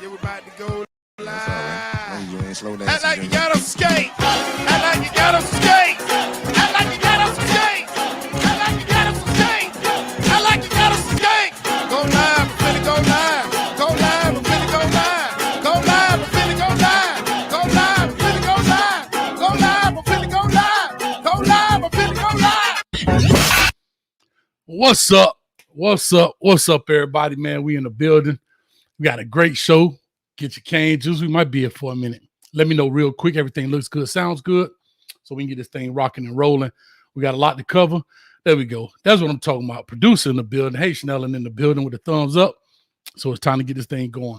Yeah, we about to go live. That's all right. You ain't slow down. Act like you got them skate. Act like you got them skate. Act like you got them skate. Act like you got them skate. Act like you got them skate. Go live, I'm finna go live. Go live, I'm finna go live. Go live, I'm finna go live. Go live, I'm finna go live. Go live, I'm finna go live. Go live, I'm finna go live. What's up? What's up? What's up, everybody, man? We in the building. We got a great show. Get your cane juice. We might be here for a minute. Let me know real quick. Everything looks good, sounds good, so we can get this thing rocking and rolling. We got a lot to cover. There we go. That's what I'm talking about. Producer in the building. Hey, Chanel in the building with the thumbs up. So it's time to get this thing going.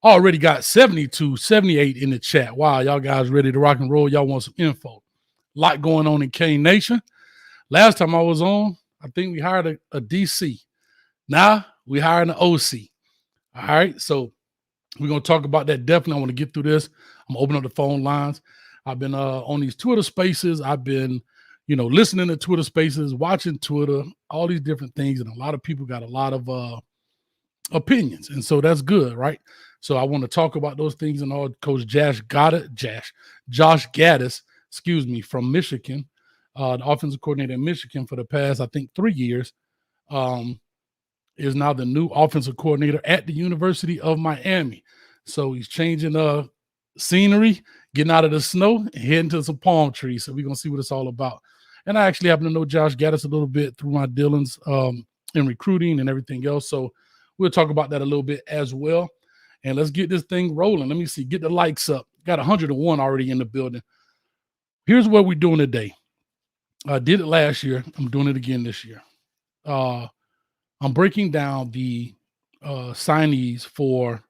Already got 72, 78 in the chat. Wow, y'all guys ready to rock and roll. Y'all want some info. A lot going on in Cane Nation. Last time I was on, I think we hired a DC. Now we hiring an OC. All right, so we're going to talk about that definitely. I want to get through this. I'm going to open up the phone lines. I've been on these Twitter spaces. I've been, listening to Twitter spaces, watching Twitter, all these different things, and a lot of people got a lot of opinions, and so that's good, right? So I want to talk about those things and all. Coach Josh Gaddis, from Michigan, the offensive coordinator in Michigan for the past, I think, 3 years, is now the new offensive coordinator at the University of Miami. So he's changing scenery, getting out of the snow, and heading to some palm trees. So we're going to see what it's all about. And I actually happen to know Josh Gaddis a little bit through my dealings in recruiting and everything else. So we'll talk about that a little bit as well. And let's get this thing rolling. Let me see. Get the likes up. Got 101 already in the building. Here's what we're doing today. I did it last year. I'm doing it again this year. I'm breaking down the signees for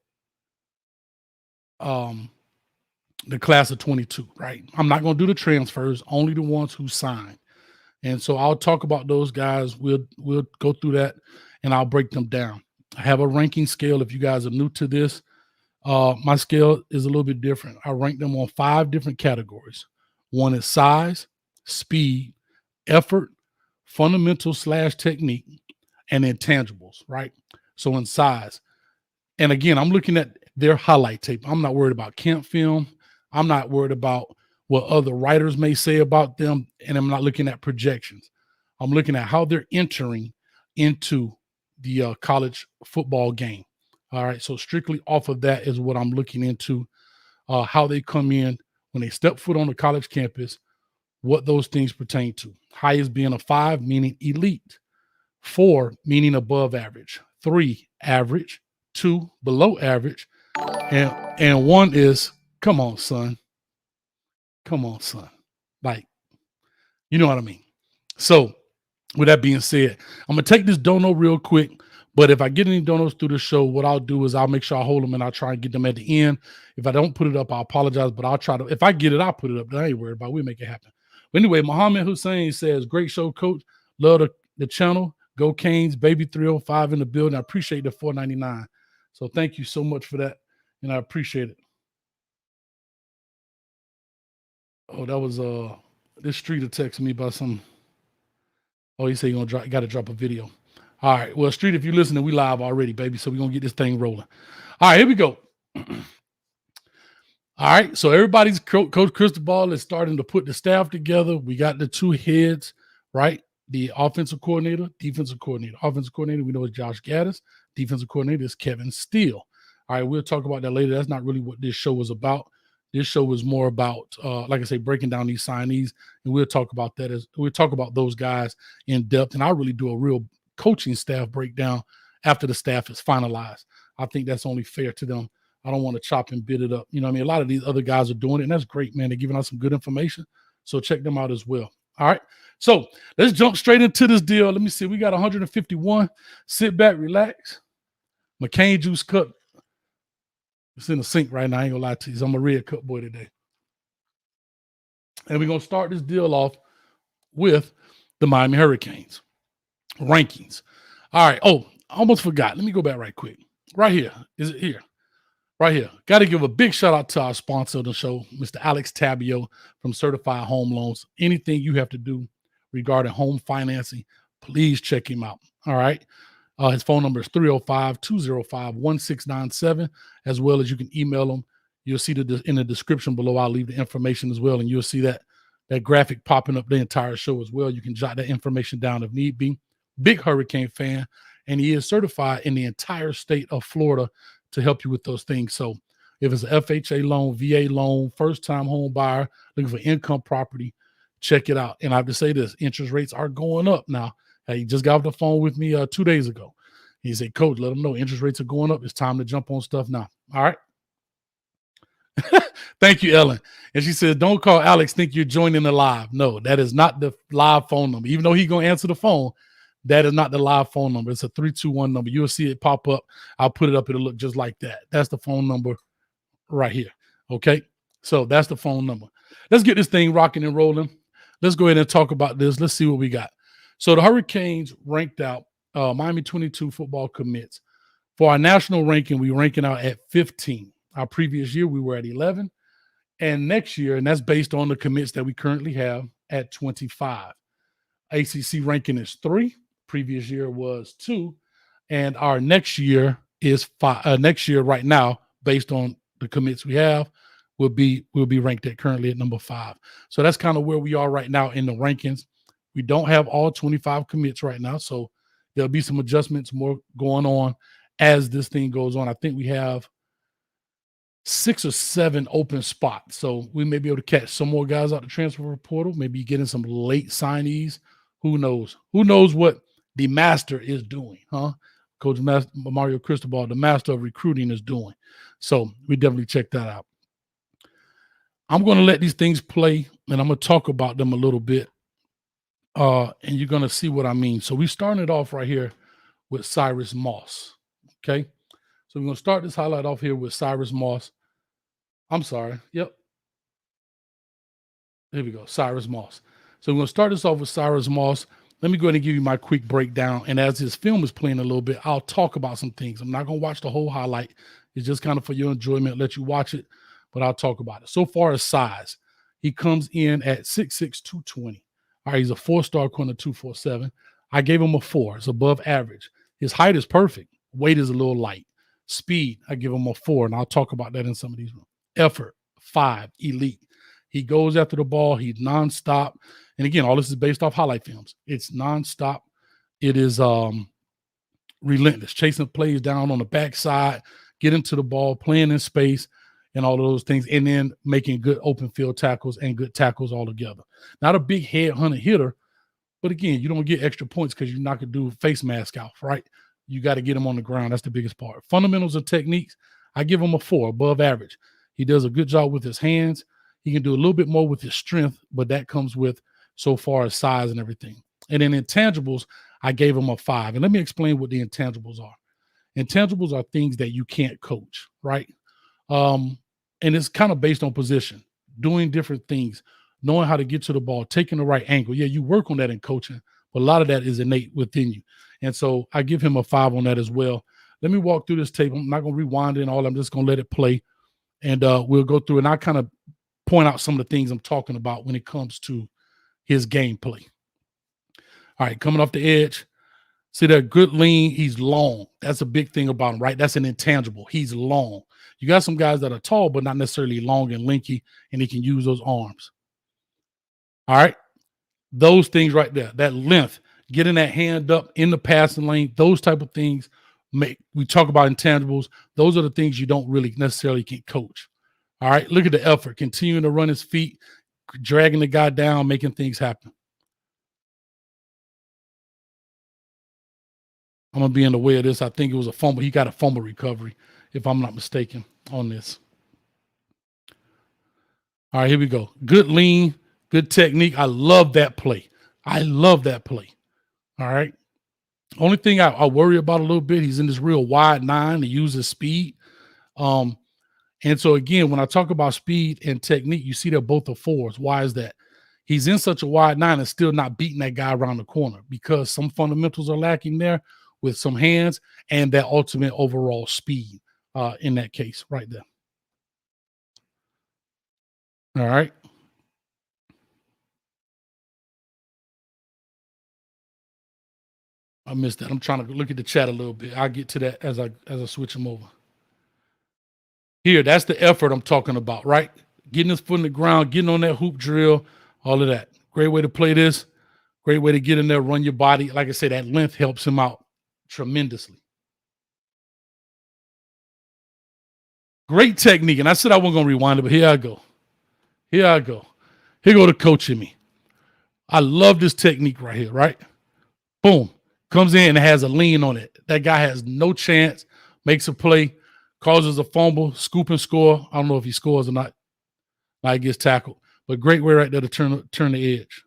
the class of 22, right? I'm not going to do the transfers, only the ones who signed. And so I'll talk about those guys. We'll go through that, and I'll break them down. I have a ranking scale. If you guys are new to this, my scale is a little bit different. I rank them on 5 different categories. One is size, speed, effort, fundamental/technique, and intangibles, right? So in size, and again, I'm looking at their highlight tape. I'm not worried about camp film. I'm not worried about what other writers may say about them, and I'm not looking at projections. I'm looking at how they're entering into the college football game. All right, so strictly off of that is what I'm looking into, how they come in when they step foot on the college campus, what those things pertain to. Highest being a 5, meaning elite. 4, meaning above average. 3, average. 2, below average. And 1 is, come on, son. Come on, son. Like, you know what I mean? So, with that being said, I'm going to take this dono real quick. But if I get any donos through the show, what I'll do is I'll make sure I hold them and I'll try and get them at the end. If I don't put it up, I apologize. But I'll try to, if I get it, I'll put it up. I ain't worried about it. We'll make it happen. But anyway, Muhammad Hussein says, great show, coach. Love the channel. Go Canes, baby 305 in the building. I appreciate the $4.99. So thank you so much for that. And I appreciate it. Oh, that was this streeter texting me about some. Oh, he said you got to drop a video. All right. Well, Street, if you're listening, we live already, baby. So we're going to get this thing rolling. All right, here we go. All right. So everybody's Coach Cristobal is starting to put the staff together. We got the 2 heads, right? The offensive coordinator, defensive coordinator. Offensive coordinator, we know is Josh Gaddis. Defensive coordinator is Kevin Steele. All right, we'll talk about that later. That's not really what this show was about. This show was more about, like I say, breaking down these signees, and we'll talk about that. We'll talk about those guys in depth, and I'll really do a real coaching staff breakdown after the staff is finalized. I think that's only fair to them. I don't want to chop and bit it up. You know what I mean? A lot of these other guys are doing it, and that's great, man. They're giving us some good information, so check them out as well. All right, so let's jump straight into this deal. Let me see. We got 151. Sit back, relax. McCain juice cup. It's in the sink right now. I ain't gonna lie to you. I'm a red cup boy today. And we're gonna start this deal off with the Miami Hurricanes rankings. All right. Oh, I almost forgot. Let me go back right quick. Right here. Is it here? Right here. Got to give a big shout out to our sponsor of the show, Mr. Alex Tabio from Certified Home Loans. Anything you have to do regarding home financing, please check him out. All right. His phone number is 305-205-1697, as well as you can email him. You'll see in the description below. I'll leave the information as well, and you'll see that graphic popping up the entire show as well. You can jot that information down if need be. Big Hurricane fan, and he is certified in the entire state of Florida to help you with those things. So if it's an FHA loan, VA loan, first-time home buyer, looking for income property, check it out. And I have to say this, interest rates are going up now. He just got off the phone with me 2 days ago. He said, Coach, let him know interest rates are going up. It's time to jump on stuff now. All right. Thank you, Ellen. And she says, don't call Alex, think you're joining the live. No, that is not the live phone number. Even though he's going to answer the phone, that is not the live phone number. It's a 321 number. You'll see it pop up. I'll put it up. It'll look just like that. That's the phone number right here. Okay. So that's the phone number. Let's get this thing rocking and rolling. Let's go ahead and talk about this. Let's see what we got. So the Hurricanes ranked out Miami 22 football commits. For our national ranking, we're ranking out at 15. Our previous year, we were at 11. And next year, and that's based on the commits that we currently have, at 25. ACC ranking is 3. Previous year was 2. And our next year is 5. Next year right now, based on the commits we have, will be ranked at currently at number 5. So that's kind of where we are right now in the rankings. We don't have all 25 commits right now, so there'll be some adjustments more going on as this thing goes on. I think we have 6 or 7 open spots, so we may be able to catch some more guys out the transfer portal, maybe getting some late signees. Who knows? Who knows what the master is doing, huh? Coach Mario Cristobal, the master of recruiting, is doing. So we definitely check that out. I'm going to let these things play, and I'm going to talk about them a little bit, and you're going to see what I mean. So we started off right here with Cyrus Moss, okay? So we're going to start this highlight off here with Cyrus Moss. I'm sorry. Yep. Here we go, Cyrus Moss. So we're going to start this off with Cyrus Moss. Let me go ahead and give you my quick breakdown, and as his film is playing a little bit, I'll talk about some things. I'm not going to watch the whole highlight. It's just kind of for your enjoyment, let you watch it, but I'll talk about it. So far as size, he comes in at 6'6", 220. All right, he's a 4-star corner, 247. I gave him a 4. It's above average. His height is perfect. Weight is a little light. Speed, I give him a 4, and I'll talk about that in some of these rooms. Effort, 5, elite. He goes after the ball. He's nonstop. And again, all this is based off highlight films. It's nonstop. It is relentless, chasing plays down on the backside, getting to the ball, playing in space, and all of those things, and then making good open field tackles and good tackles all together. Not a big head-hunter hitter, but again, you don't get extra points because you're not going to do face mask out, right? You got to get him on the ground. That's the biggest part. Fundamentals of techniques, I give him a 4, above average. He does a good job with his hands. He can do a little bit more with his strength, but that comes with so far as size and everything. And in intangibles, I gave him a 5. And let me explain what the intangibles are. Intangibles are things that you can't coach, right? And it's kind of based on position, doing different things, knowing how to get to the ball, taking the right angle. Yeah, you work on that in coaching, but a lot of that is innate within you. And so I give him a 5 on that as well. Let me walk through this tape. I'm not going to rewind it and all. I'm just going to let it play. And we'll go through, and I kind of point out some of the things I'm talking about when it comes to his gameplay. All right, coming off the edge. See that good lean, he's long. That's a big thing about him, right? That's an intangible. He's long. You got some guys that are tall, but not necessarily long and lanky, and he can use those arms. All right, those things right there, that length, getting that hand up in the passing lane, those type of things we talk about intangibles. Those are the things you don't really necessarily can coach. All right, look at the effort, continuing to run his feet, dragging the guy down, making things happen. I'm going to be in the way of this. I think it was a fumble. He got a fumble recovery, if I'm not mistaken, on this. All right, here we go. Good lean, good technique. I love that play. I love that play. All right. Only thing I worry about a little bit, he's in this real wide 9 to use his speed. And so, again, when I talk about speed and technique, you see they're both are 4s. Why is that? He's in such a wide 9 and still not beating that guy around the corner because some fundamentals are lacking there with some hands and that ultimate overall speed in that case right there. All right. I missed that. I'm trying to look at the chat a little bit. I'll get to that as I switch them over. Here, that's the effort I'm talking about, right? Getting his foot in the ground, getting on that hoop drill, all of that. Great way to play this. Great way to get in there, run your body. Like I said, that length helps him out tremendously. Great technique. And I said I wasn't going to rewind it, but here I go. Here go the coach in me. I love this technique right here, right? Boom. Comes in and has a lean on it. That guy has no chance, makes a play, causes a fumble, scoop and score. I don't know if he scores or not. He gets tackled. But great way right there to turn the edge.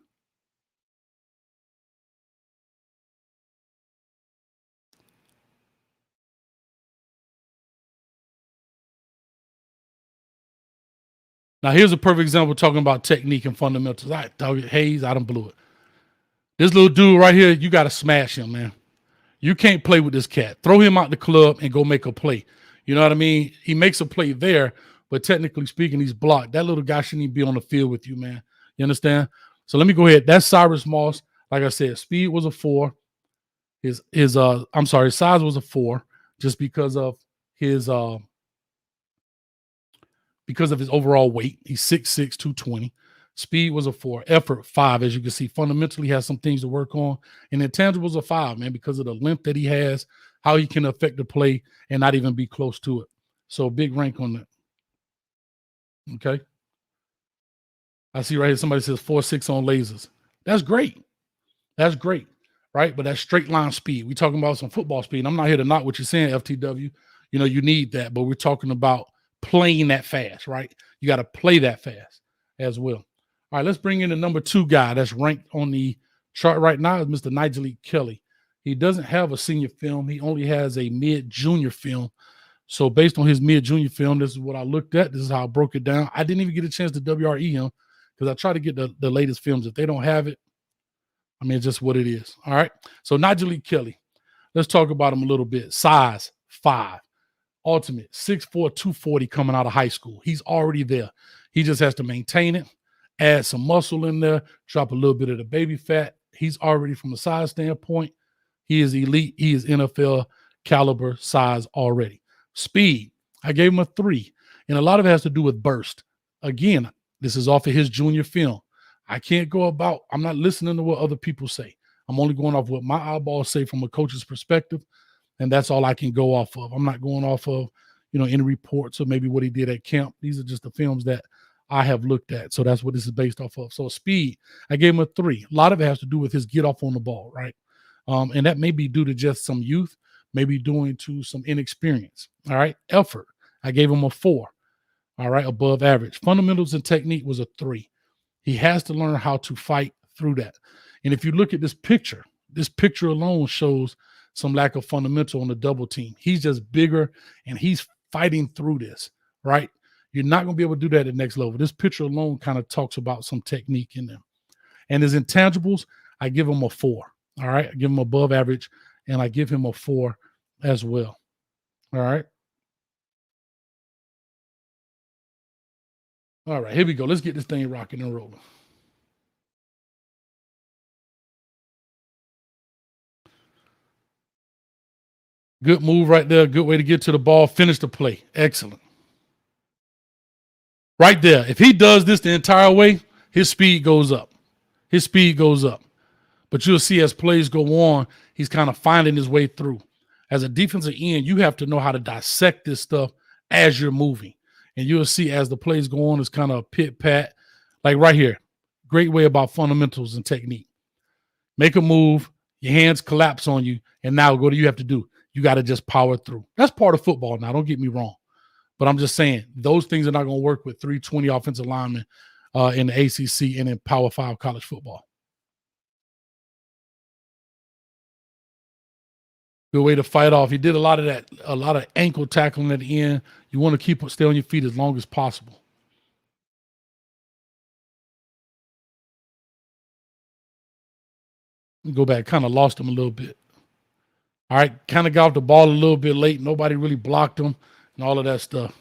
Now, here's a perfect example talking about technique and fundamentals. All right, dog, Hayes, I done blew it. This little dude right here, you got to smash him, man. You can't play with this cat. Throw him out the club and go make a play. You know what I mean? He makes a play there, but technically speaking, he's blocked. That little guy shouldn't even be on the field with you, man. You understand? So let me go ahead. That's Cyrus Moss. Like I said, speed was a 4. His size was a 4 just because of his overall weight. He's 6'6", 220. Speed was a 4. Effort, 5. As you can see, fundamentally has some things to work on. And intangibles a 5, man, because of the length that he has, how he can affect the play and not even be close to it. So big rank on that. Okay. I see right here somebody says 4.6 on lasers. That's great. That's great, right? But that's straight line speed. We're talking about some football speed. I'm not here to knock what you're saying, FTW. You know, you need that, but we're talking about playing that fast, right? You got to play that fast as well. All right, let's bring in the number 2 guy that's ranked on the chart right now is Mr. Nyjalik Kelly. He doesn't have a senior film. He only has a mid-junior film. So based on his mid-junior film, this is what I looked at. This is how I broke it down. I didn't even get a chance to WRE him because I try to get the latest films. If they don't have it, I mean, it's just what it is. All right. So Nyjalik Kelly, let's talk about him a little bit. Size, 5. Ultimate, 6'4", 240 coming out of high school. He's already there. He just has to maintain it, add some muscle in there, drop a little bit of the baby fat. He's already, from a size standpoint, he is elite. He is NFL caliber size already. Speed, I gave him a 3. And a lot of it has to do with burst. Again, this is off of his junior film. I can't go about, I'm not listening to what other people say. I'm only going off what my eyeballs say from a coach's perspective. And that's all I can go off of. I'm not going off of, any reports or maybe what he did at camp. These are just the films that I have looked at. So that's what this is based off of. So speed, I gave him a 3. A lot of it has to do with his get off on the ball, right? And that may be due to just some youth, maybe due to some inexperience. All right. Effort, I gave him a 4. All right. Above average. Fundamentals and technique was a 3. He has to learn how to fight through that. And if you look at this picture alone shows some lack of fundamental on the double team. He's just bigger and he's fighting through this, right? You're not going to be able to do that at the next level. This picture alone kind of talks about some technique in them. And his intangibles, I give him a 4. All right. I give him above average and I give him a 4 as well. All right. All right, here we go. Let's get this thing rocking and rolling. Good move right there. Good way to get to the ball. Finish the play. Excellent. Right there. If he does this the entire way, his speed goes up. His speed goes up. But you'll see as plays go on, he's kind of finding his way through. As a defensive end, you have to know how to dissect this stuff as you're moving. And you'll see as the plays go on, it's kind of pit-pat. Like right here. Great way about fundamentals and technique. Make a move. Your hands collapse on you. And now what do you have to do? You got to just power through. That's part of football now. Don't get me wrong. But I'm just saying, those things are not going to work with 320 offensive linemen in the ACC and in Power 5 college football. Good way to fight off. He did a lot of that, a lot of ankle tackling at the end. You want to stay on your feet as long as possible. Go back, kind of lost him a little bit. All right, kind of got off the ball a little bit late. Nobody really blocked him and all of that stuff.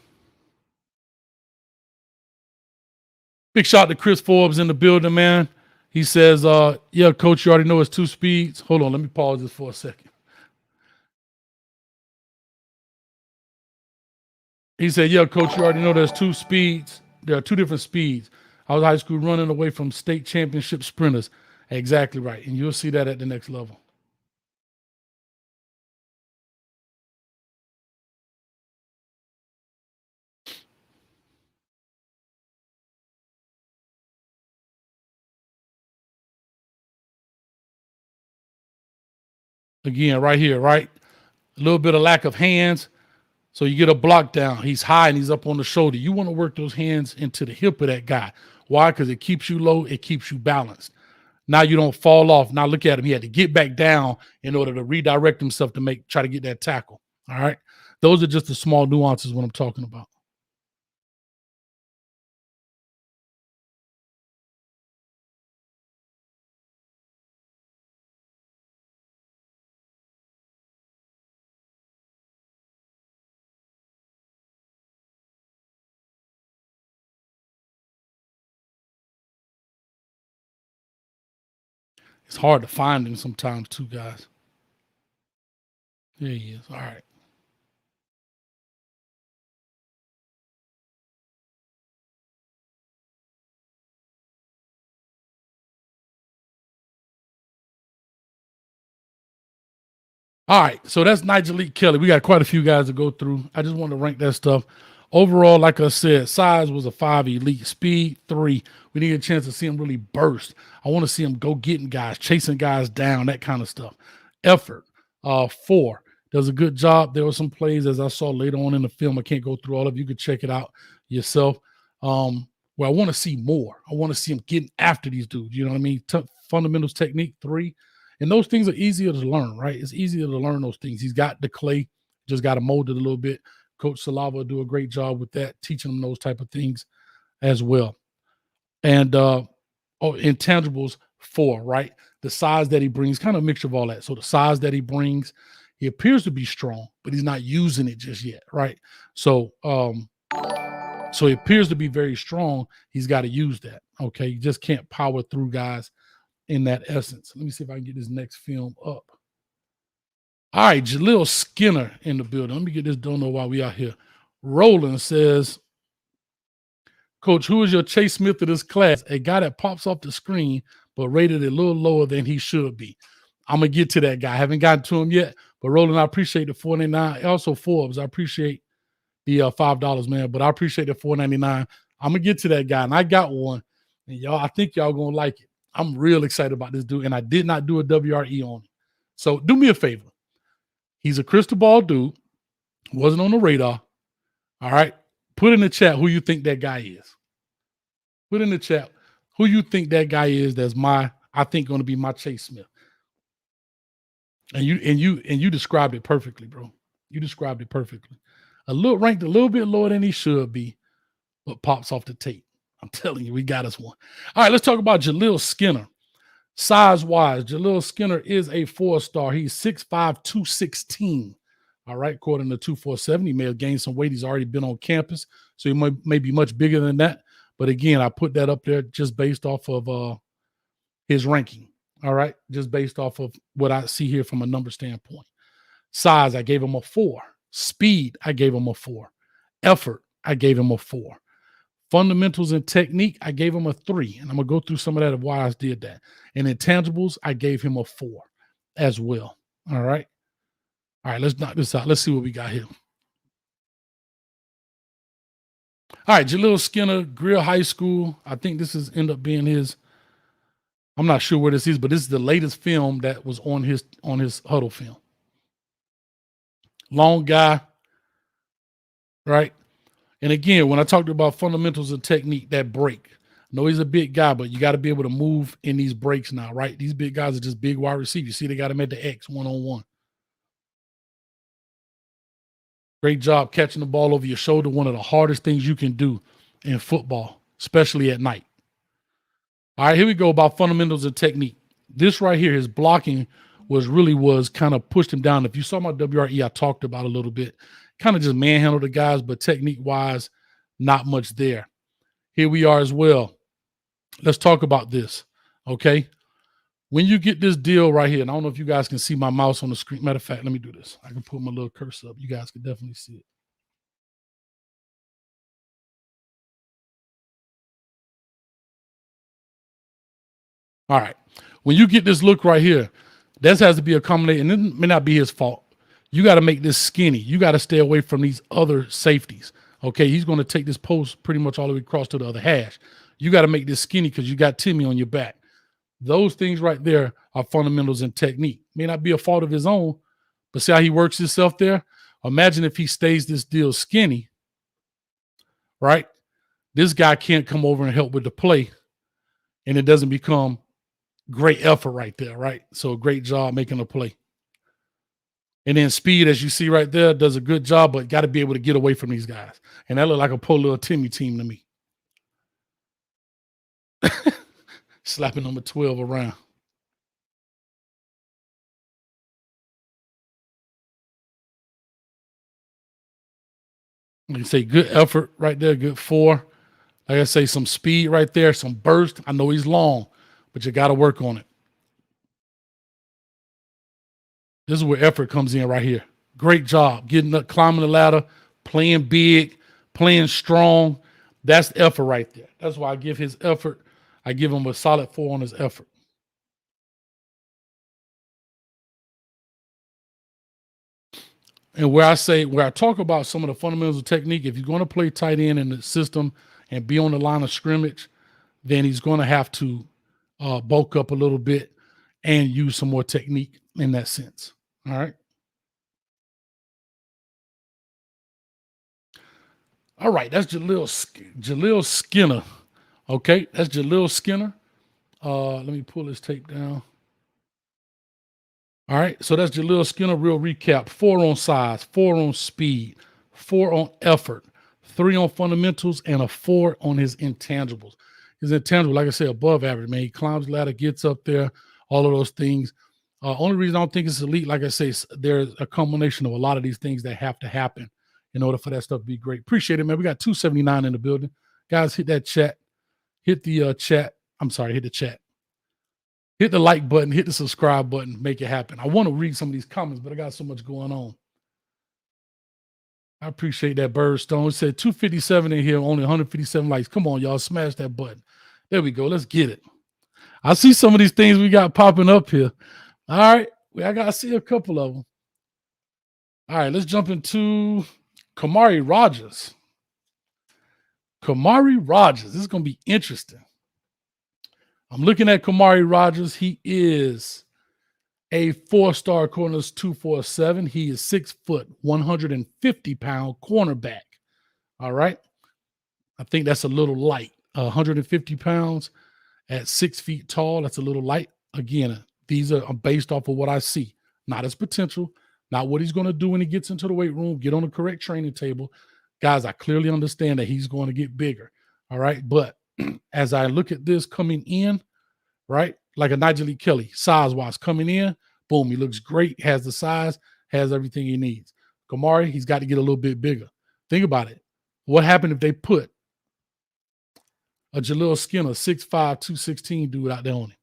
Big shout to Chris Forbes in the building, man. He says, yeah, coach, you already know it's 2 speeds. Hold on, let me pause this for a second. He said, yeah, coach, you already know there's 2 speeds. There are 2 different speeds. I was high school running away from state championship sprinters. Exactly right. And you'll see that at the next level. Again, right here, right? A little bit of lack of hands. So you get a block down. He's high and he's up on the shoulder. You want to work those hands into the hip of that guy. Why? Because it keeps you low. It keeps you balanced. Now you don't fall off. Now look at him. He had to get back down in order to redirect himself to try to get that tackle. All right. Those are just the small nuances what I'm talking about. It's hard to find him sometimes too, guys. There he is. All right. All right, so that's Nyjalik Kelly. We got quite a few guys to go through. I just want to rank that stuff. Overall, like I said, size was a 5, elite speed 3. We need a chance to see him really burst. I want to see him go getting guys, chasing guys down, that kind of stuff. Effort, 4. Does a good job. There were some plays, as I saw later on in the film. I can't go through all of it. You could check it out yourself. Where I want to see more. I want to see him getting after these dudes. You know what I mean? Fundamentals technique 3. And those things are easier to learn, right? It's easier to learn those things. He's got the clay, just got to mold it a little bit. Coach Salava will do a great job with that, teaching them those type of things as well. And intangibles 4, right? The size that he brings, kind of a mixture of all that. So the size that he brings, he appears to be strong, but he's not using it just yet, right? So he appears to be very strong. He's got to use that, okay? You just can't power through guys in that essence. Let me see if I can get this next film up. All right, Jaleel Skinner in the building. Let me get this done while we out here. Roland says, Coach, who is your Chase Smith of this class? A guy that pops off the screen, but rated a little lower than he should be. I'm going to get to that guy. I haven't gotten to him yet, but Roland, I appreciate the $4.99. Also, Forbes, I appreciate the $5, man, but I appreciate the $4.99. I'm going to get to that guy, and I got one, and y'all, I think y'all going to like it. I'm real excited about this dude, and I did not do a WRE on him. So do me a favor. He's a crystal ball dude. Wasn't on the radar. All right. Put in the chat who you think that guy is. Put in the chat who you think that guy is that's I think going to be my Chase Smith. And you described it perfectly, bro. You described it perfectly. Ranked a little bit lower than he should be, but pops off the tape. I'm telling you, we got us one. All right, let's talk about Jaleel Skinner. Size-wise, Jaleel Skinner is a 4-star. He's 6'5", 216. All right, according to 247, he may have gained some weight. He's already been on campus, so he may be much bigger than that. But again, I put that up there just based off of his ranking. All right, just based off of what I see here from a number standpoint. Size, I gave him a 4. Speed, I gave him a 4. Effort, I gave him a 4. Fundamentals and technique, I gave him a 3. And I'm going to go through some of that of why I did that. And intangibles, I gave him a 4 as well. All right. All right, let's knock this out. Let's see what we got here. All right, Jaleel Skinner, Greer High School. I think this is end up being his. I'm not sure where this is, but this is the latest film that was on his huddle film. Long guy, right? And again, when I talked about fundamentals of technique, that break. I know he's a big guy, but you got to be able to move in these breaks now, right? These big guys are just big wide receivers. You see, they got him at the X one-on-one. Great job catching the ball over your shoulder. One of the hardest things you can do in football, especially at night. All right, here we go about fundamentals and technique. This right here, his blocking was kind of pushed him down. If you saw my WRE, I talked about a little bit. Kind of just manhandled the guys, but technique-wise, not much there. Here we are as well. Let's talk about this. Okay. When you get this deal right here, and I don't know if you guys can see my mouse on the screen. Matter of fact, let me do this. I can put my little cursor up. You guys can definitely see it. All right. When you get this look right here, this has to be accommodated, and it may not be his fault. You got to make this skinny. You got to stay away from these other safeties. Okay, he's going to take this post pretty much all the way across to the other hash. You got to make this skinny because you got Timmy on your back. Those things right there are fundamentals in technique. May not be a fault of his own, but see how he works himself there? Imagine if he stays this deal skinny, right? This guy can't come over and help with the play, and it doesn't become great effort right there, right? So a great job making a play. And then speed, as you see right there, does a good job, but got to be able to get away from these guys. And that looked like a poor little Timmy team to me. Slapping number 12 around. You say good effort right there, good 4. Like I say, some speed right there, some burst. I know he's long, but you got to work on it. This is where effort comes in right here. Great job getting up, climbing the ladder, playing big, playing strong. That's effort right there. That's why I give his effort. I give him a solid 4 on his effort. And where I talk about some of the fundamentals of technique, if you're going to play tight end in the system and be on the line of scrimmage, then he's going to have to bulk up a little bit and use some more technique in that sense. All right. All right. That's Jaleel Skinner. Okay. That's Jaleel Skinner. Let me pull this tape down. All right. So that's Jaleel Skinner. Real recap. 4 on size, 4 on speed, 4 on effort, 3 on fundamentals, and a 4 on his intangibles. His intangible, like I said, above average, man. He climbs the ladder, gets up there, all of those things. Only reason I don't think it's elite, like I say, there's a combination of a lot of these things that have to happen in order for that stuff to be great. Appreciate it, man. We got 279 in the building. Guys, hit that chat. Hit the chat. I'm sorry, hit the chat. Hit the like button. Hit the subscribe button. Make it happen. I want to read some of these comments, but I got so much going on. I appreciate that, Birdstone. It said 257 in here, only 157 likes. Come on, y'all. Smash that button. There we go. Let's get it. I see some of these things we got popping up here. All right. I got to see a couple of them. All right. Let's jump into Khamuri Rogers. Khamuri Rogers. This is going to be interesting. I'm looking at Khamuri Rogers. He is a 4-star according to 247. He is 6 foot, 150-pound cornerback. All right. I think that's a little light. 150 pounds at 6 feet tall. That's a little light. Again, these are based off of what I see, not his potential, not what he's going to do when he gets into the weight room, get on the correct training table. Guys, I clearly understand that he's going to get bigger. All right. But as I look at this coming in, right, like a Nyjalik Kelly, size-wise coming in, boom, he looks great, has the size, has everything he needs. Khamuri, he's got to get a little bit bigger. Think about it. What happened if they put a Jaleel Skinner, 6'5", 216 dude out there on him?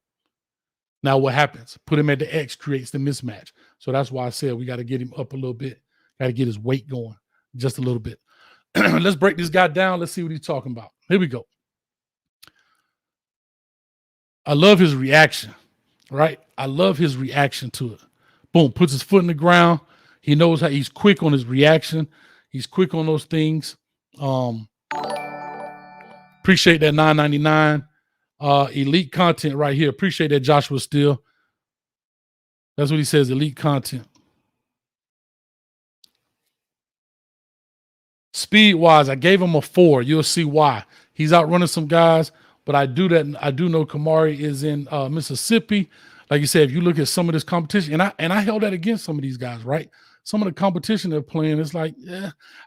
Now what happens? Put him at the X, creates the mismatch. So that's why I said we got to get him up a little bit. Got to get his weight going just a little bit. Let's break this guy down. Let's see what he's talking about. Here we go. I love his reaction, right? I love his reaction to it. Boom, puts his foot in the ground. He knows how he's quick on his reaction. He's quick on those things. Appreciate that $9.99. Elite content right here. Appreciate that, Joshua Steele. That's what he says, elite content. Speed-wise, I gave him a 4. You'll see why. He's outrunning some guys, but I do know Khamuri is in Mississippi. Like you said, if you look at some of this competition, and I held that against some of these guys, right? Some of the competition they're playing, it's like,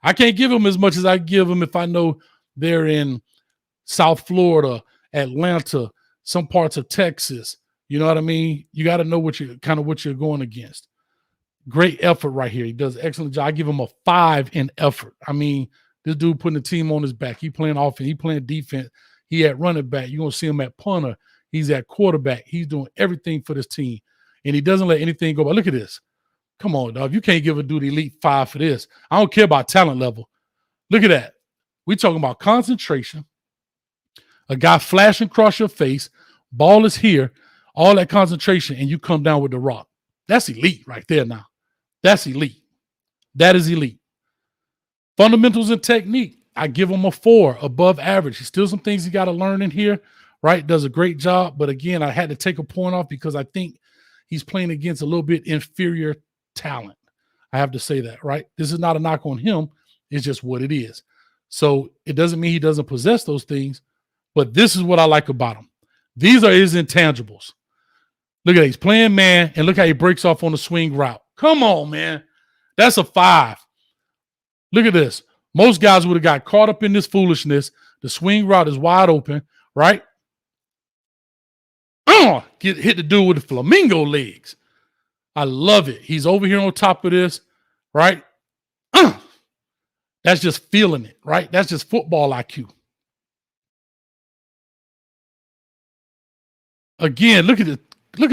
I can't give them as much as I give them if I know they're in South Florida, Atlanta, some parts of Texas. You know what I mean? You got to know what you're going against. Great effort right here. He does an excellent job. I give him a 5 in effort. I mean, this dude putting the team on his back. He playing offense. He playing defense. He at running back. You're going to see him at punter. He's at quarterback. He's doing everything for this team, and he doesn't let anything go by. Look at this. Come on, dog. You can't give a dude elite 5 for this. I don't care about talent level. Look at that. We're talking about concentration. A guy flashing across your face. Ball is here. All that concentration, and you come down with the rock. That's elite right there now. That's elite. That is elite. Fundamentals and technique. I give him a 4, above average. He's still some things he got to learn in here, right? Does a great job. But again, I had to take a point off because I think he's playing against a little bit inferior talent. I have to say that, right? This is not a knock on him. It's just what it is. So it doesn't mean he doesn't possess those things, but this is what I like about him. These are his intangibles. Look at that. He's playing man, and look how he breaks off on the swing route. Come on, man. That's a 5. Look at this. Most guys would have got caught up in this foolishness. The swing route is wide open, right? Hit the dude with the flamingo legs. I love it. He's over here on top of this, right? That's just feeling it, right? That's just football IQ. Again, look at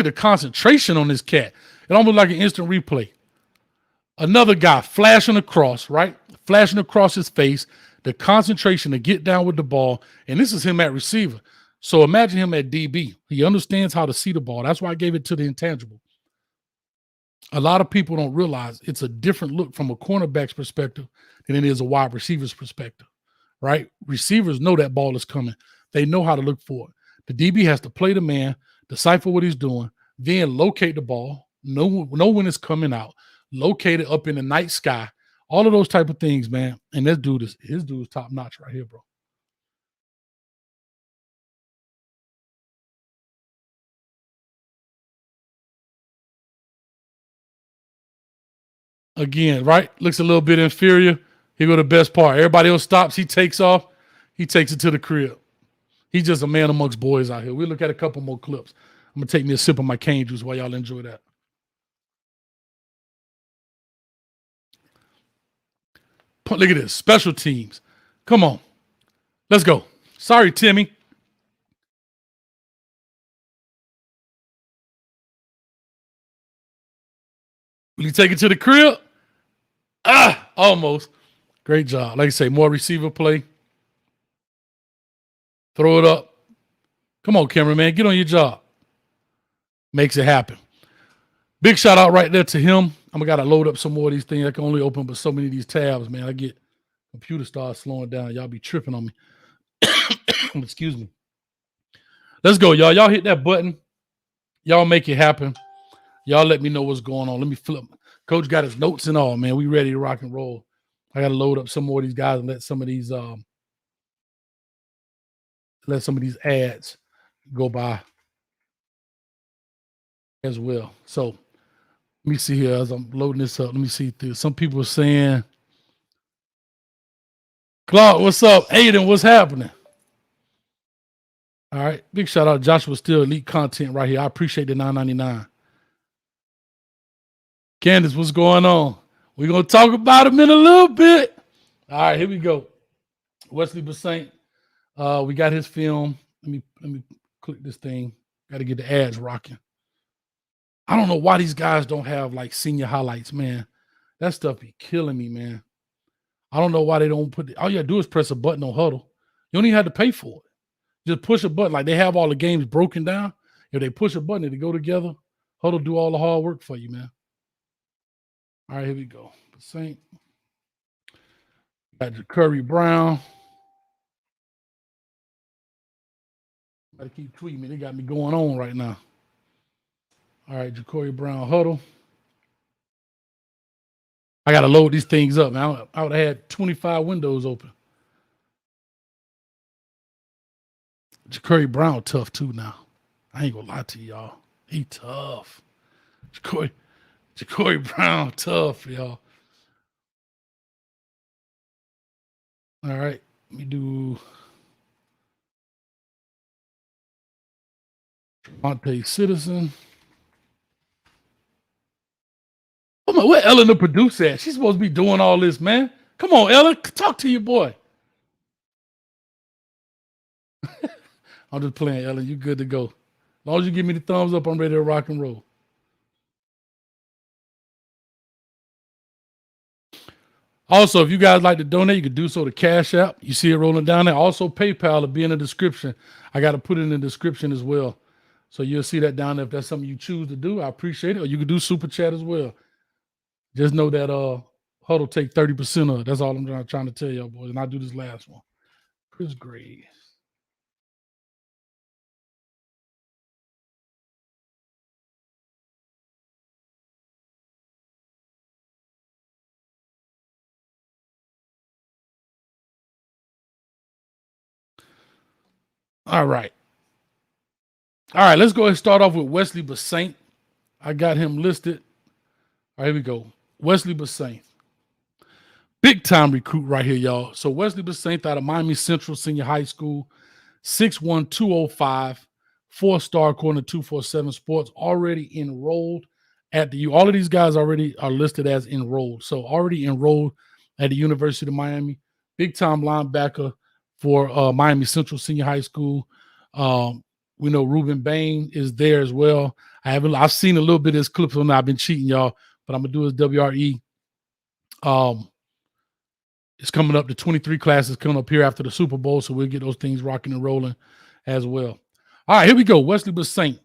the concentration on this cat. It almost like an instant replay. Another guy flashing across, right? Flashing across his face, the concentration to get down with the ball. And this is him at receiver. So imagine him at DB. He understands how to see the ball. That's why I gave it to the intangible. A lot of people don't realize it's a different look from a cornerback's perspective than it is a wide receiver's perspective, right? Receivers know that ball is coming. They know how to look for it. The DB has to play the man, decipher what he's doing, then locate the ball, know when it's coming out, locate it up in the night sky, all of those type of things, man. And his dude is top notch right here, bro. Again, right? Looks a little bit inferior. Here go the best part. Everybody else stops. He takes off. He takes it to the crib. He's just a man amongst boys out here. We'll look at a couple more clips. I'm going to take me a sip of my cane juice while y'all enjoy that. Look at this. Special teams. Come on. Let's go. Sorry, Timmy. Will you take it to the crib? Almost. Great job. Like I say, more receiver play. Throw it up. Come on, cameraman. Get on your job. Makes it happen. Big shout out right there to him. I'm going to load up some more of these things. I can only open but so many of these tabs, man. I get computer starts slowing down. Y'all be tripping on me. Excuse me. Let's go, y'all. Y'all hit that button. Y'all make it happen. Y'all let me know what's going on. Let me flip. Coach got his notes and all, man. We ready to rock and roll. I got to load up some more of these guys and let some of these ads go by as well. So let me see here as I'm loading this up. Let me see through. Some people are saying, Clark, what's up? Aiden, what's happening? All right. Big shout out. Joshua Still elite content right here. I appreciate the $9.99. Candace, what's going on? We're going to talk about him in a little bit. All right, here we go. Wesley Bissainthe. We got his film. Let me click this thing. Got to get the ads rocking. I don't know why these guys don't have like senior highlights, man. That stuff be killing me, man. I don't know why they don't put all you gotta do is press a button on Huddle. You don't even have to pay for it. Just push a button. Like they have all the games broken down. If they push a button and they go together, Huddle do all the hard work for you, man. All right, here we go. Bissainthe. Got Jacurri Brown. Gotta keep tweeting me. They got me going on right now. All right, Jacurri Brown Huddle. I got to load these things up, man. I would have had 25 windows open. Jacurri Brown tough too now. I ain't going to lie to y'all. He tough. Jacurri Brown tough, y'all. All right, let me do TreVonte Citizen. Where Ellen the producer at? She's supposed to be doing all this, man. Come on, Ellen. Talk to your boy. I'm just playing, Ellen. You good to go. long as you give me the thumbs up, I'm ready to rock and roll. Also, if you guys like to donate, you can do so to Cash App. You see it rolling down there. Also, PayPal will be in the description. I got to put it in the description as well. So you'll see that down there if that's something you choose to do. I appreciate it. Or you can do Super Chat as well. Just know that Huddle take 30% of it. That's all I'm trying to tell y'all, boys. And I'll do this last one. Chris Graves. All right. All right, let's go ahead and start off with Wesley Bissainthe. I got him listed. All right, here we go. Wesley Bissainthe. Big time recruit right here, y'all. So Wesley Bissainthe out of Miami Central Senior High School, 6'1", 205, 4-star according to 247 Sports, already enrolled at the U. All of these guys already are listed as enrolled. So already enrolled at the University of Miami. Big time linebacker for Miami Central Senior High School. We know Ruben Bain is there as well. I've seen a little bit of his clips on that. I've been cheating, y'all, but I'm gonna do his WRE. It's coming up. The 23 class is coming up here after the Super Bowl, so we'll get those things rocking and rolling as well. All right, here we go. Wesley Bissainthe.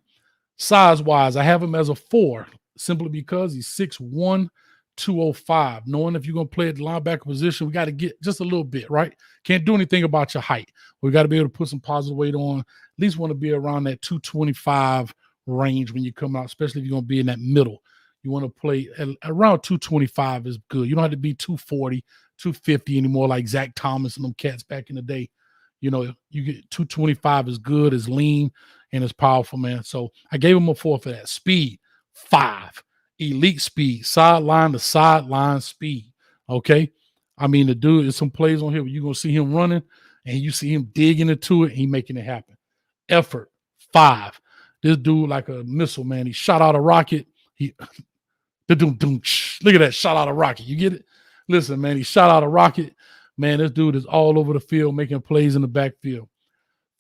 Size-wise, I have him as a 4, simply because he's 6'1", 205. Knowing if you're going to play at the linebacker position, we got to get just a little bit, right? Can't do anything about your height. We got to be able to put some positive weight on. At least want to be around that 225 range when you come out, especially if you're going to be in that middle. You want to play around 225 is good. You don't have to be 240, 250 anymore like Zach Thomas and them cats back in the day. You know, you get 225 is good, is lean, and it's powerful, man. So I gave him a 4 for that. Speed, 5. Elite speed, sideline to sideline speed. Okay. I mean, the dude, there's some plays on here where you're going to see him running and you see him digging into it and he making it happen. Effort, 5. This dude like a missile, man. He shot out a rocket. Look at that, shot out a rocket. You get it? Listen, man, he shot out a rocket. Man, this dude is all over the field making plays in the backfield.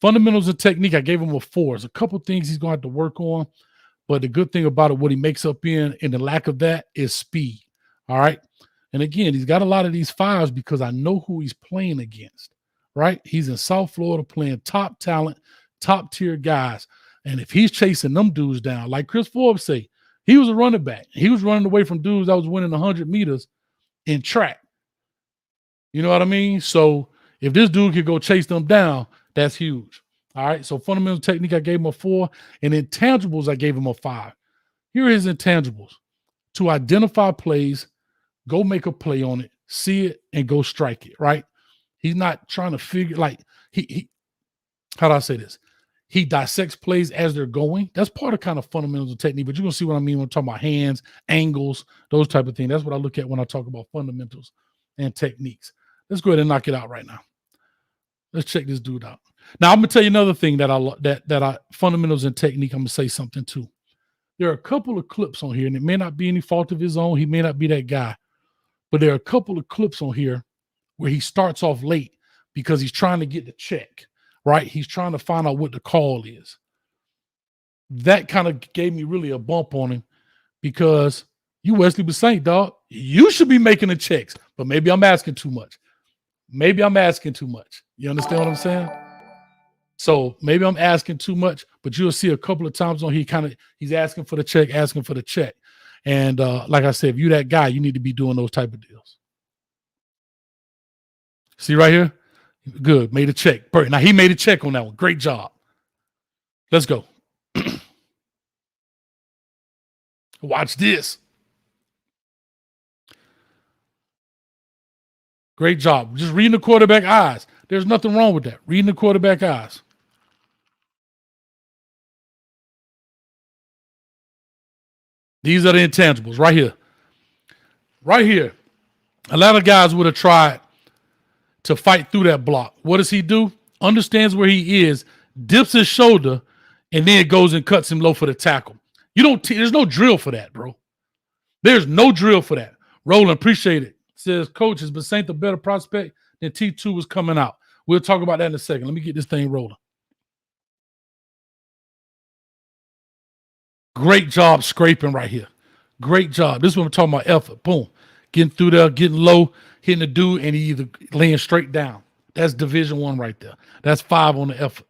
Fundamentals and technique, I gave him a 4. There's a couple things he's going to have to work on. But the good thing about it, what he makes up in the lack of that is speed. All right. And again, he's got a lot of these 5s because I know who he's playing against. Right. He's in South Florida playing top talent, top tier guys. And if he's chasing them dudes down, like Chris Forbes say, he was a running back. He was running away from dudes that was winning 100 meters in track. You know what I mean? So if this dude could go chase them down, that's huge. All right. So fundamental technique, I gave him a 4. And intangibles, I gave him a 5. Here are his intangibles: to identify plays, go make a play on it, see it, and go strike it. Right. He's not trying to figure like he how do I say this? He dissects plays as they're going. That's part of kind of fundamentals of technique, but you're going to see what I mean when I'm talking about hands, angles, those type of things. That's what I look at when I talk about fundamentals and techniques. Let's go ahead and knock it out right now. Let's check this dude out. Now, I'm going to tell you another thing that I fundamentals and technique, I'm going to say something too. There are a couple of clips on here, and it may not be any fault of his own. He may not be that guy, but there are a couple of clips on here where he starts off late because he's trying to get the check. Right? He's trying to find out what the call is. That kind of gave me really a bump on him because you Wesley Bissainthe, dog, you should be making the checks, but maybe I'm asking too much. Maybe I'm asking too much. You understand what I'm saying? So maybe I'm asking too much, but you'll see a couple of times on he's asking for the check. And like I said, if you that guy, you need to be doing those type of deals. See right here? Good. Made a check. Perfect. Now he made a check on that one. Great job. Let's go. Watch this. Great job. Just reading the quarterback eyes. There's nothing wrong with that. Reading the quarterback eyes. These are the intangibles right here. Right here. A lot of guys would have tried to fight through that block. What does he do? Understands where he is, dips his shoulder, and then goes and cuts him low for the tackle. There's no drill for that, bro. There's no drill for that. Roland, appreciate it. Says, Coach, is Bissainthe a better prospect than T2 was coming out? We'll talk about that in a second. Let me get this thing rolling. Great job scraping right here. Great job. This is what I'm talking about, effort. Boom. Getting through there, getting low, hitting the dude, and he either laying straight down. That's Division I right there. That's 5 on the effort.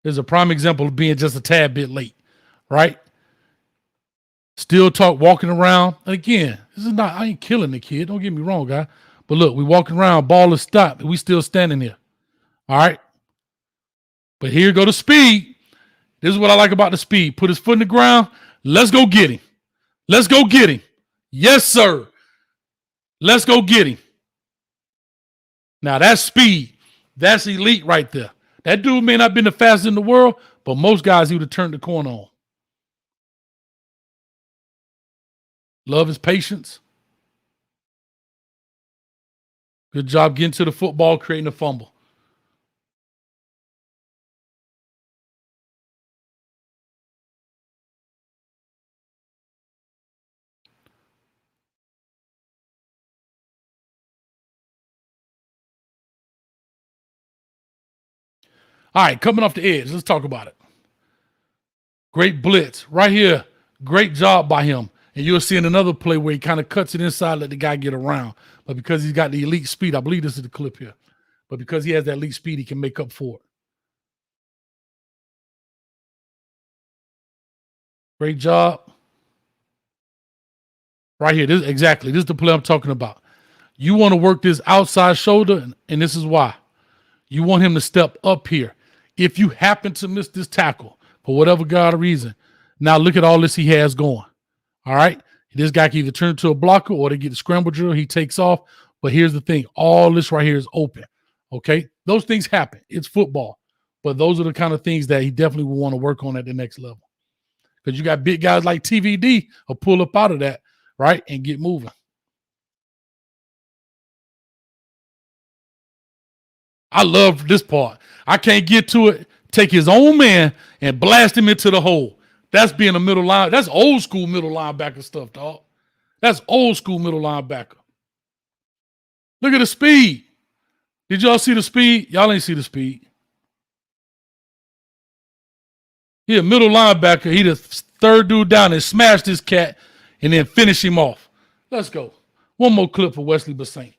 There's a prime example of being just a tad bit late, right? Still walking around. And again, this is not, I ain't killing the kid. Don't get me wrong, guy. But look, we walking around, ball is stopped, and we still standing here. All right. But here go the speed. This is what I like about the speed. Put his foot in the ground. Let's go get him. Let's go get him. Yes, sir. Let's go get him. Now that's speed. That's elite right there. That dude may not have been the fastest in the world, but most guys he would have turned the corner on. Love his patience. Good job getting to the football, creating a fumble. All right, coming off the edge, let's talk about it. Great blitz right here. Great job by him. And you'll see in another play where he kind of cuts it inside, let the guy get around. But because he's got the elite speed, I believe this is the clip here. But because he has that elite speed, he can make up for it. Great job. Right here. This is the play I'm talking about. You want to work this outside shoulder, and this is why. You want him to step up here. If you happen to miss this tackle for whatever God reason, now look at all this he has going. All right. This guy can either turn to a blocker or they get the scramble drill. He takes off. But here's the thing. All this right here is open. Okay. Those things happen. It's football. But those are the kind of things that he definitely will want to work on at the next level. Because you got big guys like TVD will pull up out of that, right, and get moving. I love this part. I can't get to it. Take his own man and blast him into the hole. That's being a middle line. That's old school middle linebacker stuff, dog. That's old school middle linebacker. Look at the speed. Did y'all see the speed? Y'all ain't see the speed. He a middle linebacker. He the third dude down and smashed this cat and then finish him off. Let's go. One more clip for Wesley Bissainthe.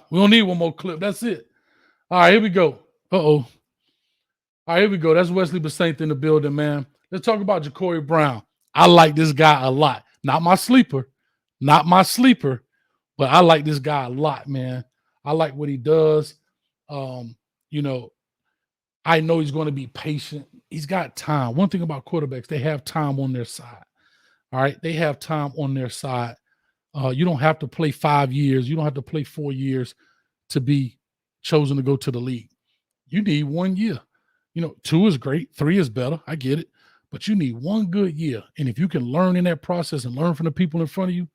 We don't need one more clip. That's it. All right, here we go. All right, here we go. That's Wesley Bissainthe in the building, man. Let's talk about Jacurri Brown. I like this guy a lot. Not my sleeper, but I like this guy a lot, man. I like what he does. I know he's going to be patient. He's got time. One thing about quarterbacks, they have time on their side. All right, they have time on their side. You don't have to play 5 years. You don't have to play 4 years to be chosen to go to the league. You need 1 year. 2 is great. 3 is better. I get it. But you need 1 good year. And if you can learn in that process and learn from the people in front of you,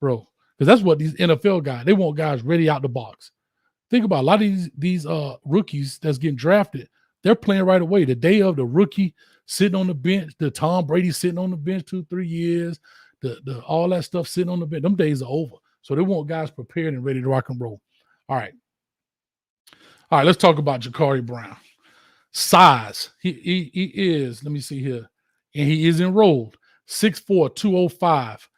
bro, because that's what these NFL guys, they want guys ready out the box. Think about a lot of these rookies that's getting drafted. They're playing right away. The day of the rookie sitting on the bench, the Tom Brady sitting on the bench 2-3 years, the all that stuff sitting on the bench, them days are over. So they want guys prepared and ready to rock and roll. All right, let's talk about Jacurri Brown. Size. He is, let me see here, and he is enrolled. 6'4", 205,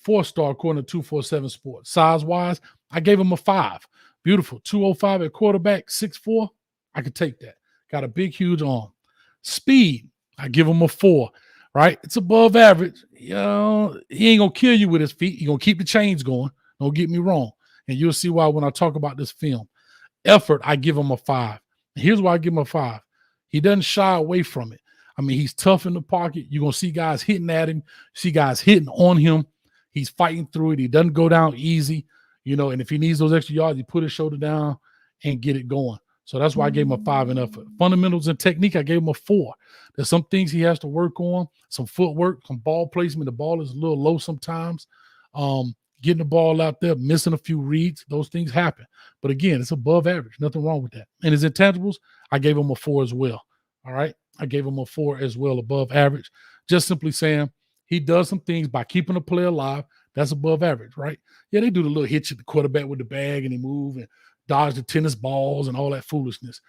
four-star according to 247 Sports. Size-wise, I gave him a 5. Beautiful. 205 at quarterback, 6'4". I could take that. Got a big, huge arm. Speed, I give him a 4. Right? It's above average. He ain't going to kill you with his feet. He's going to keep the chains going. Don't get me wrong. And you'll see why when I talk about this film. Effort, I give him a 5. And here's why I give him a 5. He doesn't shy away from it. I mean, he's tough in the pocket. You're going to see guys hitting at him. See guys hitting on him. He's fighting through it. He doesn't go down easy. And if he needs those extra yards, he put his shoulder down and get it going. So that's why I gave him a 5 in effort. Fundamentals and technique, I gave him a 4. There's some things he has to work on, some footwork, some ball placement. The ball is a little low sometimes. Getting the ball out there, missing a few reads, those things happen. But again, it's above average. Nothing wrong with that. And his intangibles, I gave him a 4 as well. All right? I gave him a 4 as well, above average. Just simply saying he does some things by keeping the play alive That's above average, right? Yeah, they do the little hitch at the quarterback with the bag and they move and dodge the tennis balls and all that foolishness.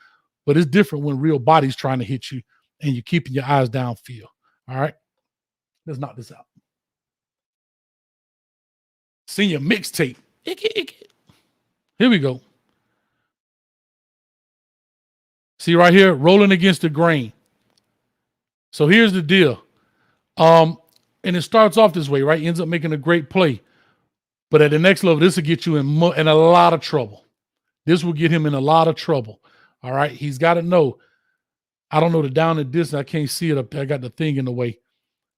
But it's different when real body's trying to hit you and you're keeping your eyes downfield. All right. Let's knock this out. Senior mixtape. Here we go. See right here, rolling against the grain. So here's the deal. And it starts off this way, right? Ends up making a great play. But at the next level, this will get you in a lot of trouble. This will get him in a lot of trouble. All right. He's got to know. I don't know the down and distance. I can't see it up there. I got the thing in the way.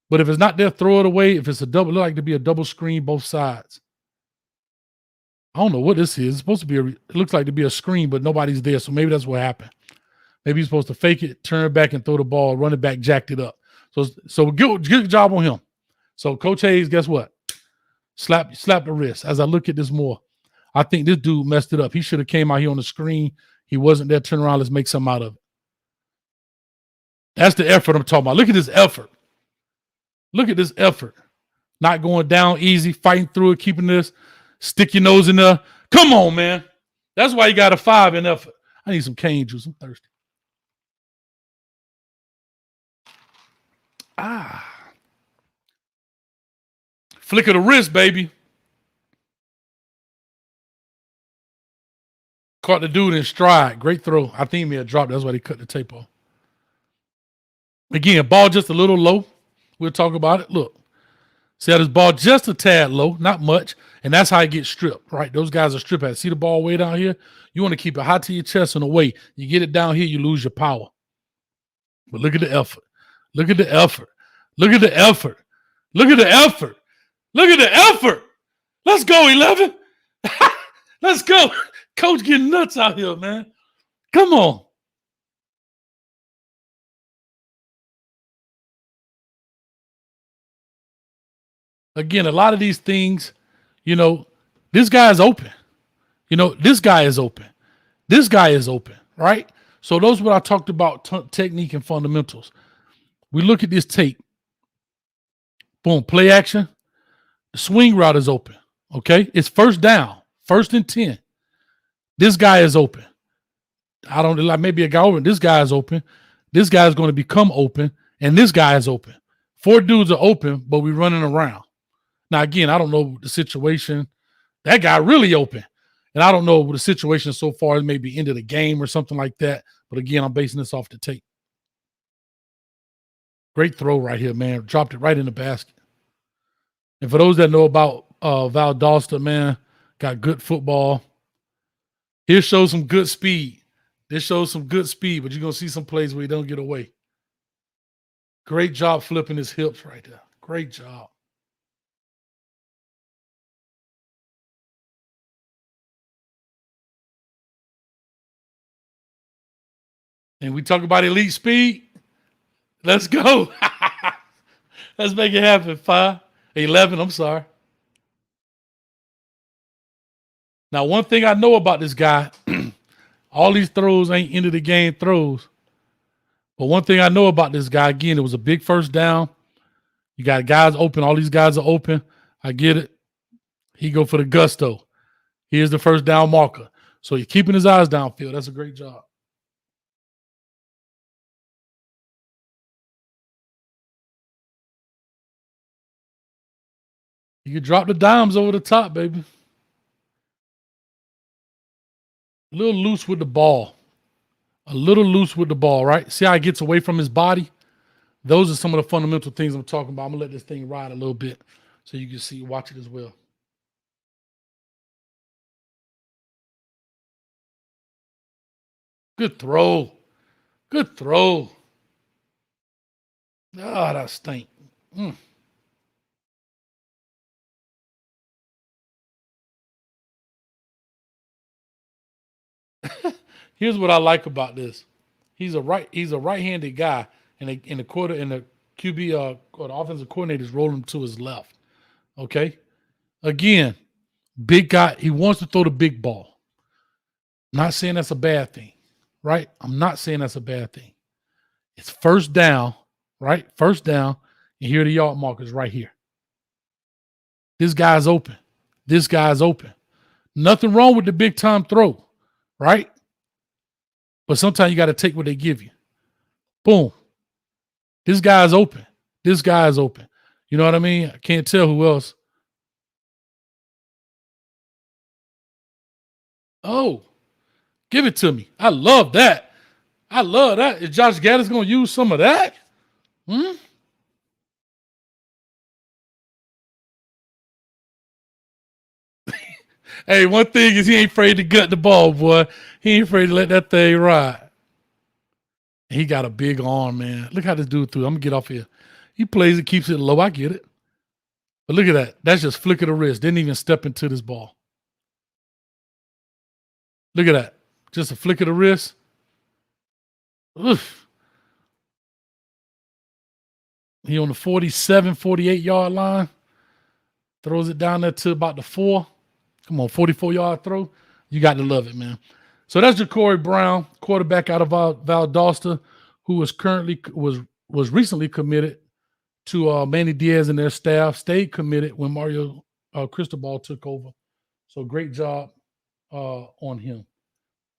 But if it's not there, throw it away. If it's a double, it look like to be a double screen both sides. I don't know what this is. It's supposed to be it looks like to be a screen, but nobody's there. So maybe that's what happened. Maybe he's supposed to fake it, turn back and throw the ball, run it back, jacked it up. So good job on him. So Coach Hayes, guess what? Slap the wrist. As I look at this more, I think this dude messed it up. He should have came out here on the screen. He wasn't there. Turn around. Let's make something out of it. That's the effort I'm talking about. Look at this effort. Look at this effort. Not going down easy, fighting through it, keeping this. Stick your nose in there. Come on, man. That's why you got a 5 in effort. I need some cane juice. I'm thirsty. Flick of the wrist, baby. Caught the dude in stride. Great throw. I think he may have dropped. That's why they cut the tape off. Again, ball just a little low. We'll talk about it. Look. See how this ball just a tad low, not much. And that's how it gets stripped, right? Those guys are stripped at. See the ball way down here? You want to keep it high to your chest and away. You get it down here, you lose your power. But look at the effort. Look at the effort. Look at the effort. Look at the effort. Look at the effort. Let's go, 11. Let's go. Coach getting nuts out here, man. Come on. Again, a lot of these things, this guy is open. This guy is open. This guy is open, right? So those are what I talked about, technique and fundamentals. We look at this tape. Boom, play action. The swing route is open, okay? It's first down, 1st and 10. This guy is open. I don't like maybe a guy over. This guy is open. This guy is going to become open, and this guy is open. 4 dudes are open, but we're running around. Now, again, I don't know the situation. That guy really open. And I don't know the situation so far. It may be end of the game or something like that. But again, I'm basing this off the tape. Great throw right here, man. Dropped it right in the basket. And for those that know about Valdosta, man, got good football. Here shows some good speed. This shows some good speed, but you're going to see some plays where he don't get away. Great job flipping his hips right there. Great job. And we talk about elite speed. Let's go. Let's make it happen. 11, I'm sorry. Now, one thing I know about this guy, all these throws ain't end of the game throws. But one thing I know about this guy, again, it was a big first down. You got guys open. All these guys are open. I get it. He go for the gusto. Here's the first down marker. So he's keeping his eyes downfield. That's a great job. You can drop the dimes over the top, baby. A little loose with the ball. A little loose with the ball, right? See how he gets away from his body? Those are some of the fundamental things I'm talking about. I'm going to let this thing ride a little bit so you can see, watch it as well. Good throw. Good throw. Ah, that stink. Here's what I like about this. He's a right-handed guy, and the QB or the offensive coordinator is rolling to his left. Okay? Again, big guy, he wants to throw the big ball. Not saying that's a bad thing, right? I'm not saying that's a bad thing. It's first down, right? First down, and here are the yard markers right here. This guy's open. This guy's open. Nothing wrong with the big time throw, right? But sometimes you got to take what they give you. Boom. This guy's open. This guy's open. You know what I mean? I can't tell who else. Oh, give it to me. I love that. I love that. Is Josh Gaddis going to use some of that? Hey, one thing is he ain't afraid to gut the ball, boy. He ain't afraid to let that thing ride. He got a big arm, man. Look how this dude threw. I'm going to get off here. He plays it, keeps it low. I get it. But look at that. That's just flick of the wrist. Didn't even step into this ball. Look at that. Just a flick of the wrist. Oof. He on the 47, 48-yard line. Throws it down there to about the 4. Come on, 44-yard throw. You got to love it, man. So that's Jacurri Brown, quarterback out of Valdosta, who was recently committed to Manny Diaz and their staff. Stayed committed when Mario Cristobal took over. So great job on him.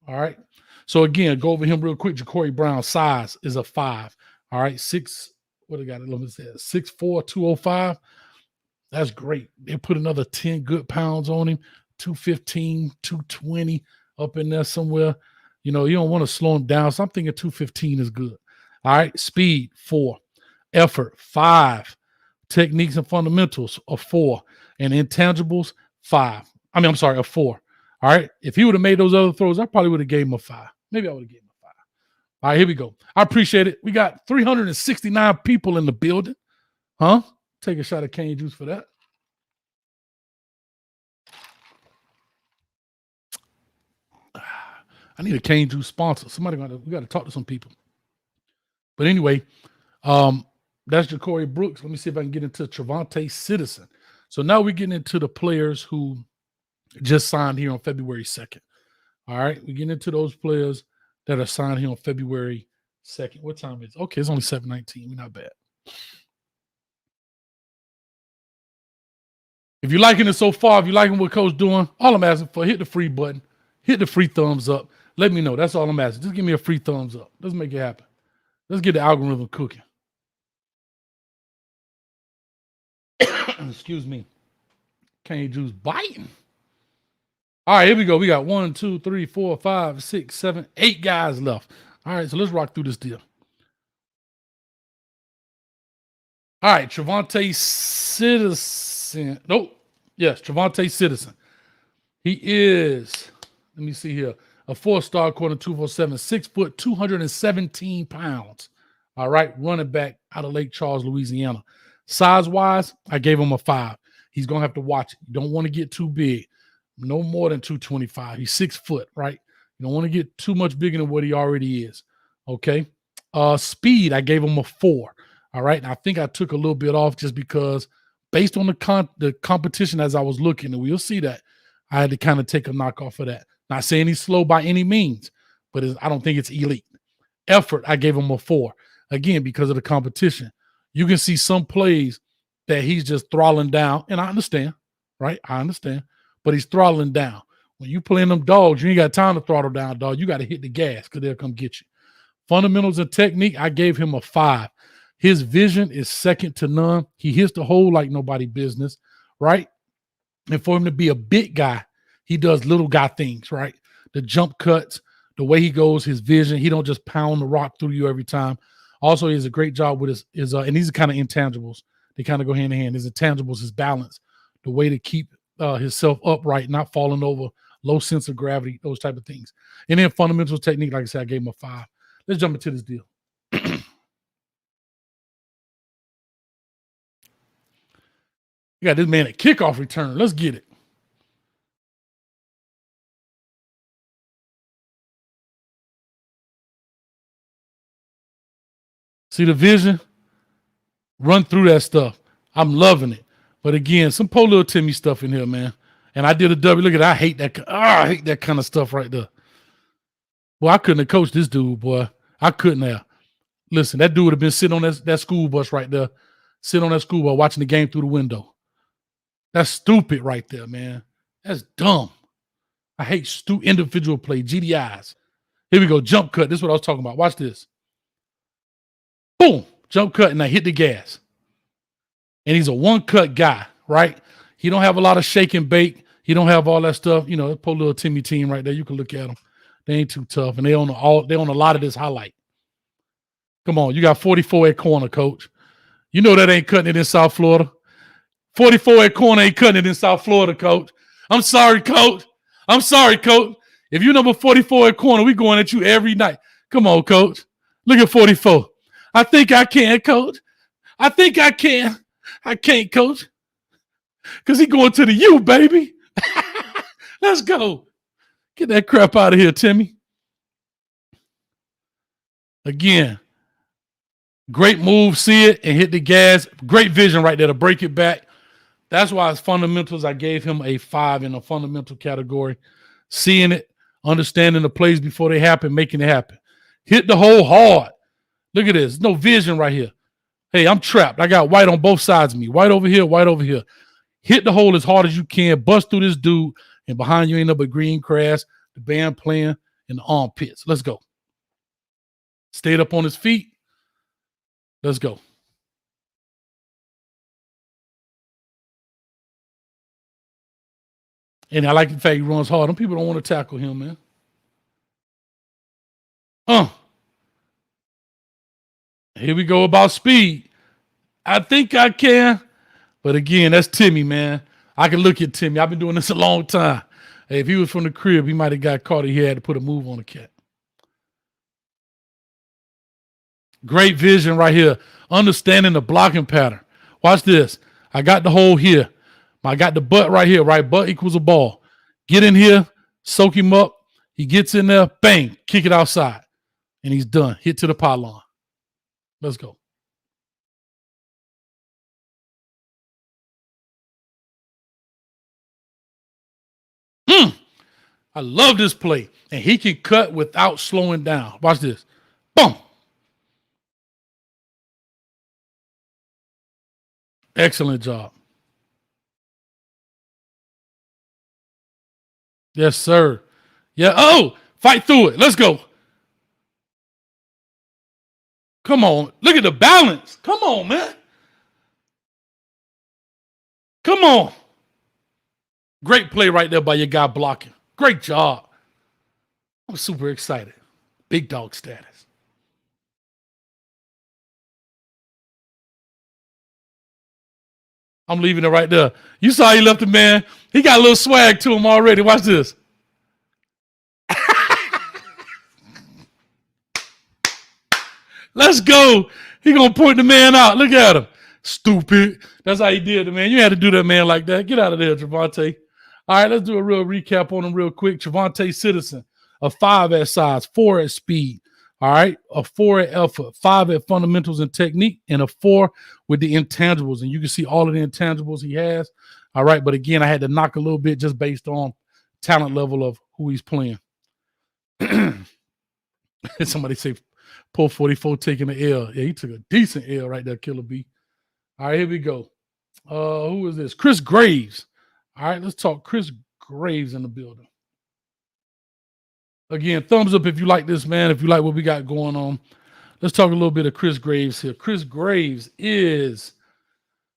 All right. So again, go over him real quick. Jacurri Brown size is a 5. All right. 6'4", 205. That's great. They put another 10 good pounds on him. 215, 220 up in there somewhere. You know, you don't want to slow him down. So I'm thinking 215 is good. All right. Speed, 4. Effort, 5. Techniques and fundamentals, a 4. And intangibles, 5. A 4. All right. If he would have made those other throws, I probably would have gave him a 5. Maybe I would have given him a 5. All right, here we go. I appreciate it. We got 369 people in the building. Huh? Take a shot of cane juice for that. I need a cane juice sponsor. We got to talk to some people. But anyway, that's Jacurri Brooks. Let me see if I can get into TreVonte Citizen. So now we're getting into the players who just signed here on February 2nd. All right, we're getting into those players that are signed here on February 2nd. What time is it? Okay, it's only 7:19. We're not bad. If you're liking it so far, if you're liking what Coach doing, all I'm asking for, hit the free button, hit the free thumbs up. Let me know. That's all I'm asking. Just give me a free thumbs up. Let's make it happen. Let's get the algorithm cooking. Excuse me. Cane juice biting. All right, here we go. We got 1, 2, 3, 4, 5, 6, 7, 8 guys left. All right, so let's rock through this deal. All right, TreVonte Citizen. Nope. Yes, TreVonte Citizen. He is, let me see here, a 4-star according to 247, 6 foot, 217 pounds. All right, running back out of Lake Charles, Louisiana. Size-wise, I gave him a 5. He's going to have to watch it. You don't want to get too big. No more than 225. He's 6 foot, right? You don't want to get too much bigger than what he already is. Okay. Speed, I gave him a 4. All right. And I think I took a little bit off just because based on the competition as I was looking, and we'll see that, I had to kind of take a knock off of that. Not saying he's slow by any means, but I don't think it's elite. Effort, I gave him a 4. Again, because of the competition. You can see some plays that he's just throttling down, and I understand, right? I understand. But he's throttling down. When you playing them dogs, you ain't got time to throttle down, dog. You got to hit the gas because they'll come get you. Fundamentals and technique, I gave him a 5. His vision is second to none. He hits the hole like nobody business, right? And for him to be a big guy, he does little guy things, right? The jump cuts, the way he goes, his vision. He don't just pound the rock through you every time. Also, he does a great job with his and these are kind of intangibles. They kind of go hand in hand. His intangibles, his balance, the way to keep himself upright, not falling over, low sense of gravity, those type of things. And then fundamental technique, like I said, I gave him a 5. Let's jump into this deal. You got this man at kickoff return. Let's get it. See the vision? Run through that stuff. I'm loving it. But again, some poor little Timmy stuff in here, man. And I did a W. Look at that. I hate that. I hate that kind of stuff right there. Boy, I couldn't have coached this dude, boy. I couldn't have. Listen, that dude would have been sitting on that school bus right there, sitting on that school bus watching the game through the window. That's stupid right there, man. That's dumb. I hate individual play, GDIs. Here we go, jump cut. This is what I was talking about. Watch this. Boom, jump cut, and I hit the gas. And he's a one-cut guy, right? He don't have a lot of shake and bake. He don't have all that stuff. You know, poor little Timmy team right there. You can look at them. They ain't too tough, and they own a lot of this highlight. Come on, you got 44 at corner, coach. You know that ain't cutting it in South Florida. 44 at corner ain't cutting it in South Florida, coach. I'm sorry, coach. I'm sorry, coach. If you number 44 at corner, we going at you every night. Come on, coach. Look at 44. I think I can, coach. I think I can. I can't, coach. Because he going to the U, baby. Let's go. Get that crap out of here, Timmy. Again, great move. See it and hit the gas. Great vision right there to break it back. That's why his fundamentals, I gave him a 5 in the fundamental category. Seeing it, understanding the plays before they happen, making it happen. Hit the hole hard. Look at this. No vision right here. Hey, I'm trapped. I got white on both sides of me. White over here, white over here. Hit the hole as hard as you can. Bust through this dude. And behind you ain't no but green grass, the band playing, and the armpits. Let's go. Stayed up on his feet. Let's go. And I like the fact he runs hard. Them people don't want to tackle him, man. Here we go about speed. I think I can. But again, that's Timmy, man. I can look at Timmy. I've been doing this a long time. Hey, if he was from the crib, he might have got caught. He had to put a move on the cat. Great vision right here. Understanding the blocking pattern. Watch this. I got the hole here. I got the butt right here, right? Butt equals a ball. Get in here, soak him up. He gets in there, bang, kick it outside. And he's done. Hit to the pylon. Let's go. I love this play. And he can cut without slowing down. Watch this. Boom. Excellent job. Yes, sir. Yeah. Oh, fight through it. Let's go. Come on. Look at the balance. Come on, man. Come on. Great play right there by your guy blocking. Great job. I'm super excited. Big dog status. I'm leaving it right there. You saw he left the man. He got a little swag to him already. Watch this. Let's go. He going to point the man out. Look at him. Stupid. That's how he did it, man. You had to do that man like that. Get out of there, TreVonte. All right, let's do a real recap on him real quick. TreVonte Citizen, a 5 at size, 4 at speed. All right, a 4 at effort, 5 at fundamentals and technique, and a 4 with the intangibles. And you can see all of the intangibles he has. All right, but again, I had to knock a little bit just based on talent level of who he's playing. Somebody say, pull 44 taking the L. Yeah, he took a decent L right there, Killer B. All right, here we go. Who is this? Chris Graves. All right, let's talk Chris Graves in the building. Again, thumbs up if you like this, man. If you like what we got going on. Let's talk a little bit of Chris Graves here. Chris Graves is,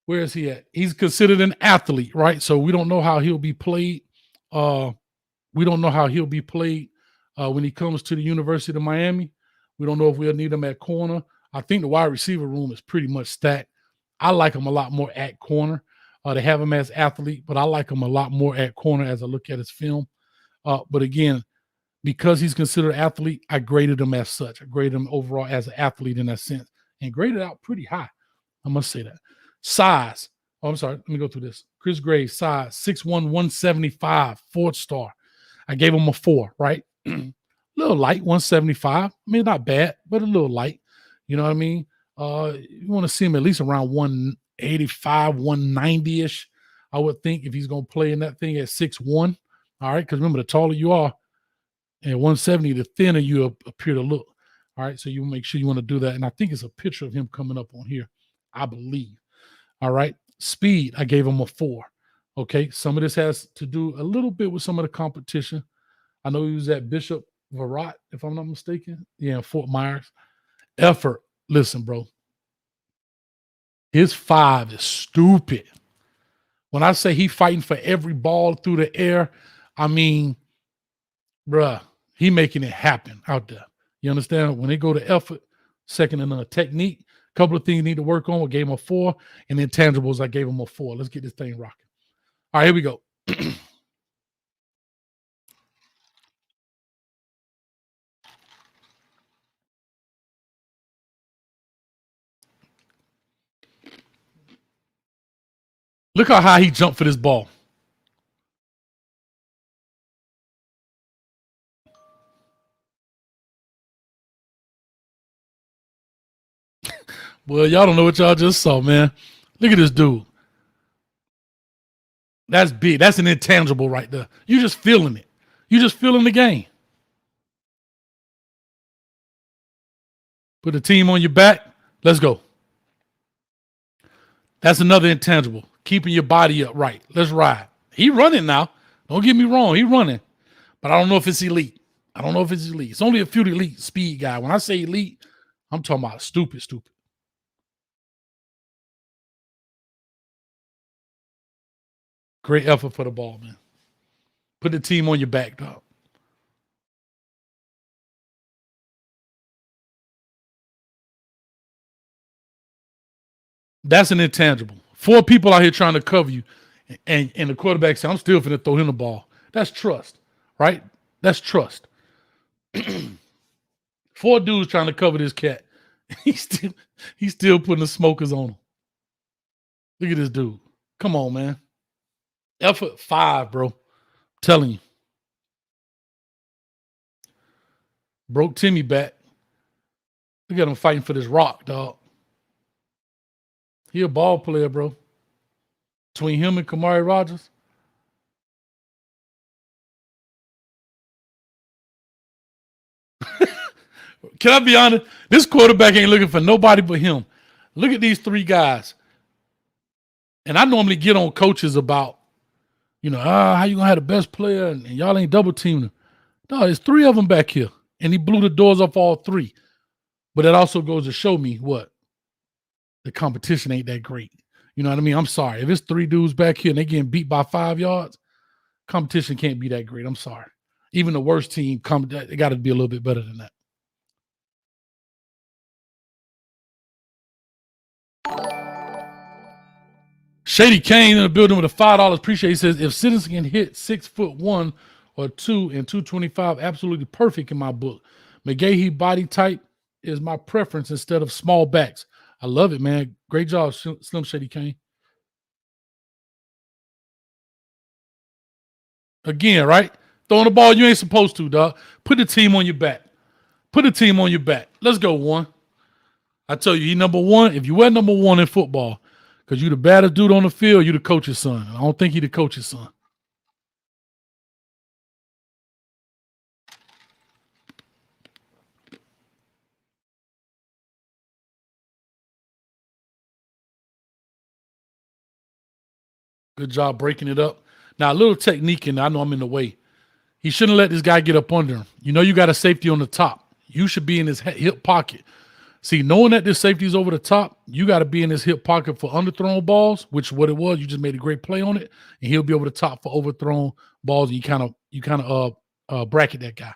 where is he at? He's considered an athlete, right? So we don't know how he'll be played. We don't know how he'll be played when he comes to the University of Miami. We don't know if we'll need him at corner. I think the wide receiver room is pretty much stacked. I like him a lot more at corner. They have him as athlete, but I like him a lot more at corner as I look at his film. But again, because he's considered an athlete, I graded him as such. I graded him overall as an athlete in that sense and graded out pretty high. I must say that. Size. Oh, I'm sorry. Let me go through this. Chris Graves, size, 6'1", 175, 4-star. I gave him a 4, right? A little light, 175. I mean, not bad, but a little light. You know what I mean? You want to see him at least around 185, 190-ish, I would think, if he's going to play in that thing at 6'1". All right, because remember, the taller you are, and 170, the thinner you appear to look. All right, so you make sure you want to do that. And I think it's a picture of him coming up on here, I believe. All right, speed, I gave him a 4. Okay, some of this has to do a little bit with some of the competition. I know he was at Bishop Varat, if I'm not mistaken. Yeah, Fort Myers. Effort. Listen, bro. His 5 is stupid. When I say he fighting for every ball through the air, I mean, bruh, he making it happen out there. You understand? When they go to effort, second and technique, a couple of things you need to work on. We gave him a 4, and intangibles, I gave him a 4. Let's get this thing rocking. All right, here we go. Look how high he jumped for this ball. Well, y'all don't know what y'all just saw, man. Look at this dude. That's big. That's an intangible right there. You just feeling it. You just feeling the game. Put the team on your back. Let's go. That's another intangible. Keeping your body up right. Let's ride. He running now. Don't get me wrong. He running. But I don't know if it's elite. I don't know if it's elite. It's only a few elite speed guy. When I say elite, I'm talking about stupid. Great effort for the ball, man. Put the team on your back, dog. That's an intangible. 4 people out here trying to cover you, and the quarterback said, I'm still finna throw him the ball. That's trust, right? That's trust. 4 dudes trying to cover this cat. He's still putting the smokers on him. Look at this dude. Come on, man. Effort 5, bro. I'm telling you. Broke Timmy back. Look at him fighting for this rock, dog. He a ball player, bro. Between him and Khamuri Rogers. Can I be honest? This quarterback ain't looking for nobody but him. Look at these 3 guys. And I normally get on coaches about, how you gonna have the best player and y'all ain't double teaming him. No, there's 3 of them back here. And he blew the doors off all 3. But that also goes to show me what? The competition ain't that great. You know what I mean? I'm sorry. If it's 3 dudes back here and they getting beat by 5 yards, competition can't be that great. I'm sorry. Even the worst team, they got to be a little bit better than that. Shady Kane in the building with a $5. Appreciate. He says, if Citizen can hit 6'1" or 2 and 225, absolutely perfect in my book. McGahee body type is my preference instead of small backs. I love it, man. Great job, Slim Shady Kane. Again, right? Throwing the ball you ain't supposed to, dog. Put the team on your back. Put the team on your back. Let's go, 1. I tell you, he number 1. If you were number 1 in football, because you the baddest dude on the field, you the coach's son. I don't think he the coach's son. Good job breaking it up. Now, a little technique, and I know I'm in the way. He shouldn't let this guy get up under him. You got a safety on the top. You should be in his hip pocket. See, knowing that this safety is over the top, you got to be in his hip pocket for underthrown balls, which is what it was. You just made a great play on it, and he'll be over the top for overthrown balls. And you kind of bracket that guy.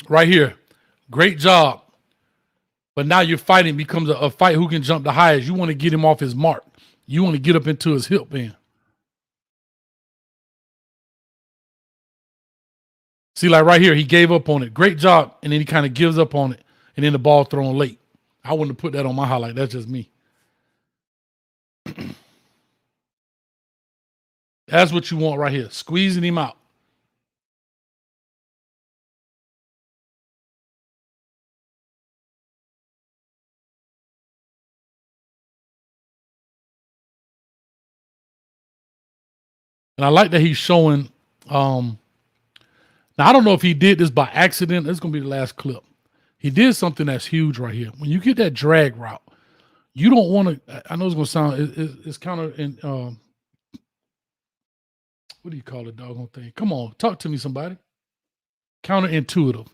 Right here. Great job. But now your fighting becomes a fight who can jump the highest. You want to get him off his mark. You want to get up into his hip band. See, like right here, he gave up on it. Great job. And then he kind of gives up on it. And then the ball thrown late. I wouldn't have put that on my highlight. That's just me. That's what you want right here. Squeezing him out. And I like that he's showing. Now, I don't know if he did this by accident. This is going to be the last clip. He did something that's huge right here. When you get that drag route, you don't want to. I know it's going to sound. It's kind of in. What do you call it, doggone thing? Come on, talk to me, somebody. Counterintuitive.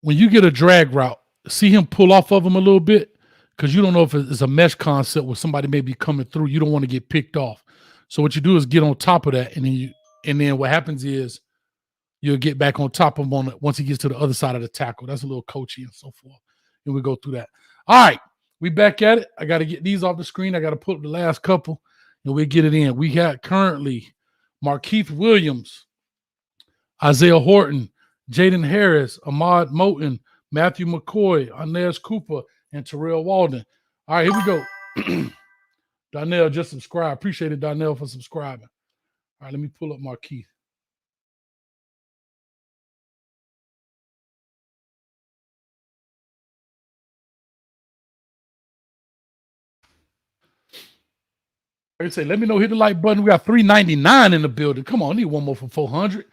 When you get a drag route, see him pull off of him a little bit, because you don't know if it's a mesh concept where somebody may be coming through. You don't want to get picked off. So what you do is get on top of that, and then what happens is you'll get back on top of him once he gets to the other side of the tackle. That's a little coachy and so forth. And we go through that. All right, we back at it. I got to get these off the screen. I got to put up the last couple, and we get it in. We got currently Markeith Williams, Isaiah Horton, Jaden Harris, Ahmad Moten, Matthew McCoy, Anez Cooper, and Terrell Walden. All right, here we go. Donnell just subscribed. Appreciate it, Donnell, for subscribing. All right, let me pull up Markeith. Like I say, let me know. Hit the like button. We got 399 in the building. Come on, I need one more for 400.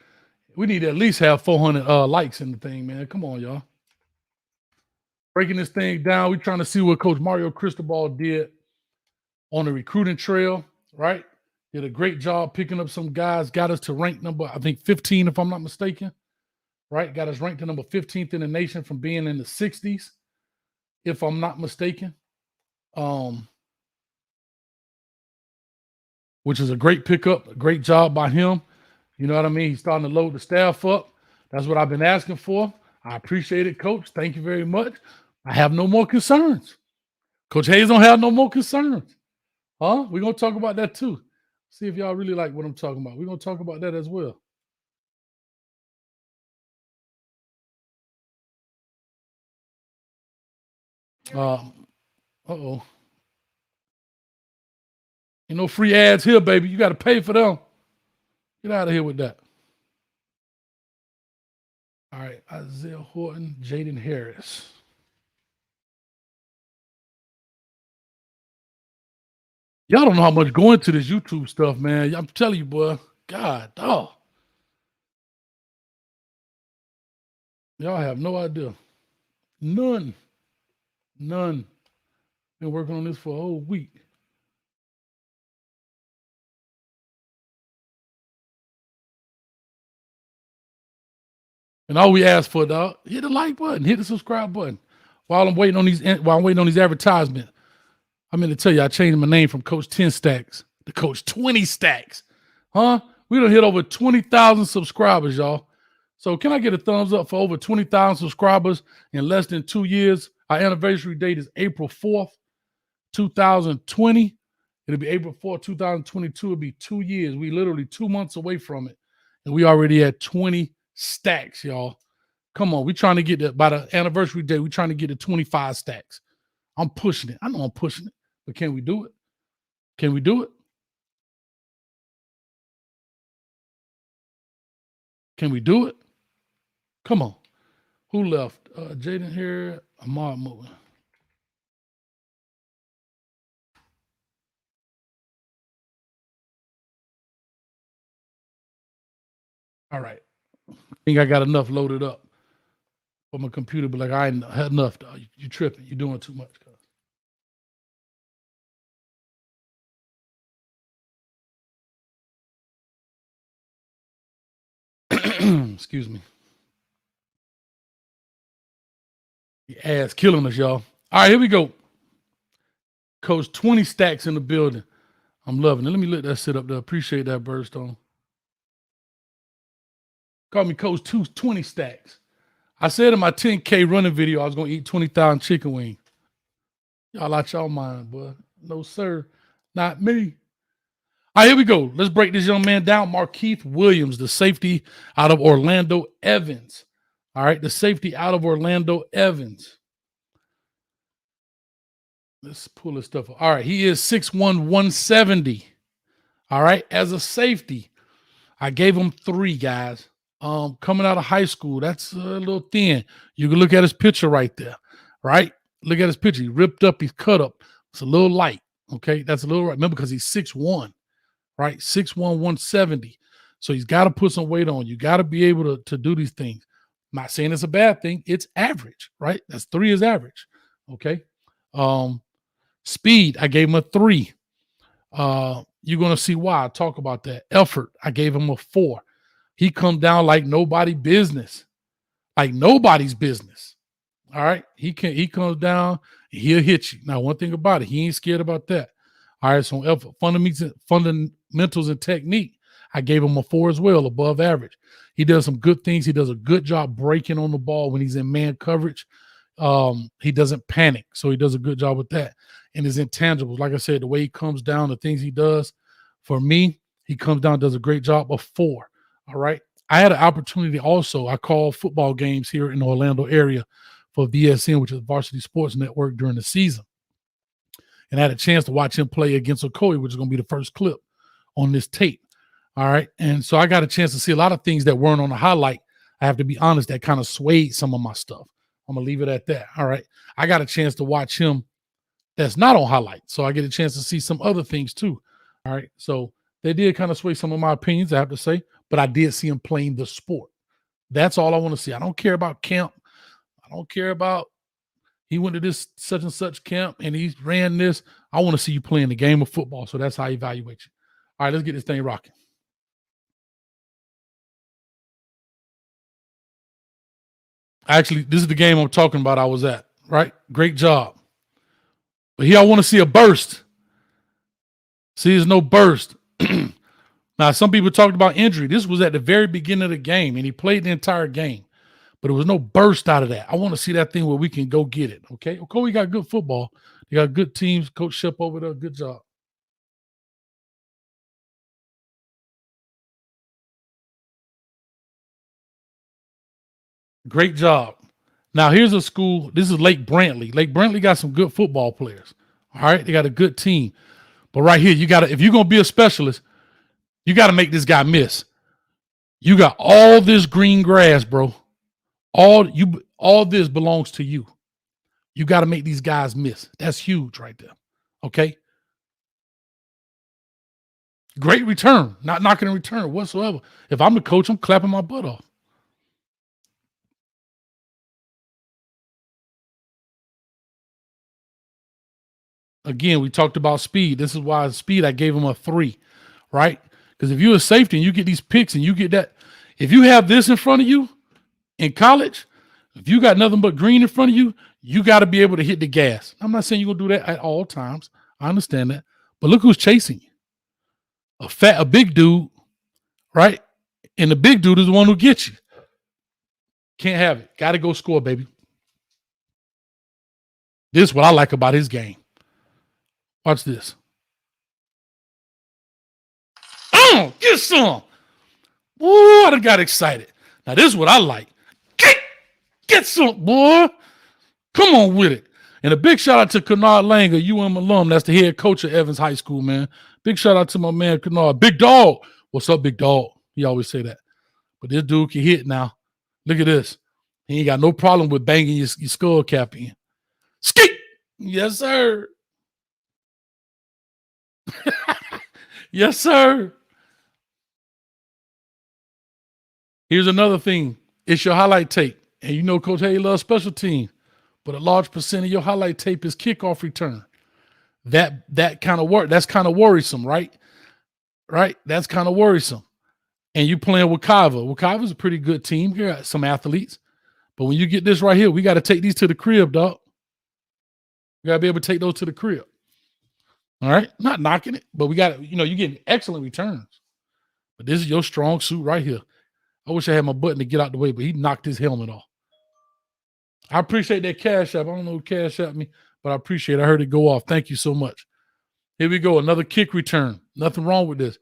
We need to at least have 400 likes in the thing, man. Come on, y'all. Breaking this thing down. We're trying to see what Coach Mario Cristobal did on the recruiting trail, right? Did a great job picking up some guys. Got us to rank number, I think, 15, if I'm not mistaken. Right? Got us ranked to number 15th in the nation from being in the 60s, if I'm not mistaken. Which is a great pickup, a great job by him. You know what I mean? He's starting to load the staff up. That's what I've been asking for. I appreciate it, Coach. Thank you very much. I have no more concerns. Coach Hayes don't have no more concerns. Huh? We're going to talk about that too. See if y'all really like what I'm talking about. We're going to talk about that as well. Uh-oh. Ain't no free ads here, baby. You got to pay for them. Get out of here with that. All right, Isaiah Horton, Jaden Harris. Y'all don't know how much going to this YouTube stuff, man. I'm telling you, boy. God, dog. Y'all have no idea. None. Been working on this for a whole week. And all we ask for, dog, hit the like button, hit the subscribe button. While I'm waiting on these advertisements, I meant to tell you, I changed my name from Coach 10 Stacks to Coach 20 Stacks. Huh? We done hit over 20,000 subscribers, y'all. So can I get a thumbs up for over 20,000 subscribers in less than 2 years? Our anniversary date is April 4th, 2020. It'll be April 4th, 2022. It'll be 2 years. We literally 2 months away from it. And we already at 20 stacks, y'all. Come on. We're trying to get that by the anniversary day. We're trying to get to 25 stacks. I'm pushing it. I know I'm pushing it. But can we do it? Can we do it? Can we do it? Come on. Who left? Jaden here. Ahmad Moten. All right. I think I got enough loaded up for my computer, but like I ain't had enough. You tripping. You're doing too much. Excuse me. The ass killing us, y'all. All right, here we go. Coach 20 stacks in the building. I'm loving it. Let me let that sit up there. Appreciate that, Birdstone. Call me Coach 20 stacks. I said in my 10K running video I was going to eat 20,000 chicken wings. Y'all out y'all mind, boy. No, sir. Not me. All right, here we go. Let's break this young man down. Markeith Williams, the safety out of Orlando Evans. All right, the safety out of Orlando Evans. Let's pull this stuff up. All right, he is 6'1", 170. All right, as a safety, I gave him 3, guys. Coming out of high school, that's a little thin. You can look at his picture right there, right? Look at his picture. He ripped up, he's cut up. It's a little light, okay? That's a little right. Remember, because he's 6'1", right? 6'1", 170. So he's got to put some weight on. You got to be able to do these things. I'm not saying it's a bad thing. It's average, right? That's 3 is average. Okay. Speed, I gave him a 3. You're going to see why. I talk about that. Effort, I gave him a 4. He come down like nobody's business. Like nobody's business. All right. He comes down, he'll hit you. Now, one thing about it, he ain't scared about that. All right. So effort, fundamentals and technique, I gave him a 4 as well, above average. He does some good things. He does a good job breaking on the ball when he's in man coverage. He doesn't panic. So he does a good job with that. And his intangibles, like I said, the way he comes down, the things he does, for me, he comes down, does a great job, of 4. All right. I had an opportunity also. I called football games here in the Orlando area for VSN, which is Varsity Sports Network, during the season. And I had a chance to watch him play against McCoy, which is going to be the first clip on this tape. All right. And so I got a chance to see a lot of things that weren't on the highlight. I have to be honest, that kind of swayed some of my stuff. I'm going to leave it at that. All right. I got a chance to watch him that's not on highlight. So I get a chance to see some other things too. All right. So they did kind of sway some of my opinions, I have to say, but I did see him playing the sport. That's all I want to see. I don't care about camp. I don't care about he went to this such and such camp and he ran this. I want to see you playing the game of football. So that's how I evaluate you. All right, let's get this thing rocking. Actually, this is the game I'm talking about I was at, right? Great job. But here I want to see a burst. See, there's no burst. Now, some people talked about injury. This was at the very beginning of the game, and he played the entire game. But there was no burst out of that. I want to see that thing where we can go get it, okay? Okay, we got good football. They got good teams. Coach Shep over there, good job. Great job. Now, here's a school. This is Lake Brantley. Lake Brantley got some good football players. All right, they got a good team. But right here, you got to, if you're going to be a specialist, you got to make this guy miss. You got all this green grass, bro. All this belongs to you. You got to make these guys miss. That's huge right there. Okay? Great return. Not knocking a return whatsoever. If I'm the coach, I'm clapping my butt off. Again, we talked about speed. This is why speed, I gave him a 3, right? Because if you're a safety and you get these picks and you get that, if you have this in front of you in college, if you got nothing but green in front of you, you got to be able to hit the gas. I'm not saying you're going to do that at all times. I understand that. But look who's chasing you. A big dude, right? And the big dude is the one who gets you. Can't have it. Got to go score, baby. This is what I like about his game. Watch this. Oh, get some. Ooh, I done got excited. Now, this is what I like. Get some, boy. Come on with it. And a big shout out to Kennard Langer, UM alum. That's the head coach of Evans High School, man. Big shout out to my man, Kennard. Big dog. What's up, big dog? He always say that. But this dude can hit now. Look at this. He ain't got no problem with banging your skull cap in. Skeet. Yes, sir. Yes, sir. Here's another thing. It's your highlight tape. And you know Coach Hay loves special teams, but a large percent of your highlight tape is kickoff return. That kind of work. That's kind of worrisome, right? Right? That's kind of worrisome. And you playing with Kava. Well, Kava's a pretty good team. You got some athletes. But when you get this right here, we got to take these to the crib, dog. We got to be able to take those to the crib. All right? Not knocking it, but we got to, you're getting excellent returns. But this is your strong suit right here. I wish I had my button to get out the way, but he knocked his helmet off. I appreciate that Cash App. I don't know who Cash App me, but I appreciate it. I heard it go off. Thank you so much. Here we go. Another kick return. Nothing wrong with this.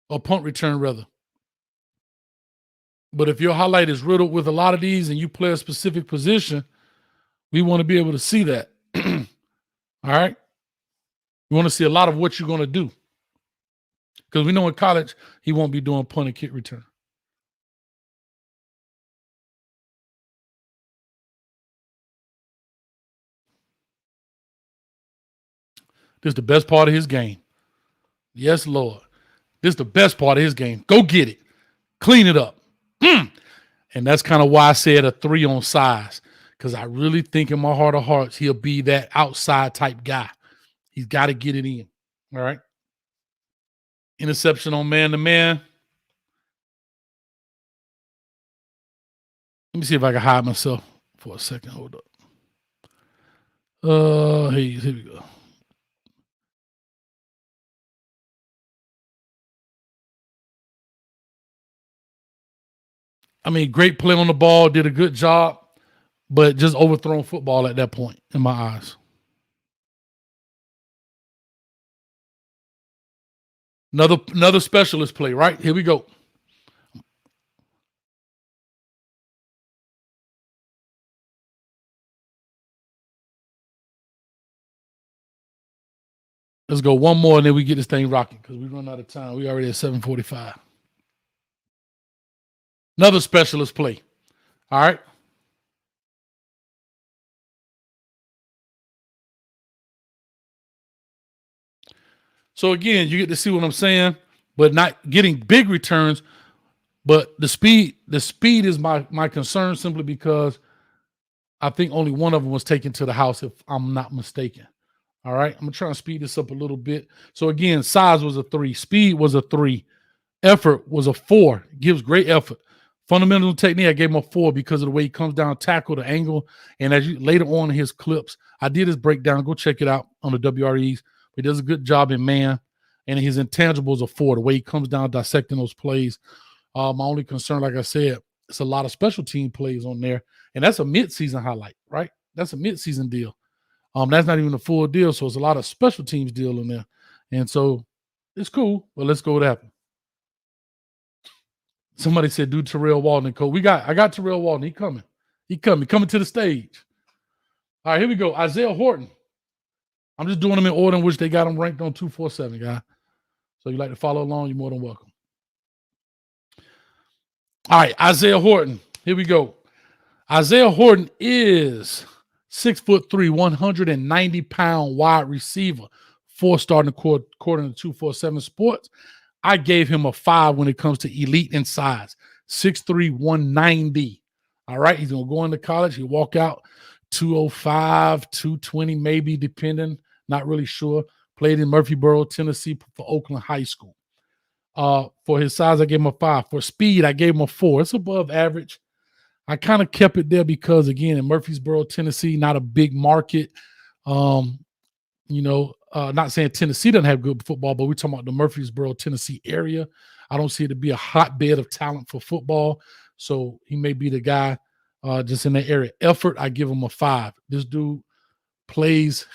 Or punt return, rather. But if your highlight is riddled with a lot of these and you play a specific position, we want to be able to see that. All right? We want to see a lot of what you're going to do. Because we know in college, he won't be doing punt and kick return. This is the best part of his game. Yes, Lord. This is the best part of his game. Go get it. Clean it up. And that's kind of why I said a 3 on size, because I really think in my heart of hearts, he'll be that outside type guy. He's got to get it in. All right. Interception on man-to-man. Let me see if I can hide myself for a second. Hold up. Here we go. I mean, great play on the ball, did a good job, but just overthrown football at that point in my eyes. Another specialist play, right? Here we go. Let's go one more, and then we get this thing rocking because we run out of time. We already at 7:45. Another specialist play. All right. So again, you get to see what I'm saying, but not getting big returns. But the speed is my concern, simply because I think only one of them was taken to the house, if I'm not mistaken. All right. I'm trying to speed this up a little bit. So again, size was a 3, speed was a 3, effort was a 4. Gives great effort. Fundamental technique, I gave him a 4 because of the way he comes down, tackle, the angle. And as you later on in his clips, I did his breakdown. Go check it out on the WREs. He does a good job in man, and his intangibles are 4. The way he comes down, dissecting those plays. My only concern, like I said, it's a lot of special team plays on there, and that's a midseason highlight, right? That's a midseason deal. That's not even a full deal, so it's a lot of special teams deal in there, and so it's cool. But let's go with that. Somebody said, "Do Terrell Walden, Cole." I got Terrell Walden. He coming to the stage. All right, here we go. Isaiah Horton. I'm just doing them in order in which they got them ranked on 247, guy. So you like to follow along, you're more than welcome. All right, Isaiah Horton. Here we go. Isaiah Horton is 6'3", 190-pound wide receiver, 4 starting according to 247 Sports. I gave him a 5 when it comes to elite in size. 6'3", 190. All right, he's going to go into college. He'll walk out 205, 220 maybe, depending. Not really sure. Played in Murfreesboro, Tennessee for Oakland High School. For his size, I gave him a 5. For speed, I gave him a 4. It's above average. I kind of kept it there because, again, in Murfreesboro, Tennessee, not a big market. Not saying Tennessee doesn't have good football, but we're talking about the Murfreesboro, Tennessee area. I don't see it to be a hotbed of talent for football. So he may be the guy just in that area. Effort, I give him a 5. This dude plays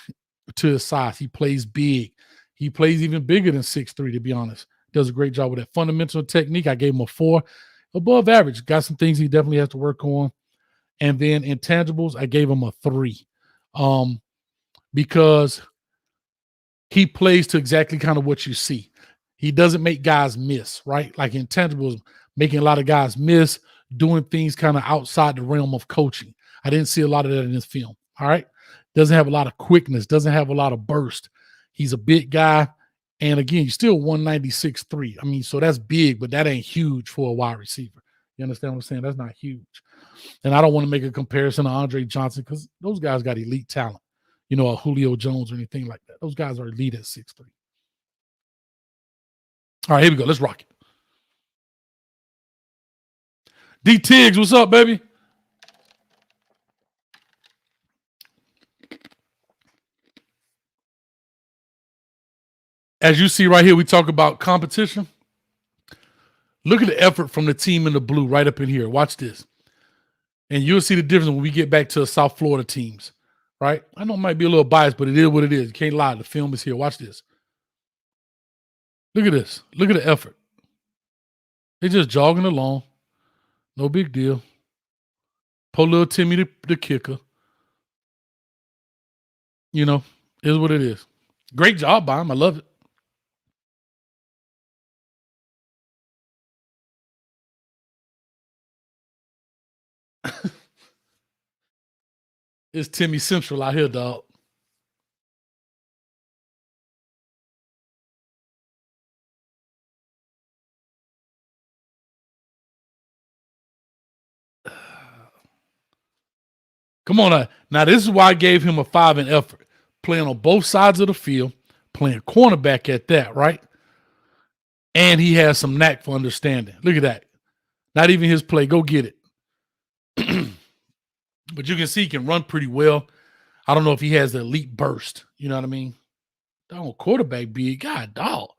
to his size. He plays big. He plays even bigger than 6'3", to be honest. Does a great job with that. Fundamental technique, I gave him a 4. Above average. Got some things he definitely has to work on. And then intangibles, I gave him a 3. Because he plays to exactly kind of what you see. He doesn't make guys miss, right? Like intangibles, making a lot of guys miss, doing things kind of outside the realm of coaching. I didn't see a lot of that in this film, all right? Doesn't have a lot of quickness, doesn't have a lot of burst. He's a big guy. And again, he's still 196.3. I mean, so that's big, but that ain't huge for a wide receiver. You understand what I'm saying? That's not huge. And I don't want to make a comparison to Andre Johnson because those guys got elite talent. A Julio Jones or anything like that. Those guys are elite at 6'3". All right, here we go. Let's rock it. D Tiggs, what's up, baby? As you see right here, we talk about competition. Look at the effort from the team in the blue right up in here. Watch this. And you'll see the difference when we get back to the South Florida teams, right? I know it might be a little biased, but it is what it is. You can't lie. The film is here. Watch this. Look at this. Look at the effort. They're just jogging along. No big deal. Poor little Timmy the kicker. Is what it is. Great job by him. I love it. It's Timmy Central out here, dog. Come on. Now, this is why I gave him a 5 in effort. Playing on both sides of the field, playing cornerback at that, right? And he has some knack for understanding. Look at that. Not even his play. Go get it. But you can see he can run pretty well. I don't know if he has the elite burst. You know what I mean? Dog, quarterback big. God, dog.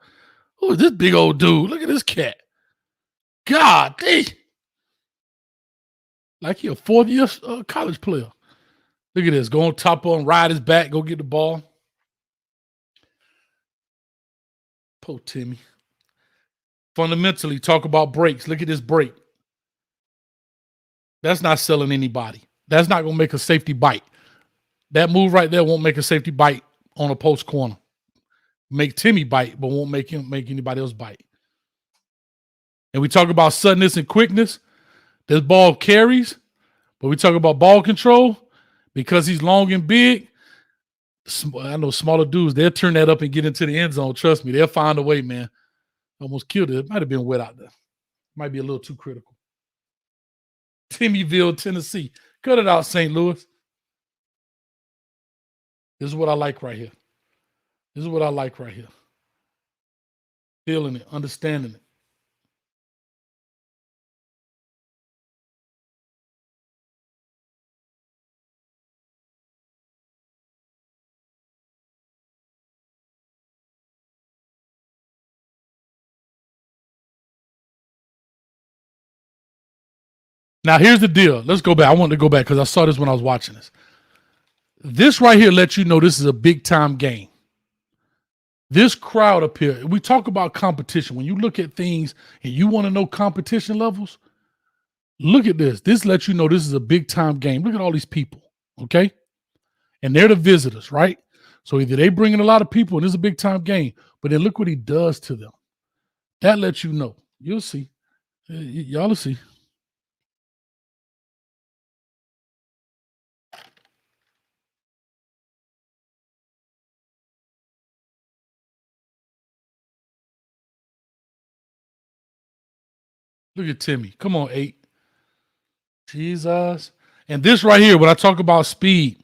Who is this big old dude? Look at this cat. God, dang. Like he a fourth-year college player. Look at this. Go on top on, ride his back, go get the ball. Poor Timmy. Fundamentally, talk about breaks. Look at this break. That's not selling anybody. That's not going to make a safety bite. That move right there won't make a safety bite on a post corner. Make Timmy bite, but won't make anybody else bite. And we talk about suddenness and quickness. This ball carries, but we talk about ball control because he's long and big. I know smaller dudes, they'll turn that up and get into the end zone. Trust me, they'll find a way, man. Almost killed it. It might have been wet out there. Might be a little too critical. Timmyville, Tennessee. Cut it out, St. Louis. This is what I like right here. This is what I like right here. Feeling it, understanding it. Now, here's the deal. Let's go back. I wanted to go back because I saw this when I was watching this. This right here lets you know this is a big-time game. This crowd up here, we talk about competition. When you look at things and you want to know competition levels, look at this. This lets you know this is a big-time game. Look at all these people, okay? And they're the visitors, right? So either they bring in a lot of people and it's a big-time game, but then look what he does to them. That lets you know. You'll see. Y'all will see. Look at Timmy. Come on, 8. Jesus. And this right here, when I talk about speed,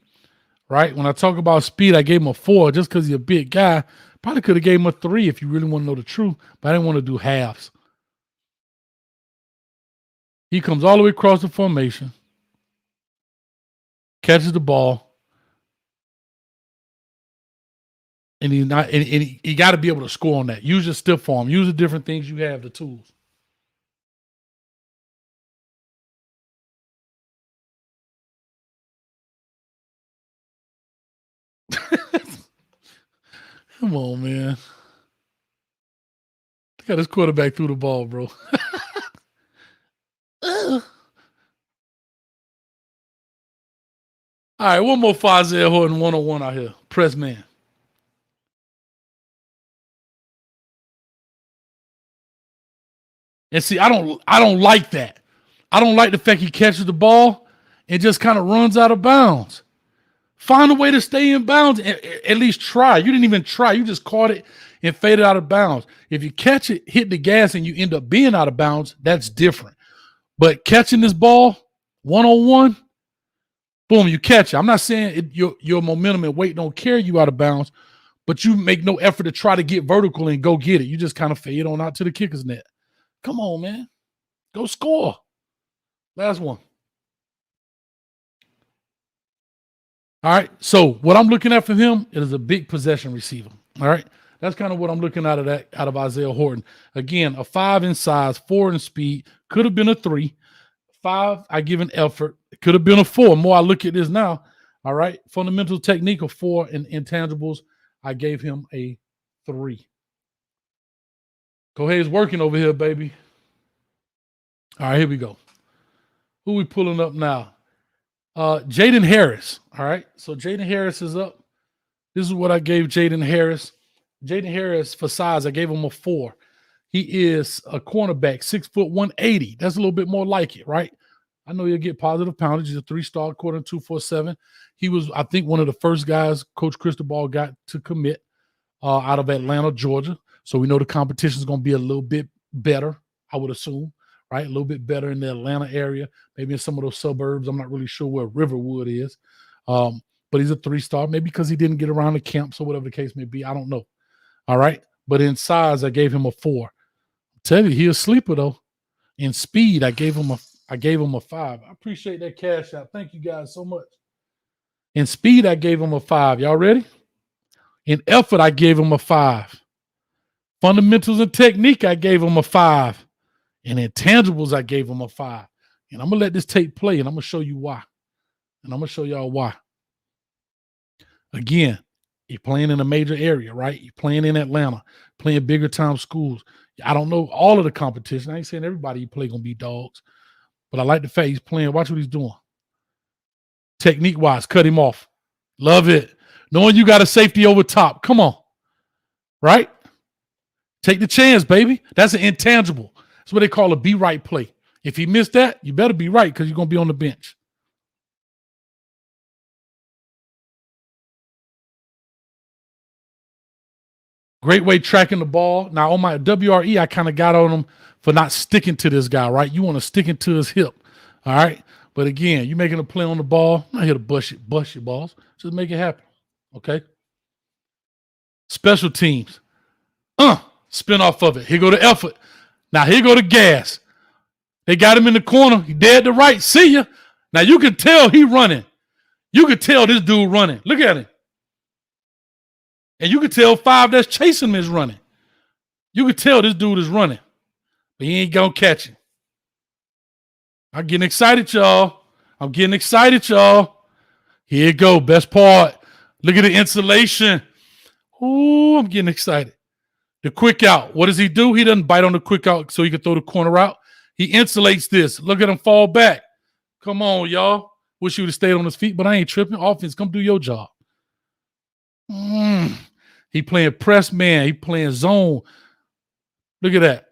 right? When I talk about speed, I gave him a 4 just because he's a big guy. Probably could have gave him a 3 if you really want to know the truth, but I didn't want to do halves. He comes all the way across the formation, catches the ball, and he's not. And he got to be able to score on that. Use your stiff form. Use the different things you have, the tools. Come on, man. Look at this quarterback threw the ball, bro. All right, one more for Isaiah Horton 101 out here. Press man. And see, I don't like that. I don't like the fact he catches the ball and just kind of runs out of bounds. Find a way to stay in bounds. At least try. You didn't even try. You just caught it and faded out of bounds. If you catch it, hit the gas, and you end up being out of bounds, that's different. But catching this ball one-on-one, boom, you catch it. I'm not saying your momentum and weight don't carry you out of bounds, but you make no effort to try to get vertical and go get it. You just kind of fade on out to the kicker's net. Come on, man. Go score. Last one. All right. So what I'm looking at from him is a big possession receiver. All right. That's kind of what I'm looking out of Isaiah Horton. Again, a 5 in size, 4 in speed. Could have been a 3. 5, I give an effort. It could have been a 4. More I look at this now. All right. Fundamental technique of 4 and intangibles. I gave him a 3. Kohei's working over here, baby. All right, here we go. Who we pulling up now? Jaden Harris. All right. So Jaden Harris is up. This is what I gave Jaden Harris. Jaden Harris, for size, I gave him a 4. He is a cornerback, 6 foot 180. That's a little bit more like it, right? I know you'll get positive poundage. He's a 3-star according to 247. He was, I think, one of the first guys Coach Cristobal got to commit out of Atlanta, Georgia. So we know the competition is going to be a little bit better, I would assume, right? A little bit better in the Atlanta area, maybe in some of those suburbs. I'm not really sure where Riverwood is. But he's a 3-star, maybe because he didn't get around the camps or whatever the case may be. I don't know. All right. But in size, I gave him a 4. Tell you, he a sleeper though. In speed, I gave him a 5. I appreciate that cash out. Thank you guys so much. In speed, I gave him a 5. Y'all ready? In effort, I gave him a 5. Fundamentals and technique, I gave him a 5. And intangibles, I gave him a 5. And I'm gonna let this tape play, and I'm gonna show you why. And I'm gonna show y'all why. Again, you're playing in a major area, right? You're playing in Atlanta, playing bigger time schools. I don't know all of the competition. I ain't saying everybody you play gonna be dogs, but I like the fact he's playing. Watch what he's doing. Technique-wise, cut him off. Love it. Knowing you got a safety over top. Come on. Right? Take the chance, baby. That's an intangible. That's what they call a be right play. If he missed that, you better be right because you're gonna be on the bench. Great way tracking the ball. Now, on my WRE, I kind of got on him for not sticking to this guy, right? You want to stick into his hip, all right? But again, you making a play on the ball. I'm not here to bust your balls. Just make it happen, okay? Special teams. Spin off of it. Here go the effort. Now, here go the gas. They got him in the corner. He dead to right. See ya. Now, you can tell he running. You can tell this dude running. Look at him. And you can tell 5 that's chasing him is running. You can tell this dude is running. But he ain't going to catch him. I'm getting excited, y'all. Here it go. Best part. Look at the insulation. Ooh, I'm getting excited. The quick out. What does he do? He doesn't bite on the quick out so he can throw the corner out. He insulates this. Look at him fall back. Come on, y'all. Wish he would have stayed on his feet, but I ain't tripping. Offense, come do your job. He playing press man. He playing zone. Look at that.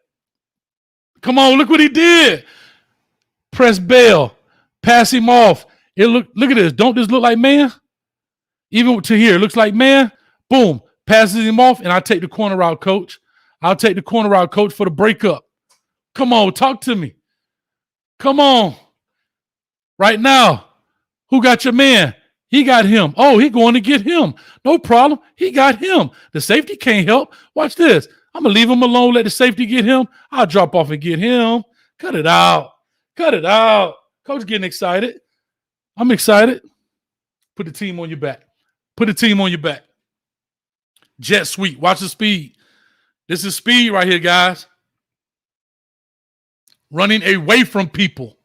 Come on, look what he did. Press bail. Pass him off. Look at this. Don't this look like man? Even to here, it looks like man. Boom. Passes him off, and I take the corner out, coach. I'll take the corner out, coach, for the breakup. Come on, talk to me. Come on. Right now. Who got your man? He got him. Oh, he going to get him. No problem. He got him. The safety can't help. Watch this. I'm going to leave him alone. Let the safety get him. I'll drop off and get him. Cut it out. Coach getting excited. I'm excited. Put the team on your back. Jet sweep. Watch the speed. This is speed right here, guys. Running away from people.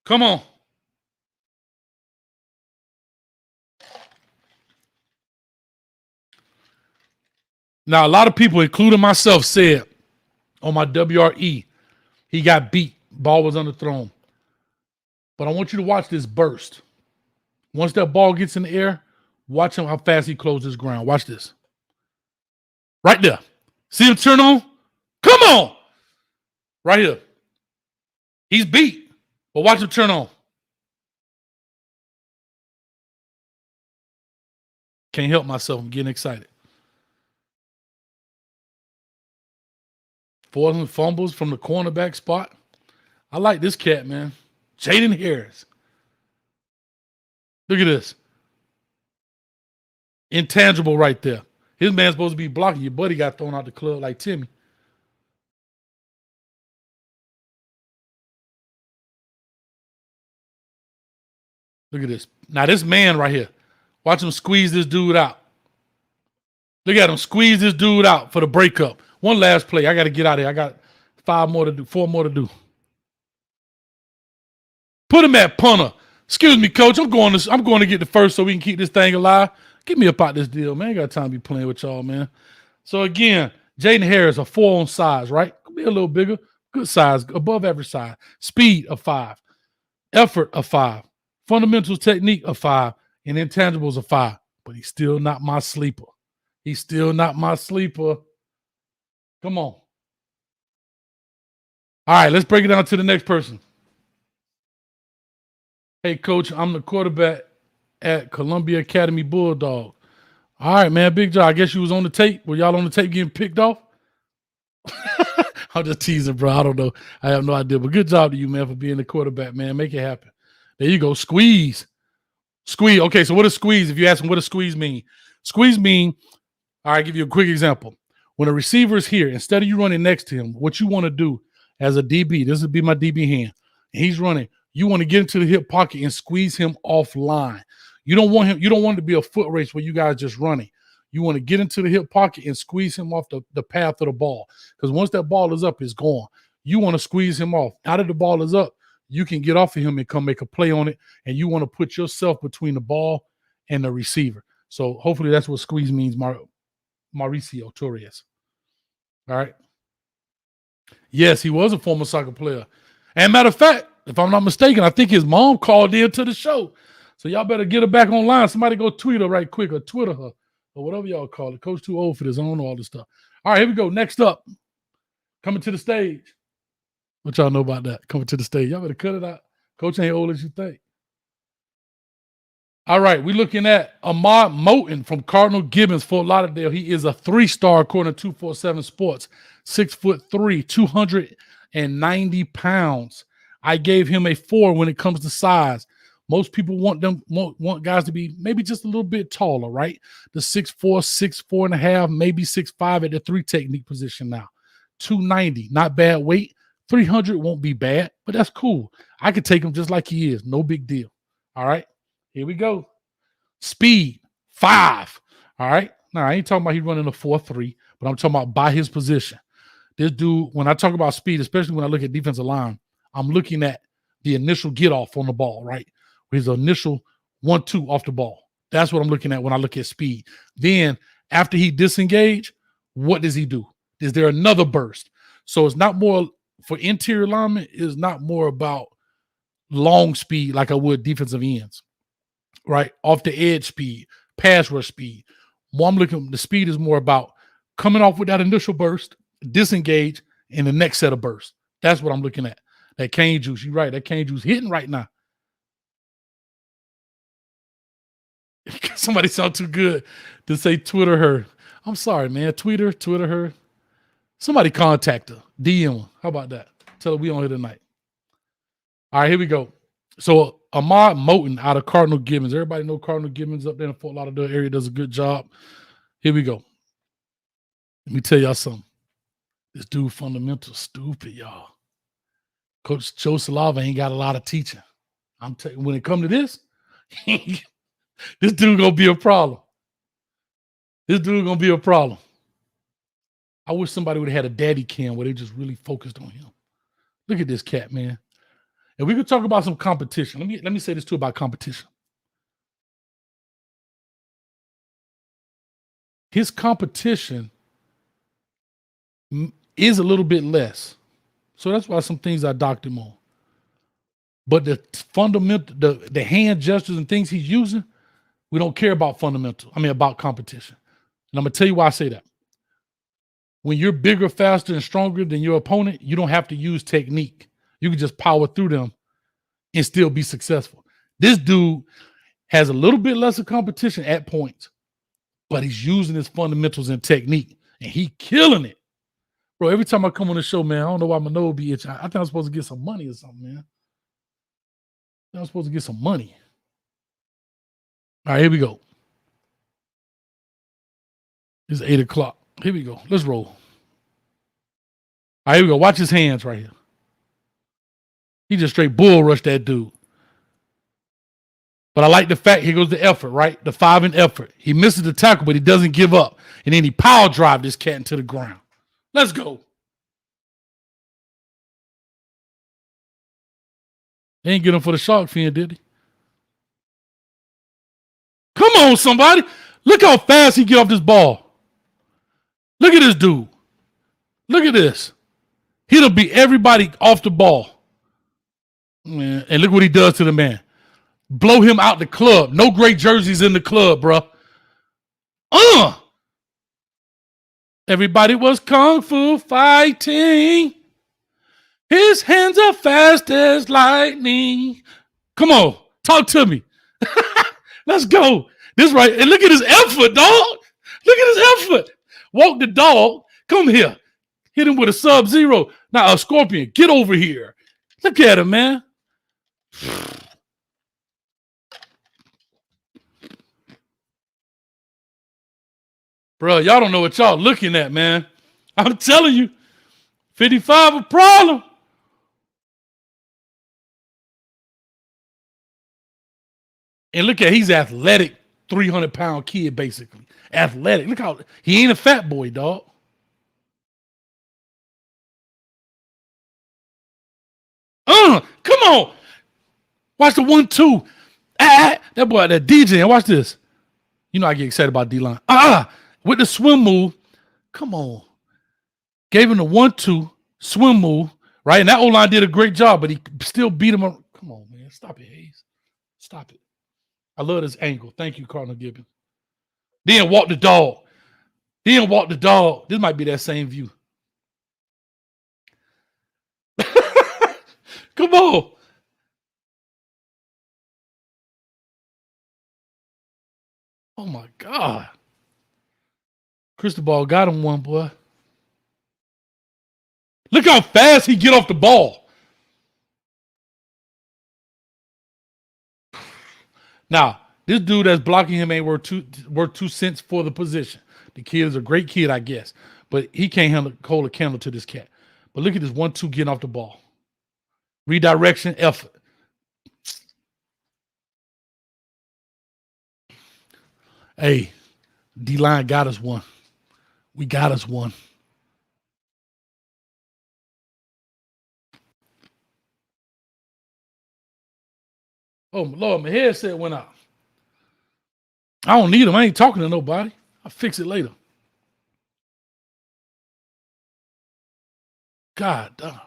Come on. Now, a lot of people, including myself, said on my WRE, he got beat. Ball was underthrown. But I want you to watch this burst. Once that ball gets in the air, watch him how fast he closes ground. Watch this. Right there. See him turn on? Come on. Right here. He's beat. But watch him turn on. Can't help myself. I'm getting excited. Forcing fumbles from the cornerback spot. I like this cat, man. Jaden Harris. Look at this. Intangible right there. His man's supposed to be blocking. Your buddy got thrown out the club like Timmy. Look at this. Now this man right here. Watch him squeeze this dude out. Look at him squeeze this dude out for the breakup. One last play. I got to get out of here. I got 4 more to do. Put him at punter. Excuse me, coach. I'm going to get the first so we can keep this thing alive. Get me up out this deal, man. I ain't got time to be playing with y'all, man. So again, Jaden Harris, a 4 on size, right? Could be a little bigger. Good size, above average size. Speed, a 5. Effort, a 5. Fundamentals, technique, a 5. And intangibles, a 5. But he's still not my sleeper. Come on. All right, let's break it down to the next person. Hey, coach, I'm the quarterback at Columbia Academy Bulldog. All right, man, big job. I guess you was on the tape. Were y'all on the tape getting picked off? I'm just teasing, bro. I don't know. I have no idea. But good job to you, man, for being the quarterback, man. Make it happen. There you go. Squeeze. Squeeze. Okay, so what does squeeze? If you ask them, what does squeeze mean? Squeeze mean, all right, give you a quick example. When a receiver is here, instead of you running next to him, what you want to do as a DB, this would be my DB hand, and he's running, you want to get into the hip pocket and squeeze him offline. You don't want it to be a foot race where you guys just running. You want to get into the hip pocket and squeeze him off the path of the ball. Because once that ball is up, it's gone. You want to squeeze him off. Now that the ball is up, you can get off of him and come make a play on it. And you want to put yourself between the ball and the receiver. So hopefully that's what squeeze means, Mauricio Torres. All right. Yes, he was a former soccer player. And matter of fact, if I'm not mistaken, I think his mom called in to the show. So y'all better get her back online. Somebody go tweet her right quick or Twitter her or whatever y'all call it. Coach too old for this. I don't know all this stuff. All right, here we go. Next up, coming to the stage. What y'all know about that? Coming to the stage. Y'all better cut it out. Coach ain't old as you think. All right, we're looking at Ahmad Moten from Cardinal Gibbons, Fort Lauderdale. He is a 3-star according to 247 Sports. 6'3", 290 pounds. I gave him a 4 when it comes to size. Most people want guys to be maybe just a little bit taller, right? The 6'4", 6'4.5", maybe 6'5" at the 3 technique position now. 290, not bad weight. 300 won't be bad, but that's cool. I could take him just like he is. No big deal. All right, here we go. Speed, 5. All right. Now, I ain't talking about he running a 4.3, but I'm talking about by his position. This dude, when I talk about speed, especially when I look at defensive line, I'm looking at the initial get off on the ball, right? His initial 1-2 off the ball. That's what I'm looking at when I look at speed. Then after he disengage, what does he do? Is there another burst? So it's not more for interior linemen, it's not more about long speed like I would defensive ends, right? Off the edge speed, pass rush speed. More I'm looking, the speed is more about coming off with that initial burst, disengage, and the next set of bursts. That's what I'm looking at. That cane juice, you're right. That cane juice hitting right now. Somebody sound too good to say Twitter her. I'm sorry, man. Twitter her. Somebody contact her. DM her. How about that? Tell her we on here tonight. All right, here we go. So Ahmad Moten out of Cardinal Gibbons. Everybody know Cardinal Gibbons up there in the Fort Lauderdale area does a good job. Here we go. Let me tell y'all something. This dude fundamental stupid, y'all. Coach Joe Salava ain't got a lot of teaching. I'm telling you, when it comes to this, this dude gonna be a problem. This dude gonna be a problem. I wish somebody would have had a daddy cam where they just really focused on him. Look at this cat, man. And we could talk about some competition. Let me say this too about competition. His competition is a little bit less. So that's why some things I docked him on. But the fundamental, the hand gestures and things he's using, we don't care about about competition. And I'm going to tell you why I say that. When you're bigger, faster, and stronger than your opponent, you don't have to use technique. You can just power through them and still be successful. This dude has a little bit less of competition at points, but he's using his fundamentals and technique, and he killing it. Bro, every time I come on the show, man, I don't know why my nose be itching. I think I'm supposed to get some money or something, man. I'm supposed to get some money. All right, here we go. It's 8 o'clock. Here we go. Let's roll. All right, here we go. Watch his hands right here. He just straight bull rushed that dude. But I like the fact, here goes the effort, right? The 5 in effort. He misses the tackle, but he doesn't give up. And then he power drive this cat into the ground. Let's go. They ain't get him for the shark fin, did he? Come on, somebody. Look how fast he get off this ball. Look at this dude. Look at this. He'll beat everybody off the ball. Man, and look what he does to the man. Blow him out the club. No great jerseys in the club, bro. Everybody was kung fu fighting. His hands are fast as lightning. Come on, talk to me. Let's go. This right. And look at his effort, dog. Look at his effort. Walk the dog. Come here. Hit him with a Sub-Zero. Now a Scorpion. Get over here. Look at him, man. Bro, y'all don't know what y'all looking at, man. I'm telling you, 55 a problem. And look at, he's athletic, 300-pound kid, basically. Athletic. Look how, he ain't a fat boy, dog. Come on. Watch the 1-2. That boy, that DJ, watch this. You know I get excited about D-line. With the swim move. Come on. Gave him the 1-2 swim move, right? And that O-line did a great job, but he still beat him up. Come on, man. Stop it, Hayes. Stop it. I love this angle. Thank you, Cardinal Gibbon. Then walk the dog. This might be that same view. Come on. Oh, my God. Cristobal got him one, boy. Look how fast he get off the ball. Now, this dude that's blocking him ain't worth 2 cents for the position. The kid is a great kid, I guess. But he can't hold a candle to this cat. But look at this 1-2 getting off the ball. Redirection, effort. Hey, D-line got us one. We got us one. Oh, my Lord, my headset went out. I don't need them. I ain't talking to nobody. I'll fix it later. God damn.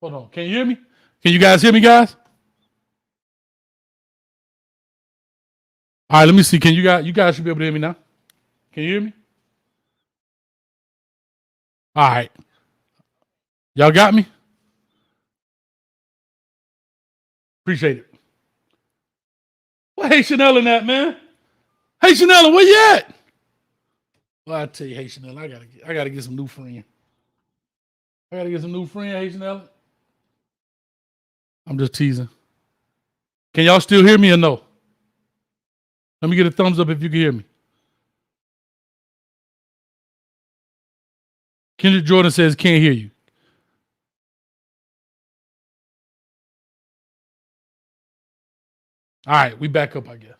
Hold on. Can you hear me? Can you guys hear me, guys? All right, let me see. Can you guys should be able to hear me now? Can you hear me? All right. Y'all got me? Appreciate it. Well, hey, Chanel in that, man. Hey, Chanel, where you at? Well, I tell you, hey, Chanel, I gotta get some new friend. I gotta get some new friend, hey, Chanel. I'm just teasing. Can y'all still hear me or no? Let me get a thumbs up if you can hear me. Kendrick Jordan says can't hear you. All right, we back up, I guess.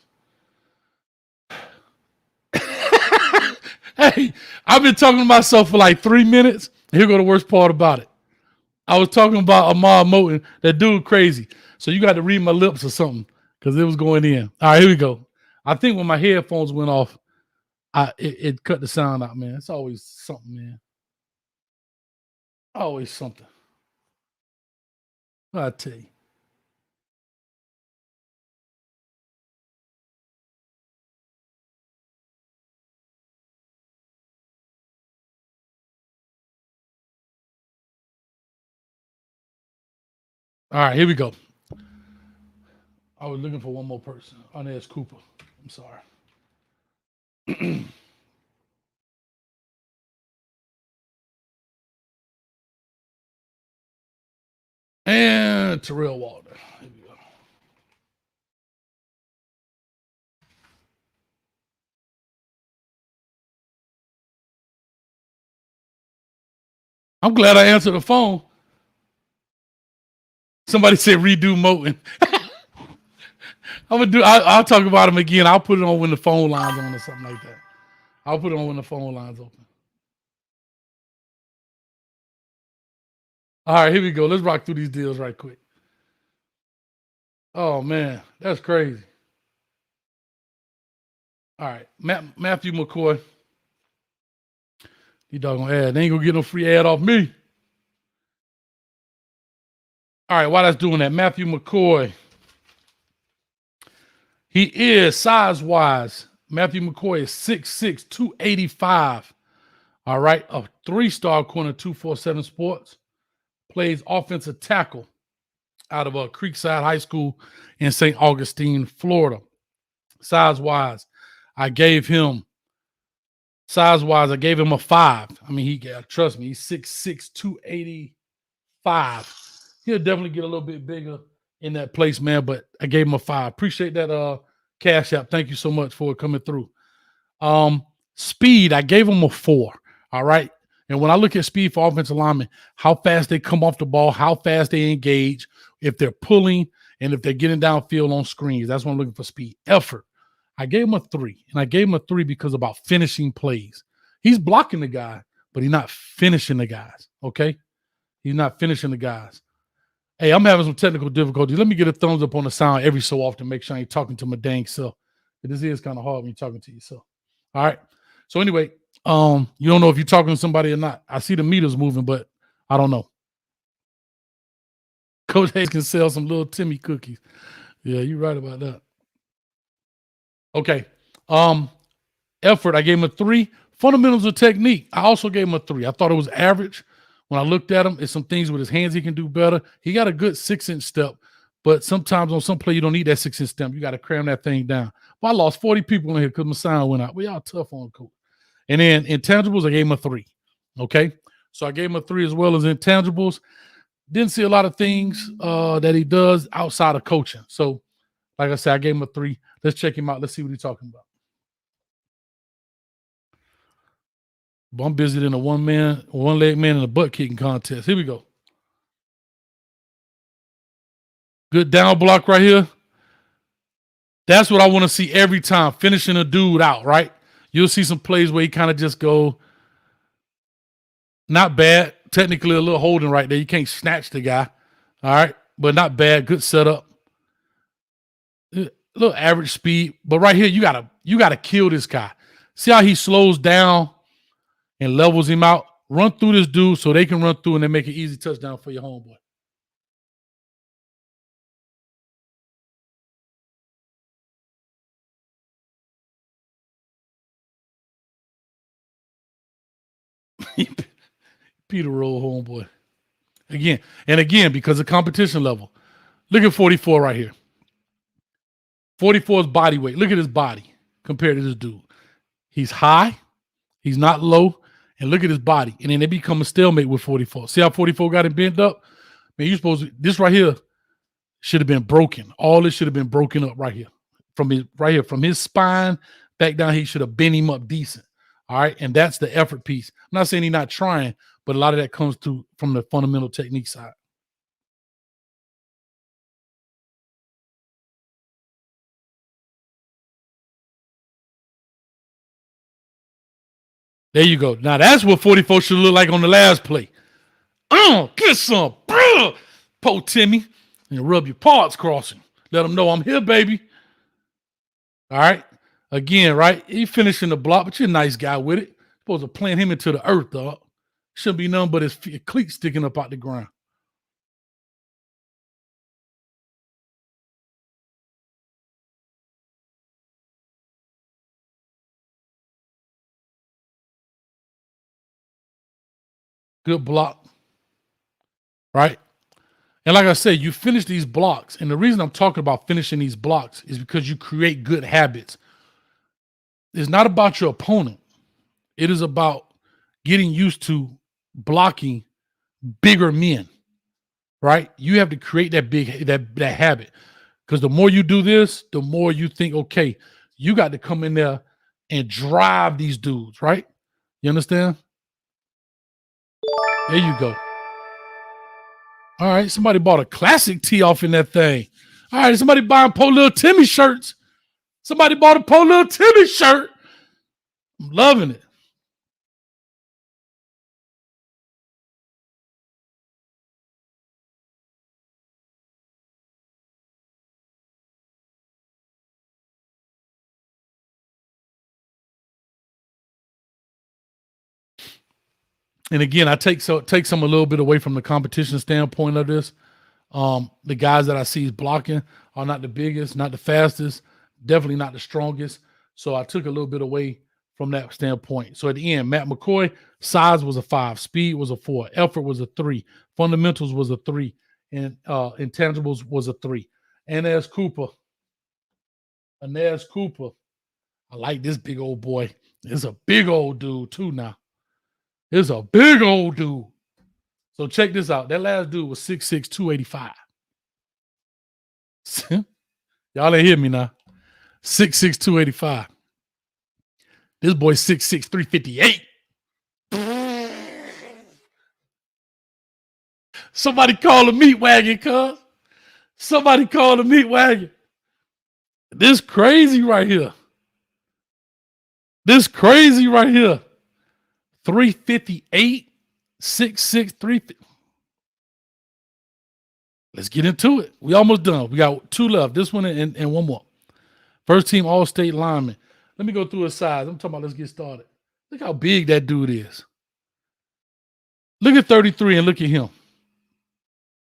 Hey, I've been talking to myself for like 3 minutes. Here go the worst part about it. I was talking about Ahmad Moten. That dude crazy. So you got to read my lips or something because it was going in. All right, here we go. I think when my headphones went off, it cut the sound out, man. It's always something, man. Always something. I tell you. All right, here we go. I was looking for one more person. Anez Cooper. I'm sorry. And Terrell Walden. Here we go. I'm glad I answered the phone. Somebody said redo Moten. I'll talk about him again. I'll put it on when the phone line's on or something like that. I'll put it on when the phone line's open. All right, here we go. Let's rock through these deals right quick. Oh man, that's crazy. All right, Matthew McCoy. You doggone ad. They ain't gonna get no free ad off me. All right, while that's doing that, Matthew McCoy. He is size-wise. Matthew McCoy is 6'6", 285. All right, a 3-star corner, 247 Sports. Plays offensive tackle out of Creekside High School in St. Augustine, Florida. Size-wise, I gave him a 5. I mean, trust me, he's 6'6", 285. He'll definitely get a little bit bigger in that place, man, but I gave him a 5. Appreciate that Cash App. Thank you so much for coming through. Speed, I gave him a 4. All right. And when I look at speed for offensive linemen, how fast they come off the ball, how fast they engage, if they're pulling, and if they're getting downfield on screens. That's what I'm looking for. Speed. Effort, I gave him a 3. And I gave him a 3 because about finishing plays. He's blocking the guy, but he's not finishing the guys. Okay. He's not finishing the guys. Hey, I'm having some technical difficulties. Let me get a thumbs up on the sound every so often. Make sure I ain't talking to my dang self. This is kind of hard when you're talking to yourself. All right. So anyway, you don't know if you're talking to somebody or not. I see the meters moving, but I don't know. Coach Hayes can sell some little Timmy cookies. Yeah, you're right about that. Okay. Effort, I gave him a 3. Fundamentals of technique, I also gave him a 3. I thought it was average. When I looked at him, it's some things with his hands he can do better. He got a good 6-inch step, but sometimes on some play you don't need that 6-inch step. You got to cram that thing down. But I lost 40 people in here because my sound went out. Well, y'all tough on coach. And then intangibles, I gave him a 3. Okay, so I gave him a 3 as well as intangibles. Didn't see a lot of things that he does outside of coaching. So, like I said, I gave him a 3. Let's check him out. Let's see what he's talking about. But I'm busy in a one-leg man in a butt kicking contest. Here we go. Good down block right here. That's what I want to see every time, finishing a dude out, right? You'll see some plays where he kind of just go, not bad. Technically a little holding right there. You can't snatch the guy, all right? But not bad. Good setup. A little average speed. But right here, you gotta kill this guy. See how he slows down and levels him out? Run through this dude so they can run through and then make an easy touchdown for your homeboy. Peter roll, homeboy. Again, and again, because of competition level. Look at 44 right here. 44's body weight. Look at his body compared to this dude. He's high. He's not low. And look at his body. And then they become a stalemate with 44. See how 44 got him bent up? Man, you're supposed to, this right here should have been broken. All this should have been broken up right here. From his spine back down, he should have bent him up decent. All right. And that's the effort piece. I'm not saying he's not trying, but a lot of that comes from the fundamental technique side. There you go. Now that's what 44 should look like on the last play. Get some, bro. Po Timmy, and rub your parts crossing. Let them know I'm here, baby. All right. Again, right? He finishing the block, but you're a nice guy with it. Supposed to plant him into the earth, dog. Shouldn't be nothing but his cleats sticking up out the ground. Good block. Right? And like I said, you finish these blocks. And the reason I'm talking about finishing these blocks is because you create good habits. It's not about your opponent. It is about getting used to blocking bigger men. Right? You have to create that habit. Because the more you do this, the more you think, okay, you got to come in there and drive these dudes, right? You understand? There you go. All right, somebody bought a classic tee off in that thing. All right, somebody buying Po Lil Timmy shirts. Somebody bought a Po Lil Timmy shirt. I'm loving it. And again, I take some a little bit away from the competition standpoint of this. The guys that I see is blocking are not the biggest, not the fastest, definitely not the strongest. So I took a little bit away from that standpoint. So at the end, Matt McCoy, size was a 5, speed was a 4, effort was a 3, fundamentals was a 3, and intangibles was a 3. Anez Cooper. I like this big old boy. It's a big old dude too now. It's a big old dude. So check this out. That last dude was 6'6", 285. Y'all ain't hear me now. 6'6", 285. This boy 6'6", 358. Somebody call a meat wagon, cuz. Somebody call a meat wagon. This crazy right here. 358, 6'6", 350. Let's get into it. We almost done. We got 2 left. This one and one more. First team All-State lineman. Let me go through his size. I'm talking about let's get started. Look how big that dude is. Look at 33 and look at him.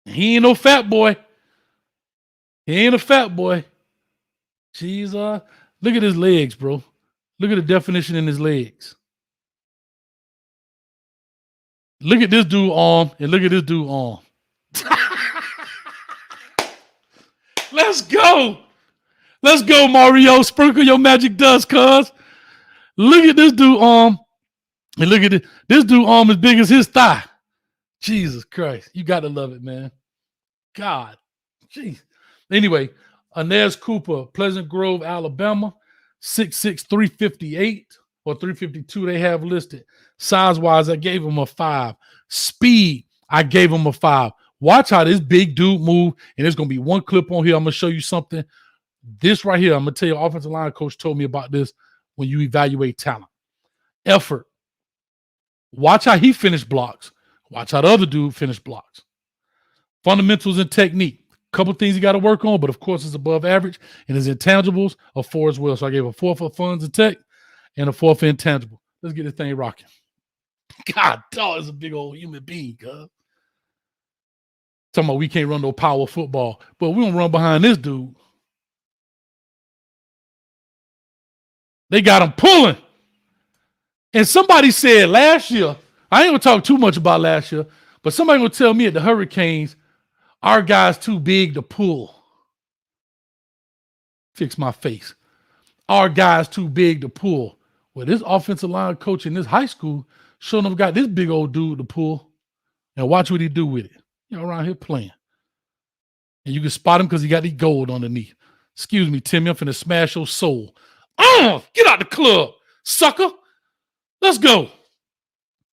He ain't no fat boy. He ain't a fat boy. Jesus. Look at his legs, bro. Look at the definition in his legs. Look at this dude arm and look at this dude arm. Let's go. Let's go, Mario. Sprinkle your magic dust, cuz. Look at this dude arm. And look at this. This dude arm as big as his thigh. Jesus Christ. You got to love it, man. God. Jeez. Anyway, Anez Cooper, Pleasant Grove, Alabama. 6'6", 358 or 352 they have listed. Size-wise, I gave him a 5. Speed, I gave him a 5. Watch how this big dude move, and there's going to be one clip on here. I'm going to show you something. This right here, I'm going to tell you, offensive line coach told me about this when you evaluate talent. Effort. Watch how he finished blocks. Watch how the other dude finished blocks. Fundamentals and technique. Couple things you got to work on, but of course it's above average, and his intangibles are 4 as well. So I gave a 4 for funds and tech and a 4 for intangible. Let's get this thing rocking. God, dog is a big old human being, cuz. Talking about we can't run no power football, but we don't run behind this dude. They got him pulling. And somebody said last year I ain't gonna talk too much about last year, but somebody gonna tell me at the Hurricanes, our guy's too big to pull. Fix my face. Our guy's too big to pull. Well, this offensive line coach in this high school showing them got this big old dude to pull. And watch what he do with it. You know, around here playing. And you can spot him because he got the gold underneath. Excuse me, Timmy, I'm finna smash your soul. Get out the club, sucker. Let's go.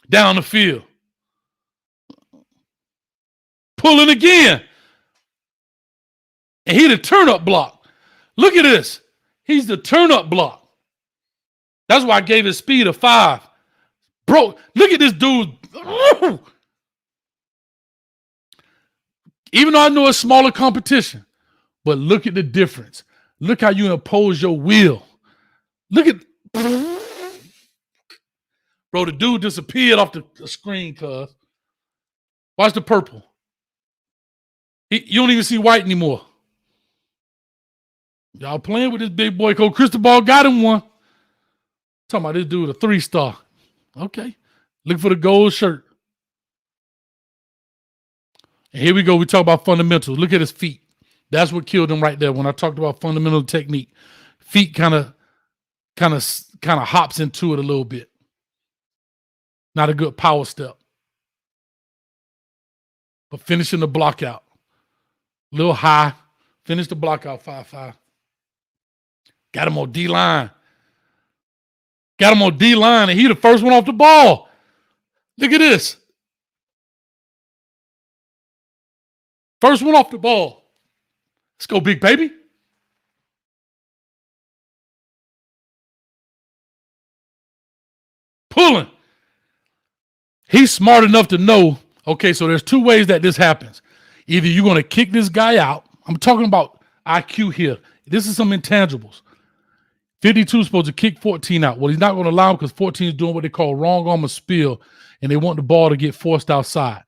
Down the field. Pulling again. And he the turn-up block. Look at this. He's the turn-up block. That's why I gave his speed a 5. Bro, look at this dude. Even though I know it's smaller competition, but look at the difference. Look how you impose your will. Look at, bro, the dude disappeared off the screen, cuz. Watch the purple. You don't even see white anymore. Y'all playing with this big boy. Coach Cristobal got him one. Talking about this dude, a 3-star. Okay. Look for the gold shirt. And here we go. We talk about fundamentals. Look at his feet. That's what killed him right there. When I talked about fundamental technique, feet kind of hops into it a little bit. Not a good power step. But finishing the block out. A little high. Finish the block out 5-5. Got him on D-line. Got him on D-line, and he the first one off the ball. Look at this. First one off the ball. Let's go, big baby. Pulling. He's smart enough to know, okay, so there's 2 ways that this happens. Either you're going to kick this guy out. I'm talking about IQ here. This is some intangibles. 52 is supposed to kick 14 out. Well, he's not going to allow him because 14 is doing what they call wrong arm spill, and they want the ball to get forced outside.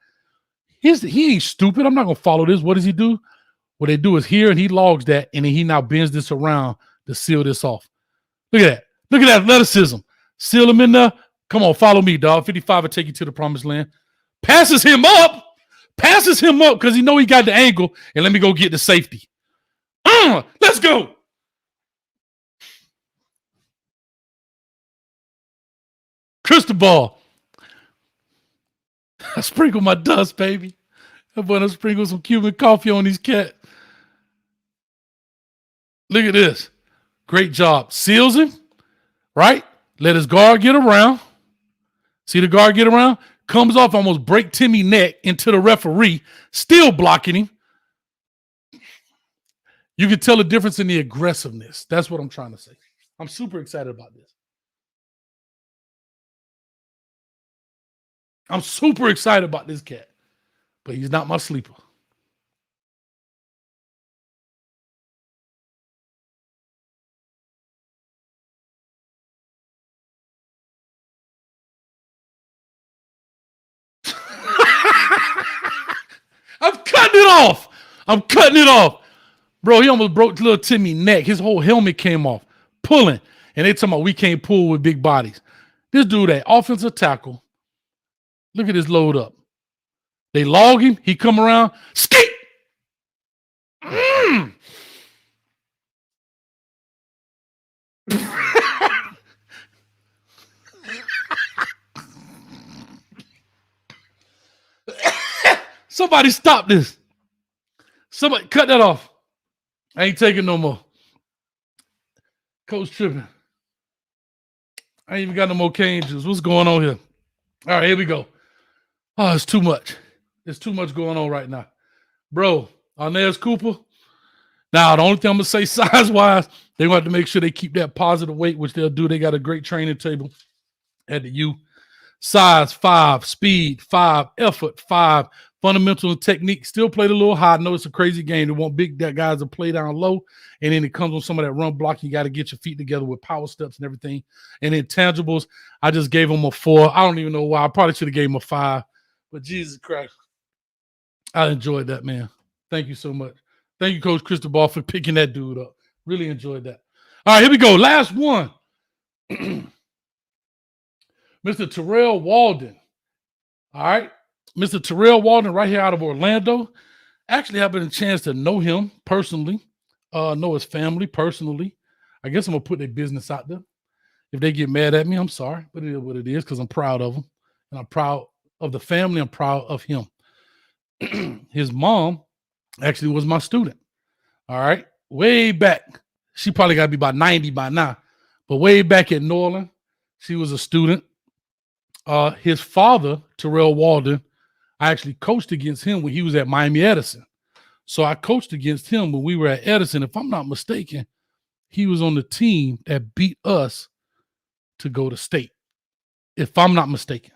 He ain't stupid. I'm not going to follow this. What does he do? What they do is here, and he logs that, and then he now bends this around to seal this off. Look at that. Look at that athleticism. Seal him in there. Come on, follow me, dog. 55 will take you to the promised land. Passes him up because he know he got the angle, and let me go get the safety. Let's go. Cristobal. I sprinkle my dust, baby. I'm going to sprinkle some Cuban coffee on these cats. Look at this. Great job. Seals him, right? Let his guard get around. See the guard get around? Comes off, almost break Timmy's neck into the referee, still blocking him. You can tell the difference in the aggressiveness. That's what I'm trying to say. I'm super excited about this. I'm super excited about this cat, but he's not my sleeper. I'm cutting it off. Bro, he almost broke little Timmy's neck. His whole helmet came off. Pulling. And they talking about we can't pull with big bodies. This dude, that offensive tackle. Look at this load up. They log him. He come around. Skate! Somebody stop this. Somebody cut that off. I ain't taking no more. Coach tripping. I ain't even got no more cane juice. What's going on here? All right, here we go. Oh, it's too much. There's too much going on right now. Bro, Anez Cooper. Now, the only thing I'm going to say size-wise, they're going to have to make sure they keep that positive weight, which they'll do. They got a great training table at the U. Size, 5. Speed, 5. Effort, 5. Fundamental and technique. Still played a little high. I know it's a crazy game. They want big guys to play down low, and then it comes on some of that run block. You got to get your feet together with power steps and everything. And intangibles, I just gave them a 4. I don't even know why. I probably should have gave them a 5. But Jesus Christ, I enjoyed that, man. Thank you so much. Thank you, Coach Cristobal, for picking that dude up. Really enjoyed that. All right, here we go. Last one. Mr. Terrell Walden. All right. Mr. Terrell Walden, right here out of Orlando. Actually, having a chance to know him personally, know his family personally. I guess I'm going to put their business out there. If they get mad at me, I'm sorry, but it is what it is because I'm proud of them. And I'm proud of the family. I'm proud of him. His mom actually was my student. All right. Way back. She probably got to be about 90 by now. But way back at New Orleans, she was a student. His father, Terrell Walden, I actually coached against him when he was at Miami Edison. So I coached against him when we were at Edison. If I'm not mistaken, he was on the team that beat us to go to state. If I'm not mistaken,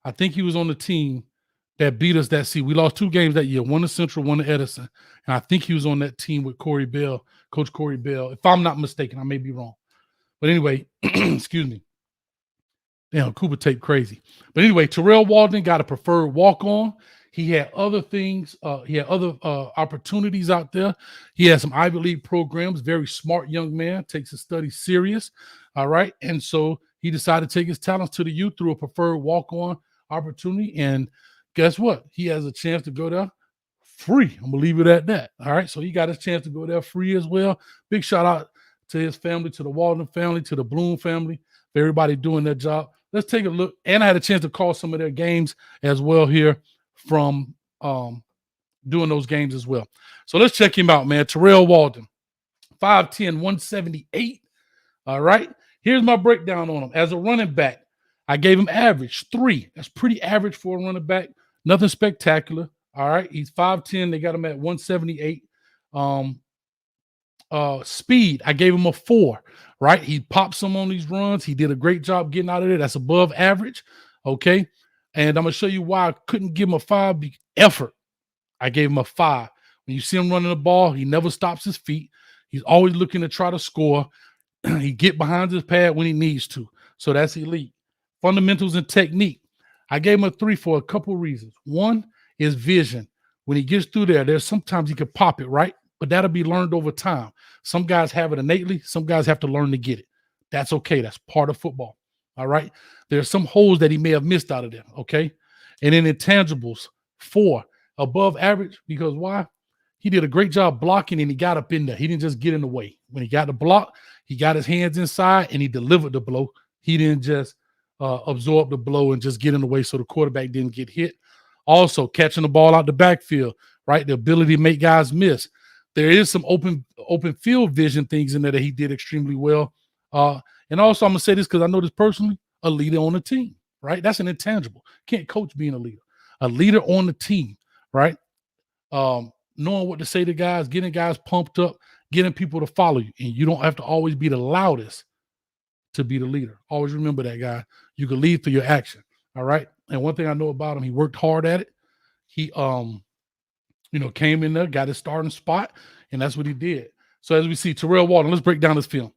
I think he was on the team that beat us that season. We lost 2 games that year, one to Central, one to Edison. And I think he was on that team with Corey Bell, Coach Corey Bell. If I'm not mistaken, I may be wrong. But anyway, excuse me. Damn, Cooper tape crazy. But anyway, Terrell Walden got a preferred walk-on. He had other things. He had other opportunities out there. He had some Ivy League programs. Very smart young man. Takes his studies serious. All right. And so he decided to take his talents to the youth through a preferred walk-on opportunity. And guess what? He has a chance to go there free. I'm going to leave it at that. All right. So he got his chance to go there free as well. Big shout out to his family, to the Walden family, to the Bloom family, for everybody doing their job. Let's take a look. And I had a chance to call some of their games as well here from doing those games as well. So let's check him out, man. Terrell Walden, 5'10", 178. All right. Here's my breakdown on him. As a running back, I gave him average 3. That's pretty average for a running back. Nothing spectacular. All right. He's 5'10". They got him at 178. Speed, I gave him a 4, right? He popped some on these runs. He did a great job getting out of there. That's above average. Okay. And I'm going to show you why I couldn't give him a 5. Effort. I gave him a 5. When you see him running the ball, he never stops his feet. He's always looking to try to score. He get behind his pad when he needs to. So that's elite. Fundamentals and technique. I gave him a 3 for a couple of reasons. One is vision. When he gets through there, there's sometimes he can pop it, right? But that'll be learned over time. Some guys have it innately. Some guys have to learn to get it. That's okay. That's part of football. All right. There's some holes that he may have missed out of there. Okay. And then intangibles, 4, above average, because why? He did a great job blocking and he got up in there. He didn't just get in the way. When he got the block, he got his hands inside and he delivered the blow. He didn't just absorb the blow and just get in the way so the quarterback didn't get hit. Also, catching the ball out the backfield, right? The ability to make guys miss. There is some open field vision things in there that he did extremely well. And also, I'm going to say this because I know this personally, a leader on the team, right? That's an intangible. Can't coach being a leader. A leader on the team, right? Knowing what to say to guys, getting guys pumped up, getting people to follow you. And you don't have to always be the loudest to be the leader. Always remember that, guy. You can lead through your action, all right? And one thing I know about him, he worked hard at it. He came in there, got his starting spot, and that's what he did. So as we see, Terrell Walden, let's break down this film.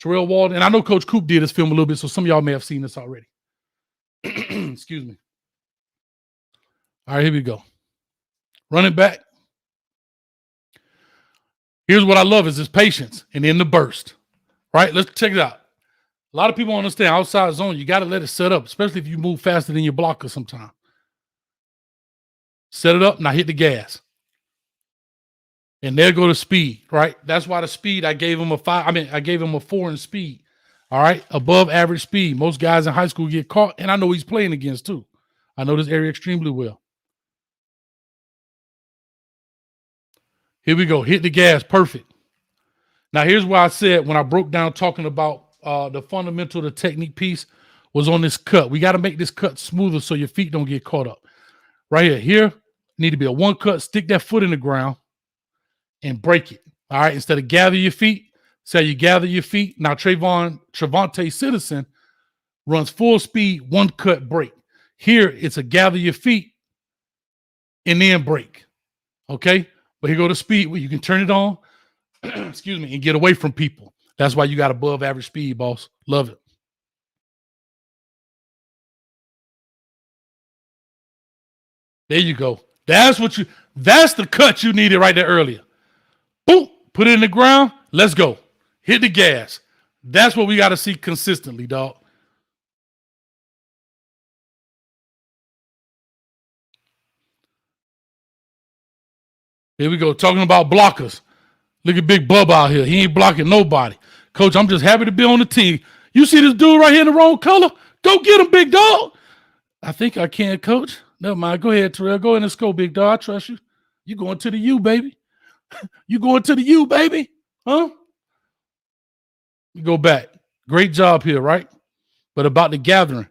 Terrell Walden, and I know Coach Coop did this film a little bit, so some of y'all may have seen this already. Excuse me. All right, here we go. Running back. Here's what I love is his patience and then the burst, right? Let's check it out. A lot of people understand outside zone, you got to let it set up, especially if you move faster than your blocker sometimes. Set it up, now hit the gas. And there go the speed, right? That's why the speed, I gave him a 5. I gave him a 4 in speed. All right, above average speed. Most guys in high school get caught, and I know he's playing against too. I know this area extremely well. Here we go, hit the gas, perfect. Now here's why I said when I broke down talking about the fundamental, the technique piece was on this cut. We got to make this cut smoother so your feet don't get caught up. Right here, need to be a 1 cut, stick that foot in the ground and break it. All right, instead of gather your feet, say you gather your feet. Now TreVonte Citizen runs full speed, 1 cut break. Here, it's a gather your feet and then break. Okay, but here go the speed where you can turn it on, excuse me, and get away from people. That's why you got above average speed, boss. Love it. There you go. That's the cut you needed right there earlier. Boom, put it in the ground. Let's go. Hit the gas. That's what we got to see consistently, dog. Here we go, talking about blockers. Look at Big Bub out here. He ain't blocking nobody. Coach, I'm just happy to be on the team. You see this dude right here in the wrong color? Go get him, big dog. I think I can, Coach. Never mind. Go ahead, Terrell. Go in and score, big dog. I trust you. You going to the U, baby. You going to the U, baby. Huh? You go back. Great job here, right? But about the gathering.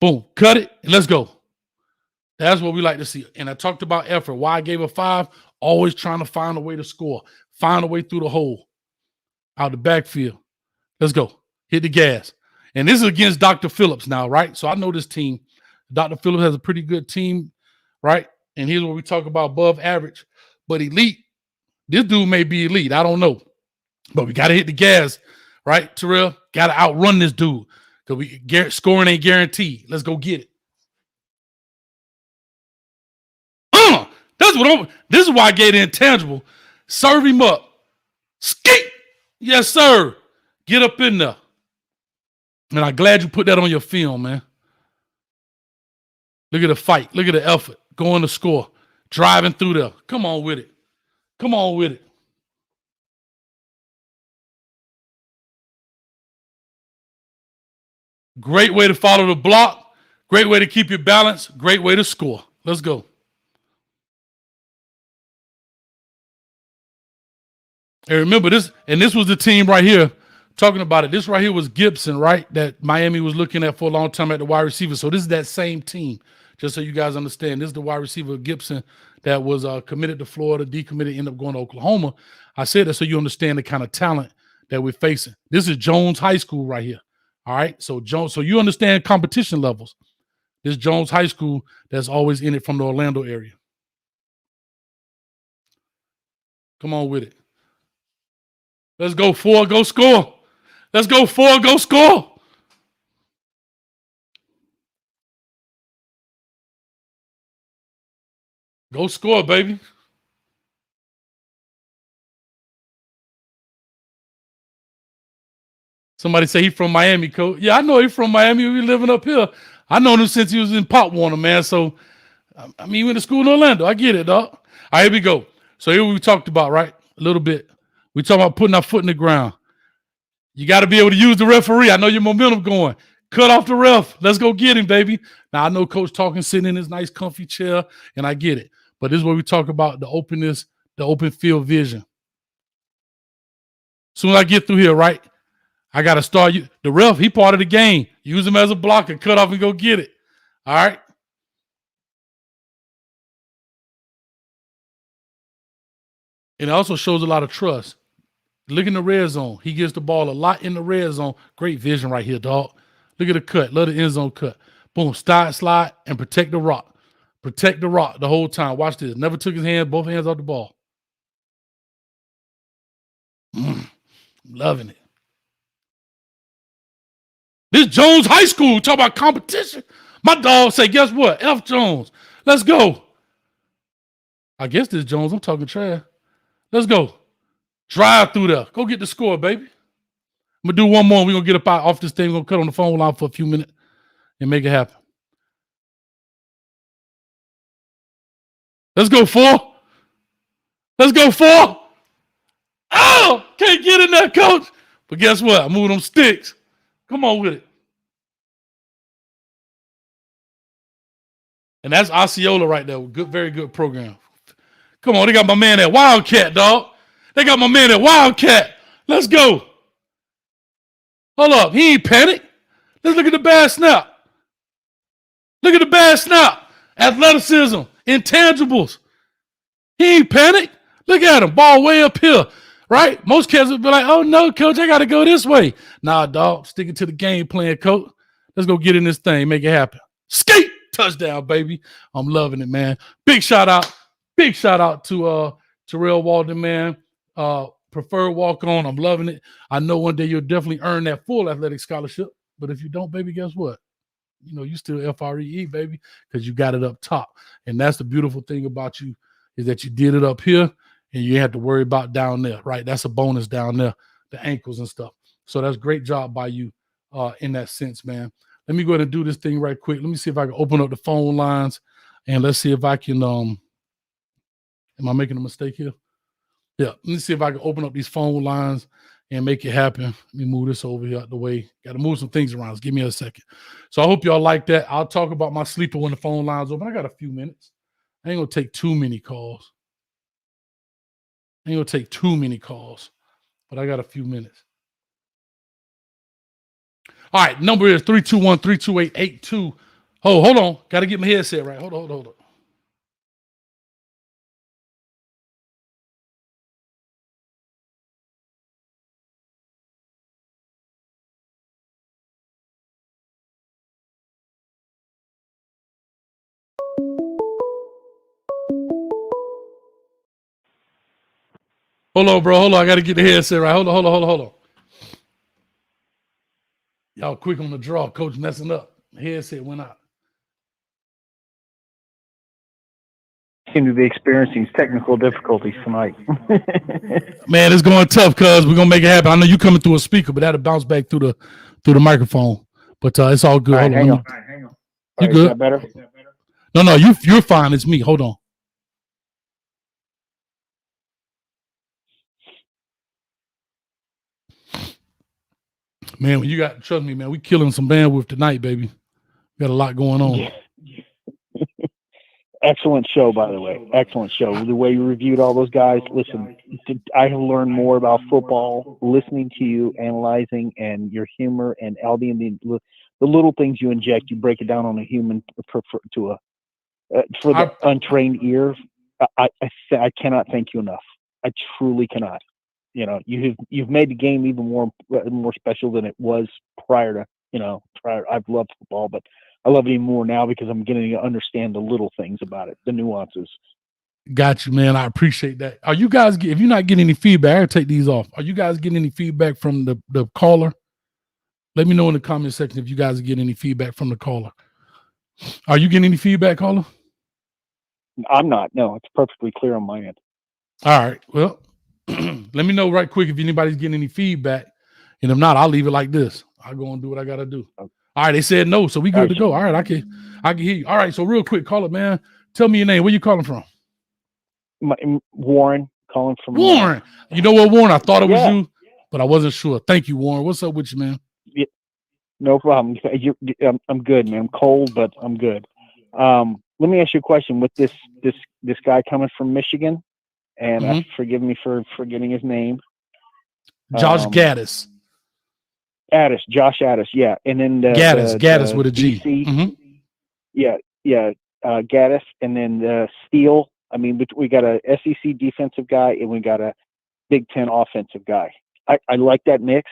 Boom. Cut it and let's go. That's what we like to see. And I talked about effort. Why I gave a 5. Always trying to find a way to score. Find a way through the hole. Out the backfield. Let's go. Hit the gas. And this is against Dr. Phillips now, right? So I know this team. Dr. Phillips has a pretty good team, right? And here's what we talk about above average. But elite, this dude may be elite. I don't know. But we got to hit the gas, right, Terrell? Got to outrun this dude because scoring ain't guaranteed. Let's go get it. This is why I gave the intangible. Serve him up. Skate. Yes, sir. Get up in there. And I'm glad you put that on your film, man. Look at the fight. Look at the effort. Going to score. Driving through there. Come on with it. Come on with it. Great way to follow the block. Great way to keep your balance. Great way to score. Let's go. And remember this, and this was the team right here talking about it. This right here was Gibson, right? That Miami was looking at for a long time at the wide receiver. So this is that same team, just so you guys understand. This is the wide receiver Gibson that was committed to Florida, decommitted, ended up going to Oklahoma. I said that so you understand the kind of talent that we're facing. This is Jones High School right here. All right. So Jones, so you understand competition levels. This Jones High School that's always in it from the Orlando area. Come on with it. Let's go 4, go score. Let's go 4, go score. Go score, baby. Somebody say he's from Miami, Coach. Yeah, I know he's from Miami. We living up here. I known him since he was in Pop Warner, man. So, I mean, he went to school in Orlando. I get it, dog. All right, here we go. So here we talked about, right, a little bit. We talking about putting our foot in the ground. You got to be able to use the referee. I know your momentum going. Cut off the ref. Let's go get him, baby. Now, I know Coach talking, sitting in his nice comfy chair, and I get it. But this is where we talk about the openness, the open field vision. Soon as I get through here, right, I got to start you. The ref, he part of the game. Use him as a blocker. Cut off and go get it. All right? And it also shows a lot of trust. Look in the red zone. He gets the ball a lot in the red zone. Great vision right here, dog. Look at the cut. Love the end zone cut. Boom. Slide, and protect the rock. Protect the rock the whole time. Watch this. Never took his hand, both hands off the ball. Loving it. This Jones High School, talk about competition. My dog say, guess what? F Jones. Let's go. I guess this Jones, I'm talking trash. Let's go. Drive through there. Go get the score, baby. I'm going to do one more. We're going to get up out off this thing. We're going to cut on the phone line for a few minutes and make it happen. Let's go 4. Let's go 4. Oh, can't get in there, Coach. But guess what? I'm moving them sticks. Come on with it. And that's Osceola right there. Good, very good program. Come on, they got my man at Wildcat, dog. They got my man at Wildcat. Let's go. Hold up. He ain't panic. Let's look at the bad snap. Look at the bad snap. Athleticism. Intangibles. He ain't panic. Look at him. Ball way up here. Right? Most kids would be like, oh, no, Coach, I got to go this way. Nah, dog. Sticking to the game plan, Coach. Let's go get in this thing. Make it happen. Skate. Touchdown, baby. I'm loving it, man. Big shout out. Big shout out to Terrell Walden, man. Preferred walk-on. I'm loving it. I know one day you'll definitely earn that full athletic scholarship. But if you don't, baby, guess what? You know, you still FREE, baby, because you got it up top. And that's the beautiful thing about you is that you did it up here and you had to worry about down there, right? That's a bonus down there, the ankles and stuff. So that's a great job by you in that sense, man. Let me go ahead and do this thing right quick. Let me see if I can open up the phone lines and let's see if I can Am I making a mistake here? Yeah. Let me see if I can open up these phone lines and make it happen. Let me move this over here out the way. Got to move some things around. Just give me a second. So I hope y'all like that. I'll talk about my sleeper when the phone lines open. I got a few minutes. I ain't going to take too many calls. But I got a few minutes. All right. Number is 321-328-82. Oh, hold on. Got to get my headset right. Hold on. Hold on, bro. Hold on. I got to get the headset right. Hold on. Y'all quick on the draw. Coach messing up. Headset went out. Seem to be experiencing technical difficulties tonight. Man, it's going tough, cuz we're gonna make it happen. I know you coming through a speaker, but that'll bounce back through the microphone. But it's all good. All right, Hold on. hang on. You Right, good? is that better? No, you're fine. It's me. Hold on. Man, when you got, trust me, man, we killing some bandwidth tonight, baby. Got a lot going on. Yeah. Excellent show, by the way. Excellent show. The way you reviewed all those guys. Listen, I have learned more about football listening to you, analyzing, and your humor and all the little things you inject. You break it down on a human for the untrained ear. I cannot thank you enough. I truly cannot. You know, you've made the game even more special than it was prior to. I've loved football, but I love it even more now because I'm getting to understand the little things about it, the nuances. Got you, man. I appreciate that. Are you guys, if you're not getting any feedback, I'll take these off. Are you guys getting any feedback from the caller? Let me know in the comment section if you guys are getting any feedback from the caller. Are you getting any feedback, caller? I'm not. No, it's perfectly clear on my end. All right. Well, let me know right quick if anybody's getting any feedback. And if not, I'll leave it like this. I'll go and do what I got to do. Okay. All right. They said no, so we good to go. All right. I can hear you. All right. So real quick, caller, man. Tell me your name. Where you calling from? Warren, calling from Warren. You know what, Warren? I thought it was you, but I wasn't sure. Thank you, Warren. What's up with you, man? Yeah, no problem. I'm good, man. I'm cold, but I'm good. Let me ask you a question. With this guy coming from Michigan, and forgive me for forgetting his name. Josh Gaddis. Josh Addis, yeah. And then Gaddis with a G. Yeah, Gaddis, and then Steele. I mean, we got a SEC defensive guy, and we got a Big Ten offensive guy. I like that mix.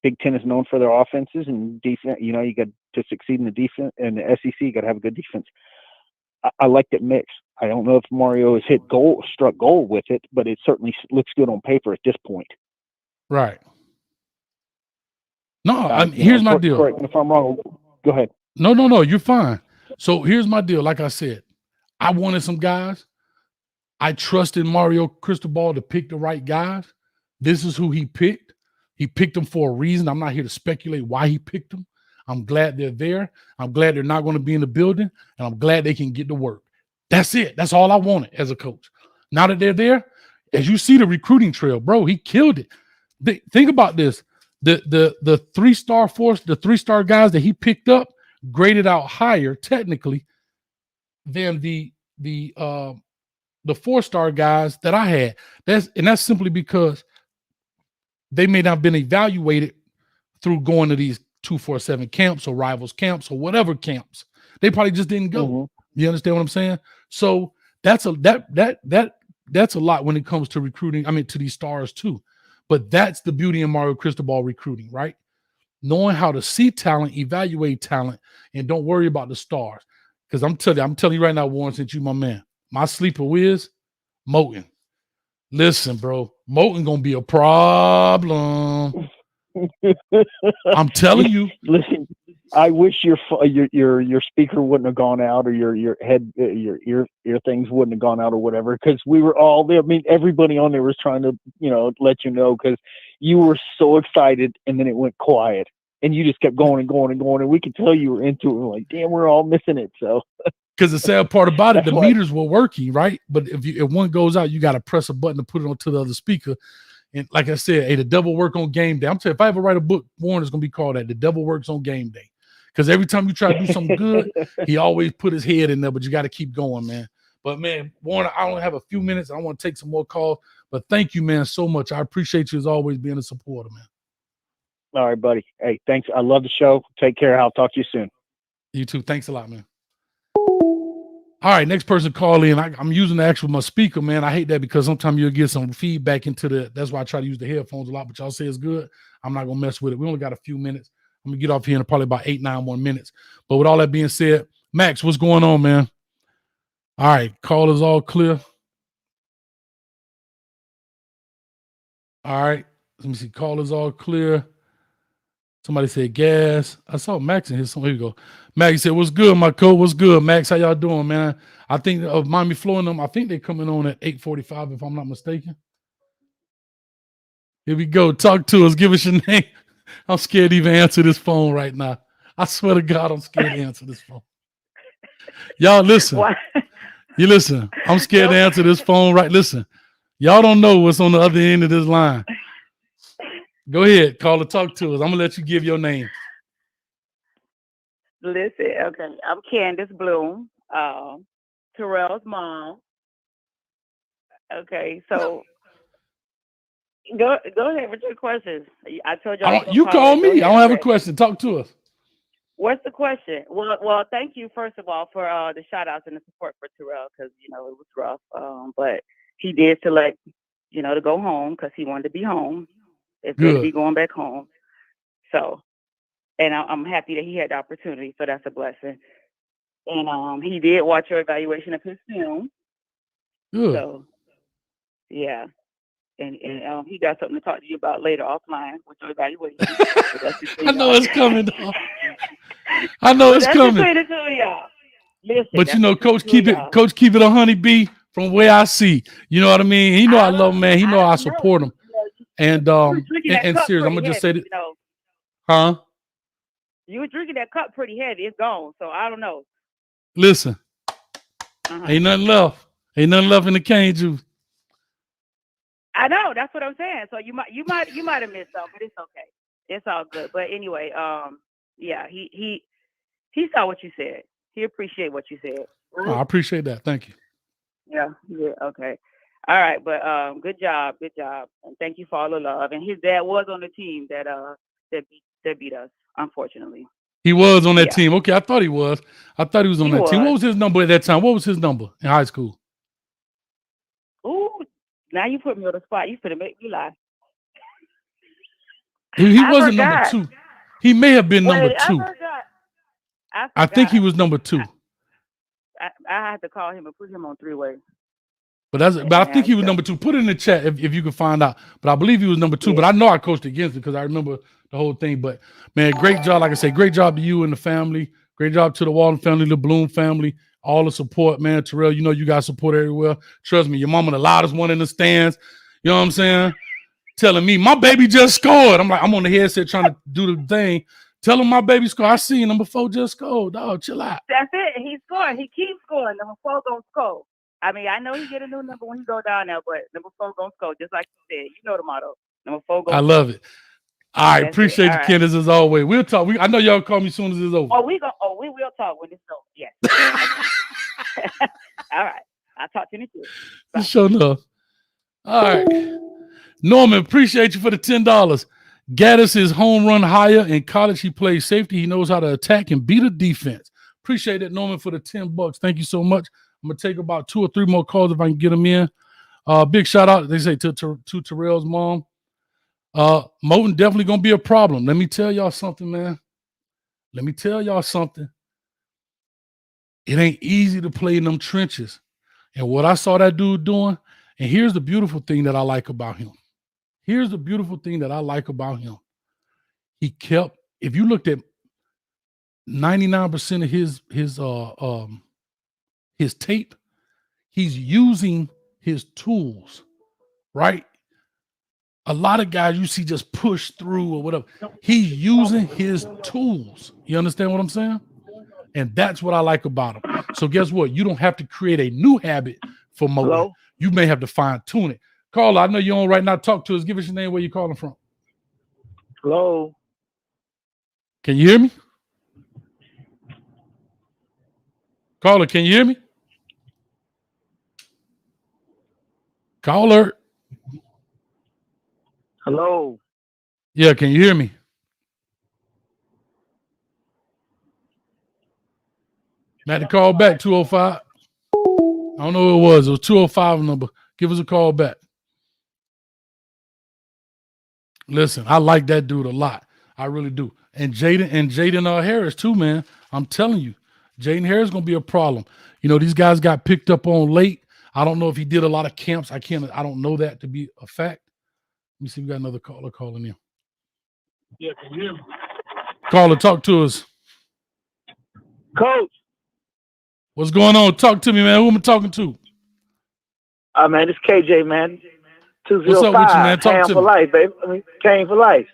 Big Ten is known for their offenses and defense. You got to succeed in the defense, and the SEC, you got to have a good defense. I like that mix. I don't know if Mario has struck gold with it, but it certainly looks good on paper at this point. Right. No, here's my deal. Correct. If I'm wrong, go ahead. No, you're fine. So here's my deal. Like I said, I wanted some guys. I trusted Mario Cristobal to pick the right guys. This is who he picked. He picked them for a reason. I'm not here to speculate why he picked them. I'm glad they're there. I'm glad they're not going to be in the building, and I'm glad they can get to work. That's it. That's all I wanted as a coach. Now that they're there, as you see the recruiting trail, bro, he killed it. Think about this. The 3-star force, the 3-star guys that he picked up graded out higher technically than the 4-star guys that I had. That's simply because they may not have been evaluated through going to these 247 camps or rivals camps or whatever camps. They probably just didn't go. Mm-hmm. You understand what I'm saying? So that's a lot when it comes to recruiting. I mean, to these stars too. But that's the beauty in Mario Cristobal recruiting, right? Knowing how to see talent, evaluate talent, and don't worry about the stars. Because I'm telling you right now, Warren, since you my man, my sleeper whiz, Moten. Listen, bro, Moten gonna be a problem. I'm telling you. Listen, I wish your speaker wouldn't have gone out, or your ear things wouldn't have gone out, or whatever. Because we were all there. I mean, everybody on there was trying to let you know, because you were so excited, and then it went quiet, and you just kept going and going and going, and we could tell you were into it. We're like, damn, we're all missing it. So Because the sad part about it, That's the what- meters were working, right? But if one goes out, you got to press a button to put it onto the other speaker. And like I said, hey, the devil work on game day. I'm telling you, if I ever write a book, Warren is gonna be called that. The devil works on game day. Because every time you try to do something good, he always put his head in there, but you got to keep going, man. But man, Warren, I only have a few minutes. I want to take some more calls. But thank you, man, so much. I appreciate you as always being a supporter, man. All right, buddy. Hey, thanks. I love the show. Take care. I'll talk to you soon. You too. Thanks a lot, man. All right, next person call in. I'm using the actual my speaker, man. I hate that because sometimes you'll get some feedback into the. That's why I try to use the headphones a lot. But y'all say it's good. I'm not gonna mess with it. We only got a few minutes. I'm gonna get off here in probably about 8-9 more minutes. But with all that being said, Max, what's going on, man? All right, call is all clear. All right, let me see. Call is all clear. Somebody said gas. I saw Max in here. Here we go. Max said, "What's good, my coach? What's good, Max? How y'all doing, man? I think of Miami Flow and them. I think they're coming on at 8:45, if I'm not mistaken." Here we go. Talk to us. Give us your name. I'm scared to even answer this phone right now. I swear to God, I'm scared to answer this phone. Y'all listen. What? You listen. I'm scared to answer this phone right. Listen. Y'all don't know what's on the other end of this line. Go ahead. Call or talk to us. I'm going to let you give your name. Listen, okay. I'm Candace Bloom, Terrell's mom. Okay, so go ahead with your questions. I told you. You call me. I don't have a question. Talk to us. What's the question? Well, thank you first of all for the shout outs and the support for Terrell because it was rough. But he did select, to go home because he wanted to be home. It's good to be going back home. So, and I'm happy that he had the opportunity. So that's a blessing. And he did watch your evaluation of his film. Good. So, yeah. And he got something to talk to you about later offline with your evaluation. I know it's coming, though. I know it's coming. Listen, but Coach, keep it a honeybee from where I see. You know what I mean? He know I love him, man. He know I support him. And serious, I'm gonna just say that. Huh? You were drinking that cup pretty heavy. It's gone. So I don't know. Listen, ain't nothing left. Ain't nothing left in the cane juice. I know. That's what I'm saying. So you might have missed some, but it's okay. It's all good. But anyway, yeah, he saw what you said. He appreciated what you said. Oh, I appreciate that. Thank you. Yeah. Okay. All right, but good job, and thank you for all the love. And his dad was on the team that beat us, unfortunately. He was on that team. Okay, I thought he was. I thought he was on that team. What was his number at that time? What was his number in high school? Ooh, now you put me on the spot. You finna make me lie. He wasn't number 2. He may have been number 2. I think he was number 2. I had to call him and put him on 3-way. But I think he was number 2. Put it in the chat if you can find out. But I believe he was number 2. Yeah. But I know I coached against it because I remember the whole thing. But man, great job. Like I say, great job to you and the family. Great job to the Walden family, the Bloom family, all the support, man. Terrell, you got support everywhere. Trust me, your mama the loudest one in the stands. You know what I'm saying? Telling me my baby just scored. I'm on the headset trying to do the thing. Tell him my baby scored. I seen number 4 just scored. Dog, chill out. That's it. He scored. He keeps scoring. Number 4 gonna score. I mean, I know he get a new number when he go down there, but number 4 gonna score, just like you said. You know the motto. Number 4 gonna I score. love it. All right, appreciate you, Candace, as always. We'll talk. I know y'all call me as soon as it's over. We will talk when it's over. Yes. All right. I'll talk to you too. Sure enough. All right. Norman, appreciate you for the $10. Gaddis is home run higher. In college, he plays safety. He knows how to attack and beat a defense. Appreciate it, Norman, for the $10. Thank you so much. I'm going to take about 2 or 3 more calls if I can get them in. Big shout out, they say, to Terrell's mom. Moten definitely going to be a problem. Let me tell y'all something, man. Let me tell y'all something. It ain't easy to play in them trenches. And what I saw that dude doing, and here's the beautiful thing that I like about him. Here's the beautiful thing that I like about him. He kept, if you looked at 99% of his tape, he's using his tools, right? A lot of guys you see just push through or whatever. He's using his tools. You understand what I'm saying? And that's what I like about him. So guess what? You don't have to create a new habit for Moten. Hello? You may have to fine tune it. Carla, I know you're on right now. Talk to us. Give us your name, where you calling from. Hello? Can you hear me? Caller, can you hear me? Caller. Hello? Yeah, can you hear me? Had to call back, 205. I don't know who it was. It was 205 number. Give us a call back. Listen, I like that dude a lot. I really do. And Jaden Harris too, man. I'm telling you, Jaden Harris is gonna be a problem. You know, these guys got picked up on late. I don't know if he did a lot of camps. I don't know that to be a fact. Let me see. We got another caller calling in. Yeah, can you hear me? Caller, talk to us. Coach. What's going on? Talk to me, man. Who am I talking to? Man, it's KJ, man. 205. What's up with you, man? Talk Cam to for me. life, baby. Came for life.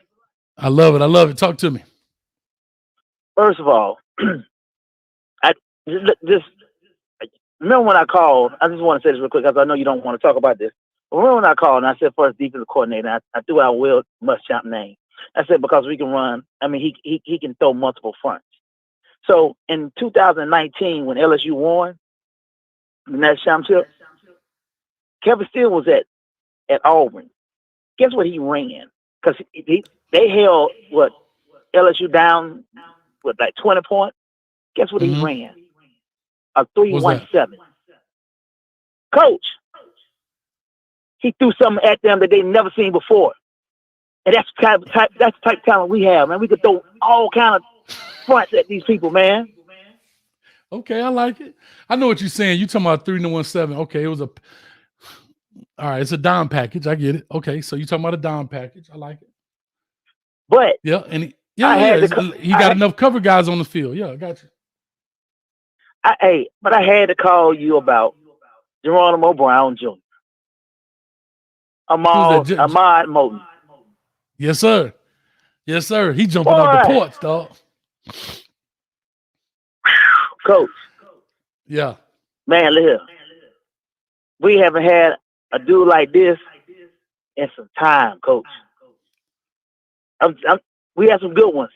I love it. I love it. Talk to me. First of all, I just remember when I called. I just want to say this real quick because I know you don't want to talk about this. But remember when I called and I said first defensive coordinator. I threw out Will Muschamp name. I said because we can run. I mean, he can throw multiple fronts. So in 2019, when LSU won the national championship, Kevin Steele was at Auburn. Guess what he ran? Because they held LSU down with like 20 points. Guess what he ran? A 3-1-7. Coach, he threw something at them that they never seen before, and that's the type of talent we have, man. We could throw all kind of fronts at these people, man. Okay, I like it. I know what you're saying. You talking about 3-1-7. Okay, it was all right, it's a dime package. I get it. Okay, so you talking about a dime package. I like it. But yeah, and he got enough cover guys on the field. Yeah, I got you. But I had to call you about Geronimo Brown Jr. Ahmad Moten. Yes, sir. Yes, sir. He jumping off the porch, dog. Coach. Yeah. Man, look here. We haven't had a dude like this in some time, Coach. We have some good ones,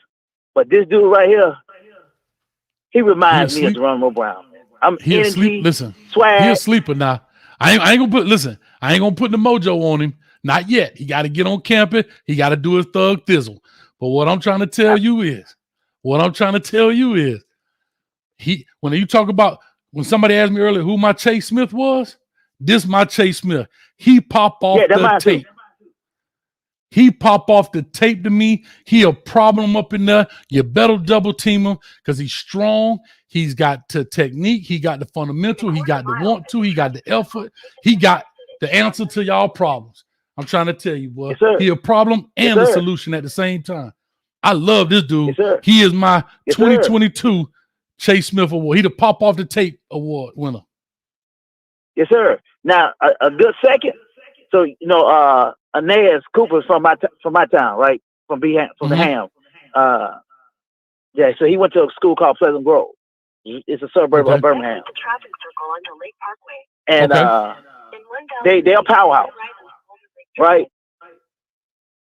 but this dude right here, he reminds me of Geronimo Brown. He asleep. Listen, swag. He a sleeper now. I ain't gonna put. Listen, I ain't gonna put the mojo on him. Not yet. He got to get on campus. He got to do his thug thizzle. But what I'm trying to tell you is, when you talk about, when somebody asked me earlier who my Chase Smith was, this my Chase Smith. He pop off the tape. He pop off the tape to me. He a problem up in there. You better double team him because he's strong. He's got the technique. He got the fundamental. He got the want to. He got the effort. He got the answer to y'all problems. I'm trying to tell you, boy. Yes, he a problem and a solution at the same time. I love this dude. Yes, he is my 2022 Chase Smith Award. He the pop off the tape award winner. Yes, sir. Now a good second. So Anez Cooper from my town, right? From the Ham. Yeah. So he went to a school called Pleasant Grove. It's a suburb of Birmingham. And they're a powerhouse, right?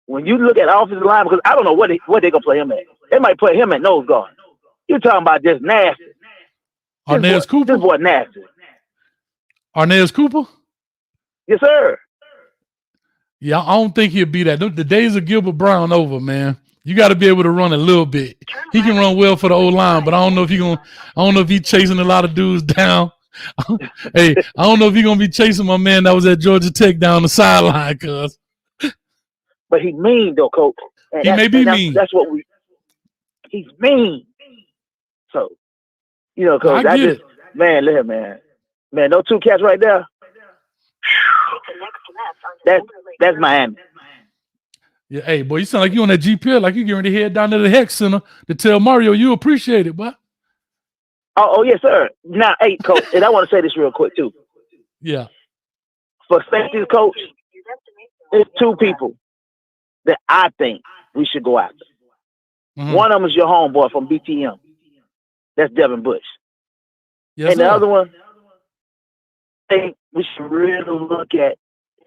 When you look at offensive line, because I don't know what they gonna play him at. They might play him at nose guard. You're talking about just nasty. Anez Cooper. This boy nasty. Anez Cooper. Yes, sir. Yeah, I don't think he'll be that. The days of Gilbert Brown over, man. You got to be able to run a little bit. He can run well for the old line, but I don't know if he's chasing a lot of dudes down. Hey, I don't know if he's gonna be chasing my man that was at Georgia Tech down the sideline, cuz. But he's mean though, Coach. He may be mean. That's what he's mean. So, Coach, man, look here, man. Man, those two cats right there. That's Miami. Yeah, hey, boy, you sound like you on that GPL, like you getting ready to head down to the Hex Center to tell Mario you appreciate it, boy. Oh, yes, sir. Now, hey, Coach, and I want to say this real quick, too. Yeah. For safety, Coach, there's two people that I think we should go after. Mm-hmm. One of them is your homeboy from BTM. That's Devin Bush. Yes, and the sir. other one, I think we should really look at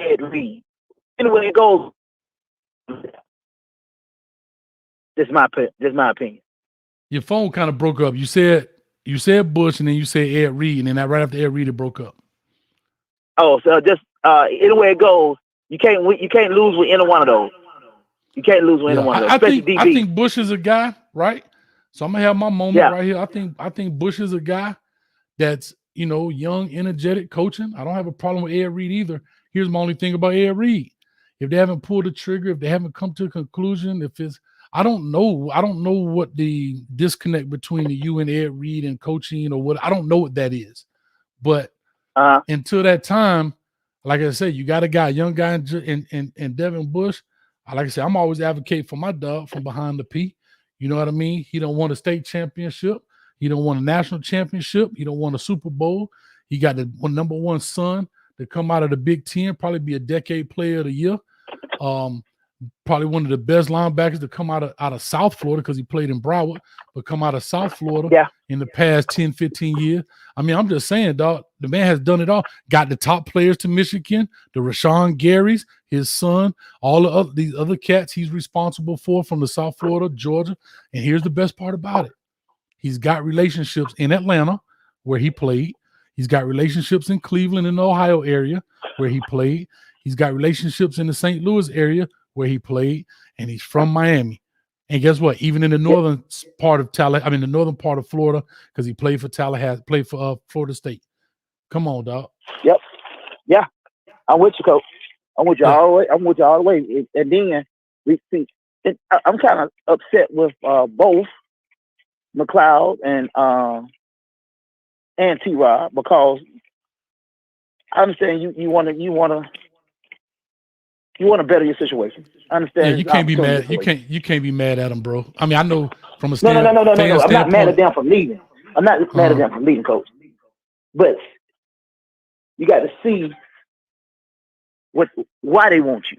Ed Reed. Anyway, it goes. This is my opinion. Your phone kind of broke up. You said Bush, and then you said Ed Reed, and then right after Ed Reed, it broke up. Oh, so just anyway it goes, you can't lose with any one of those. You can't lose with any one of those. I think Bush is a guy, right? So I'm gonna have my moment right here. I think Bush is a guy that's young, energetic, coaching. I don't have a problem with Ed Reed either. Here's my only thing about Ed Reed: if they haven't pulled the trigger, if they haven't come to a conclusion, if it's I don't know what the disconnect between you and Ed Reed and coaching or what. I don't know what that is, but until that time, like I said, you got a young guy in Devin Bush. Like I said, I'm always advocate for my dog from behind the P. You know what I mean? He don't want a state championship. He don't want a national championship. He don't want a Super Bowl. He got the number one son to come out of the Big Ten, probably be a decade player of the year. Probably one of the best linebackers to come out of South Florida because he played in Broward, but come out of South Florida in the past 10, 15 years. I mean, I'm just saying, dog, the man has done it all. Got the top players to Michigan, the Rashawn Garys, his son, all these other cats he's responsible for from the South Florida, Georgia. And here's the best part about it. He's got relationships in Atlanta where he played. He's got relationships in Cleveland and the Ohio area where he played. He's got relationships in the St. Louis area where he played, and he's from Miami. And guess what? Even in the northern part of the northern part of Florida, because he played for Tallahassee, played for Florida State. Come on, dog. Yep. Yeah. I'm with you, Coach. I'm with you all the way. I'm with you all the way. And then we see. I'm kind of upset with both McLeod and T-Rod because I understand you want to better your situation. I understand. Yeah, you can't be mad. You can't be mad at him, bro. I mean, I know from a No. I'm not mad at them for leaving. I'm not mad at them for leaving, Coach. But you got to see why they want you.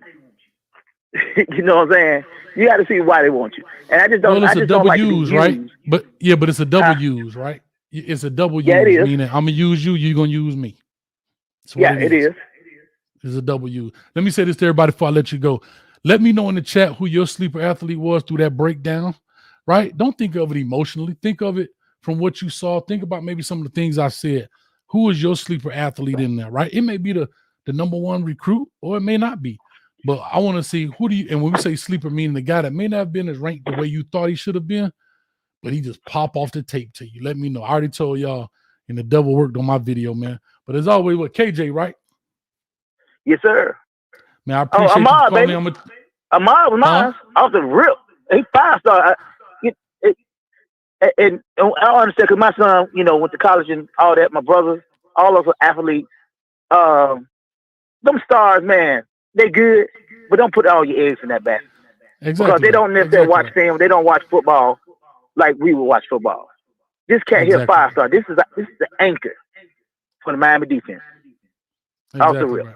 You know what I'm saying? You got to see why they want you. And I just don't. Well, it's I just a double don't like use, right? But it's a double use, right? It's a double use. Yeah, it is. Meaning I'm gonna use you. You're gonna use me. It is. It's a double use. Let me say this to everybody before I let you go. Let me know in the chat who your sleeper athlete was through that breakdown, right? Don't think of it emotionally. Think of it from what you saw. Think about maybe some of the things I said. Who is your sleeper athlete in there, right? It may be the number one recruit, or it may not be. But I want to see and when we say sleeper, meaning the guy that may not have been as ranked the way you thought he should have been, but he just pop off the tape to you. Let me know. I already told y'all, and the devil worked on my video, man. But as always, with KJ, right? Yes, sir. Man, I appreciate Ahmad, you calling. Ahmad was nice. Off the rip. He 5-star. And I don't understand because my son, went to college and all that. My brothers, all of us are athletes. Them stars, man, they good, but don't put all your eggs in that basket. Exactly. Because they don't necessarily watch film. They don't watch football like we would watch football. This cat here, 5-star. This is the anchor for the Miami defense. Off the rip. Right.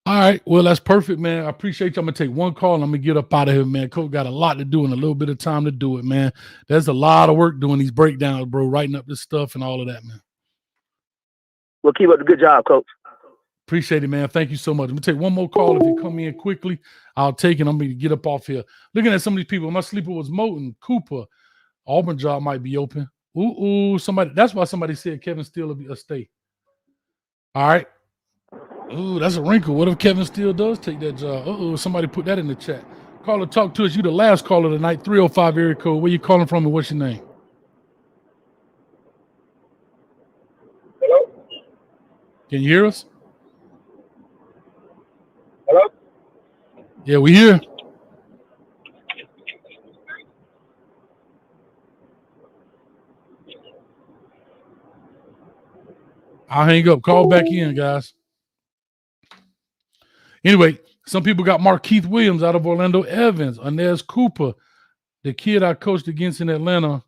All right. Well, that's perfect, man. I appreciate you. I'm going to take one call and I'm going to get up out of here, man. Coach got a lot to do and a little bit of time to do it, man. There's a lot of work doing these breakdowns, bro, writing up this stuff and all of that, man. Well, keep up the good job, Coach. Appreciate it, man. Thank you so much. I'm going to take one more call. If you come in quickly, I'll take it. I'm going to get up off here. Looking at some of these people, my sleeper was Moten, Cooper. Auburn job might be open. Somebody. That's why somebody said Kevin Steele will be a stay. All right. Ooh, that's a wrinkle. What if Kevin Steele does take that job? Somebody put that in the chat. Caller, talk to us. You the last caller tonight, 305 area code. Where you calling from and what's your name? Hello? Can you hear us? Hello? Yeah, we here. I'll hang up. Call back in, guys. Anyway, some people got Markeith Williams out of Orlando, Evans, Anez Cooper, the kid I coached against in Atlanta.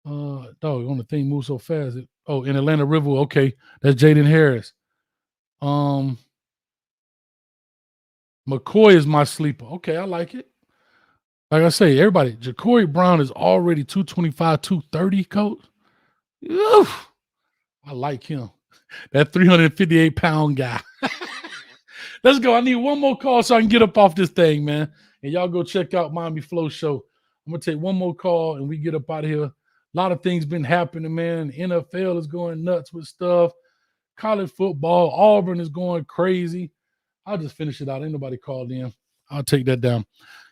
On the thing moves so fast. In Atlanta River. Okay, that's Jaden Harris. McCoy is my sleeper. Okay, I like it. Like I say, everybody, Jacurri Brown is already 225, 230, coach. Oof, I like him. That 358-pound guy. Let's go. I need one more call so I can get up off this thing, man. And y'all go check out Miami Flow Show. I'm going to take one more call and we get up out of here. A lot of things been happening, man. NFL is going nuts with stuff. College football. Auburn is going crazy. I'll just finish it out. Ain't nobody called in. I'll take that down.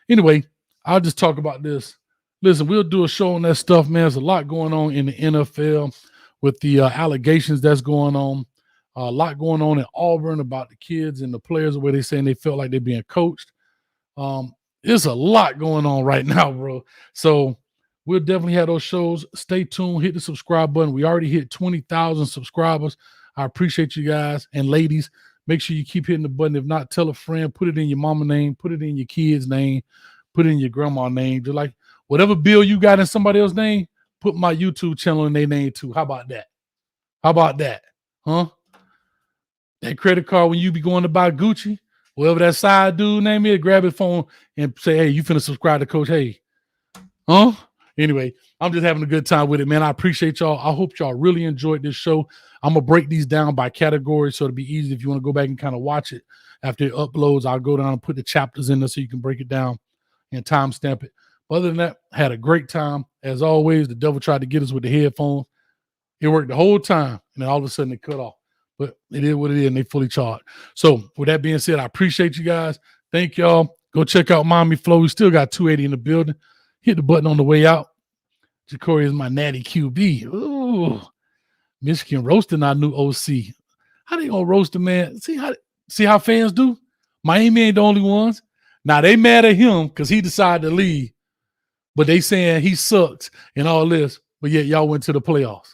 Anyway, I'll just talk about this. Listen, we'll do a show on that stuff, man. There's a lot going on in the NFL with the allegations that's going on. A lot going on in Auburn about the kids and the players, where they're saying they felt like they're being coached. There's a lot going on right now, bro. So we'll definitely have those shows. Stay tuned. Hit the subscribe button. We already hit 20,000 subscribers. I appreciate you guys and ladies. Make sure you keep hitting the button. If not, tell a friend. Put it in your mama name. Put it in your kid's name. Put it in your grandma name. Just like whatever bill you got in somebody else's name, put my YouTube channel in their name too. How about that? How about that? Huh? That credit card when you be going to buy Gucci, whoever that side dude name is, grab his phone and say, hey, you finna subscribe to Coach Hay. Huh? Anyway, I'm just having a good time with it, man. I appreciate y'all. I hope y'all really enjoyed this show. I'm going to break these down by category so it'll be easy if you want to go back and kind of watch it. After it uploads, I'll go down and put the chapters in there so you can break it down and timestamp it. But other than that, I had a great time. As always, the devil tried to get us with the headphones. It worked the whole time, and then all of a sudden it cut off. But it is what it is, and they fully charged. So with that being said, I appreciate you guys. Thank y'all. Go check out Miami Flow. We still got 280 in the building. Hit the button on the way out. Jacurri is my natty QB. Ooh, Michigan roasting our new OC. How they gonna roast the man? See how fans do? Miami ain't the only ones. Now they mad at him because he decided to leave, but they saying he sucks and all this. But yet y'all went to the playoffs.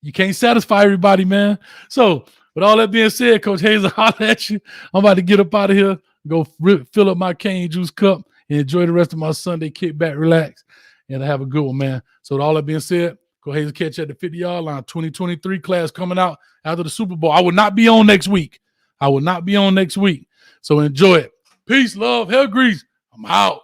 You can't satisfy everybody, man. So with all that being said, Coach Hayes, I'll holler at you. I'm about to get up out of here, go fill up my cane juice cup, and enjoy the rest of my Sunday. Kick back, relax, and have a good one, man. So with all that being said, go ahead and catch at the 50-yard line. 2023 class coming out after the Super Bowl. I will not be on next week. So enjoy it. Peace, love, hell, grease. I'm out.